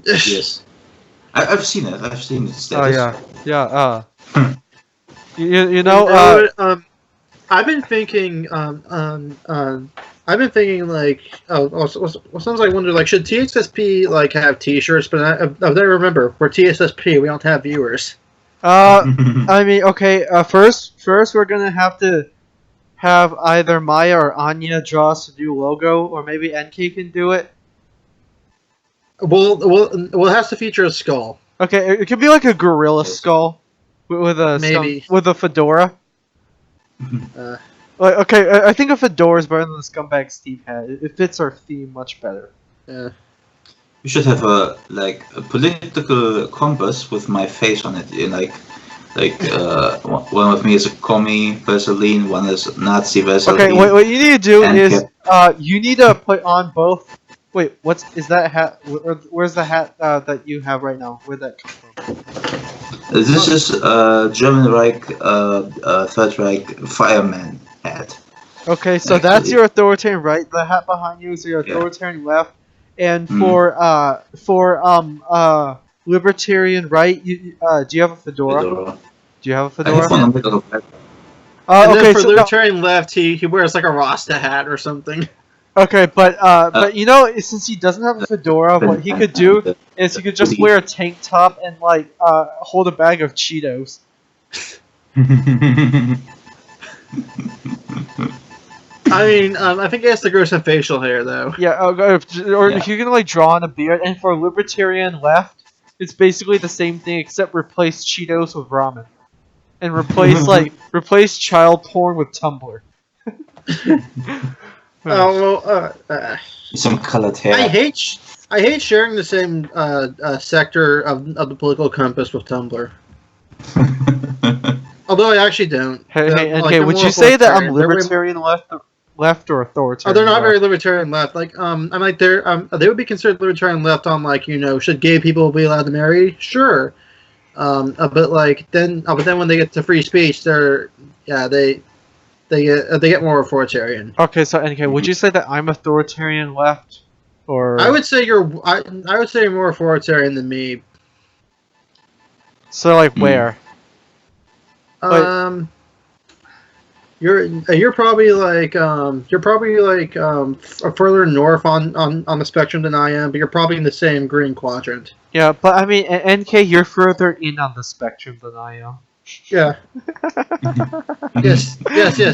Yes. I've seen it. I've seen it. Oh yeah. I've been thinking. Sometimes I wonder, should TXSP have T-shirts? But I never remember. For TXSP, we don't have viewers. I mean, okay. First, we're gonna have to have either Maya or Anya draw us a new logo, or maybe NK can do it. Well, it has to feature a skull. Okay, it could be like a gorilla skull with a fedora. Okay, I think a fedora is better than the scumbag Steve hat. It fits our theme much better. Yeah. We should have a political compass with my face on it. One of me is a commie Vaseline, one is Nazi Vaseline. Okay, what you need to do is you need to put on both. Wait, is that hat? Where's the hat that you have right now? Where'd that come from? This is German Reich, Third Reich fireman hat. Okay, so that's your authoritarian right. The hat behind you is your authoritarian left, and for libertarian right, do you have a fedora? Do you have a fedora? Okay, for libertarian left, he wears a Rasta hat or something. Okay, but since he doesn't have a fedora, what he could do is he could just wear a tank top and hold a bag of Cheetos. I mean, I think it has to grow some facial hair though. Yeah, if you can like draw on a beard, and for libertarian left, it's basically the same thing except replace Cheetos with ramen, and replace child porn with Tumblr. Oh well, Some colored hair. I hate sharing the same sector of the political compass with Tumblr. Although I actually don't. Hey, Like, NK, they're would more you say that I'm authoritarian. They're way- libertarian left or authoritarian? Oh, they're not left? very libertarian left. Like, I'm like they would be considered libertarian left on like should gay people be allowed to marry? Sure. But then when they get to free speech, they get more authoritarian. Okay, so NK, would you say that I'm authoritarian left, or I would say you're more authoritarian than me. so like where? You're probably further north on the spectrum than I am, but you're probably in the same green quadrant. Yeah, but I mean, NK, you're further in on the spectrum than I am. Yeah. Yes.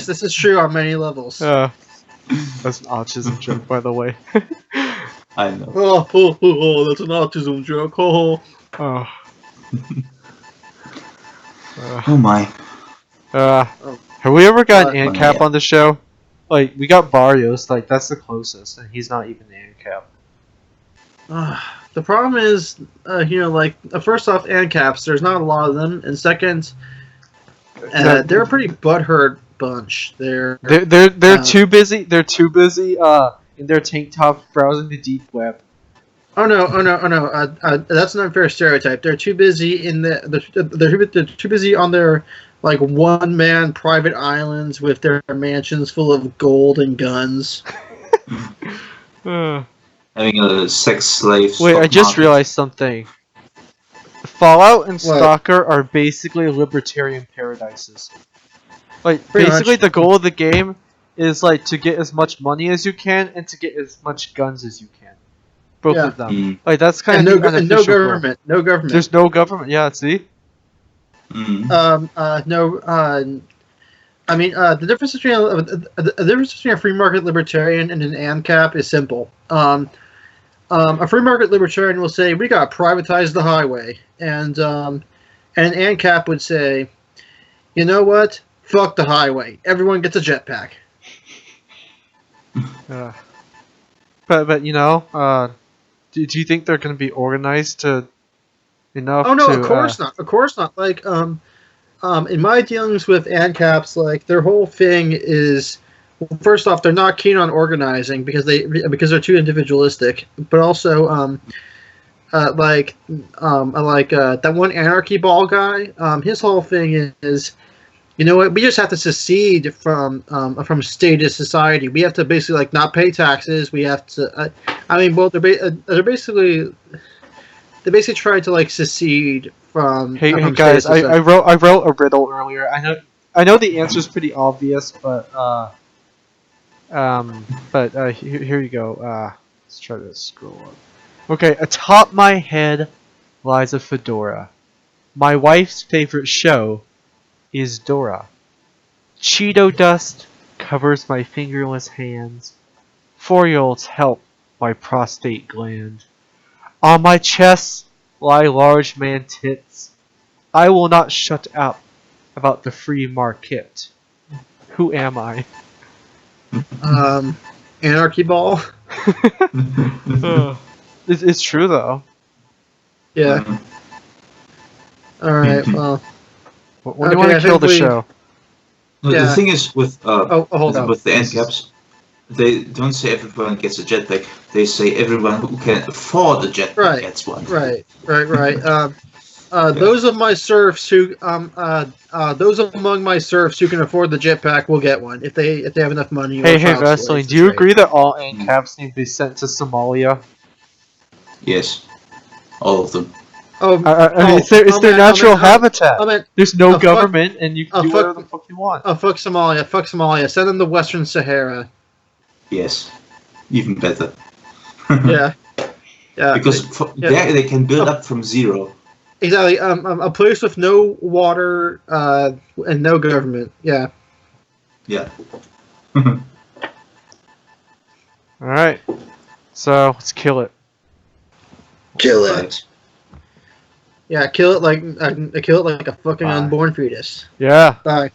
This is true on many levels. That's an autism joke, by the way. I know. Oh, that's an autism joke. Oh. Oh. Oh my. Have we ever gotten Uh, ANCAP yeah. on the show? Like, we got Barrios, like, that's the closest, and he's not even ANCAP. The problem is, first off, ANCAPs, there's not a lot of them, and second, they're a pretty butthurt bunch. They're too busy. They're too busy. In their tank tops browsing the deep web. Oh no! That's an unfair stereotype. They're too busy they're too busy on their like one-man private islands with their mansions full of gold and guns. Having a sex slave. Wait, I just realized something. Fallout and What? Stalker are basically libertarian paradises. Like, Pretty basically much. the goal of the game is like to get as much money as you can and to get as much guns as you can. Both Yeah. of them. Like, that's kind And of no the unofficial goal. government. No government. There's no government. Yeah, see? Mm. The difference between a free market libertarian and an ANCAP is simple. A free market libertarian will say we got to privatize the highway, and an ANCAP would say, you know what? Fuck the highway. Everyone gets a jetpack. But do you think they're going to be organized to enough? Oh no, to, of course not. Of course not. Like in my dealings with ANCAPs, like their whole thing is, well, first off, they're not keen on organizing because they're too individualistic. But also, that one anarchy ball guy. His whole thing is, you know what? We just have to secede from statist society. We have to basically like not pay taxes. We have to. They're basically trying to like secede from. Hey from guys, statist I wrote a riddle earlier. I know the answer is pretty obvious, but here you go. Let's try to scroll up. Okay, atop my head lies a fedora. My wife's favorite show is Dora. Cheeto dust covers my fingerless hands. 4-year-olds help my prostate gland. On my chest lie large man tits. I will not shut up about the free market. Who am I? Anarchy ball. It's true though. Yeah. All right. Well. When do you want I to kill think the we- show? No, Yeah. the thing is with hold on. with the NCAPs, they don't say everyone gets a jetpack. They say everyone who can afford a jetpack Right. gets one. Right. Those of my serfs who those among my serfs who can afford the jetpack will get one if they have enough money. Hey, or child Vaseline, stories do you to trade. agree that all ANCAPs need to be sent to Somalia? Yes, all of them. Oh, I mean, it's their natural habitat. There's no fuck- government, and you can do fuck- whatever the fuck you want. fuck Somalia. Fuck Somalia. Send them to Western Sahara. Yes, even better. Yeah. Yeah. Because there they can build up from zero. Exactly. A place with no water and no government. Yeah. Yeah. All right. So let's kill it. Kill it. Yeah, kill it like a fucking Bye. unborn fetus. Yeah. Bye.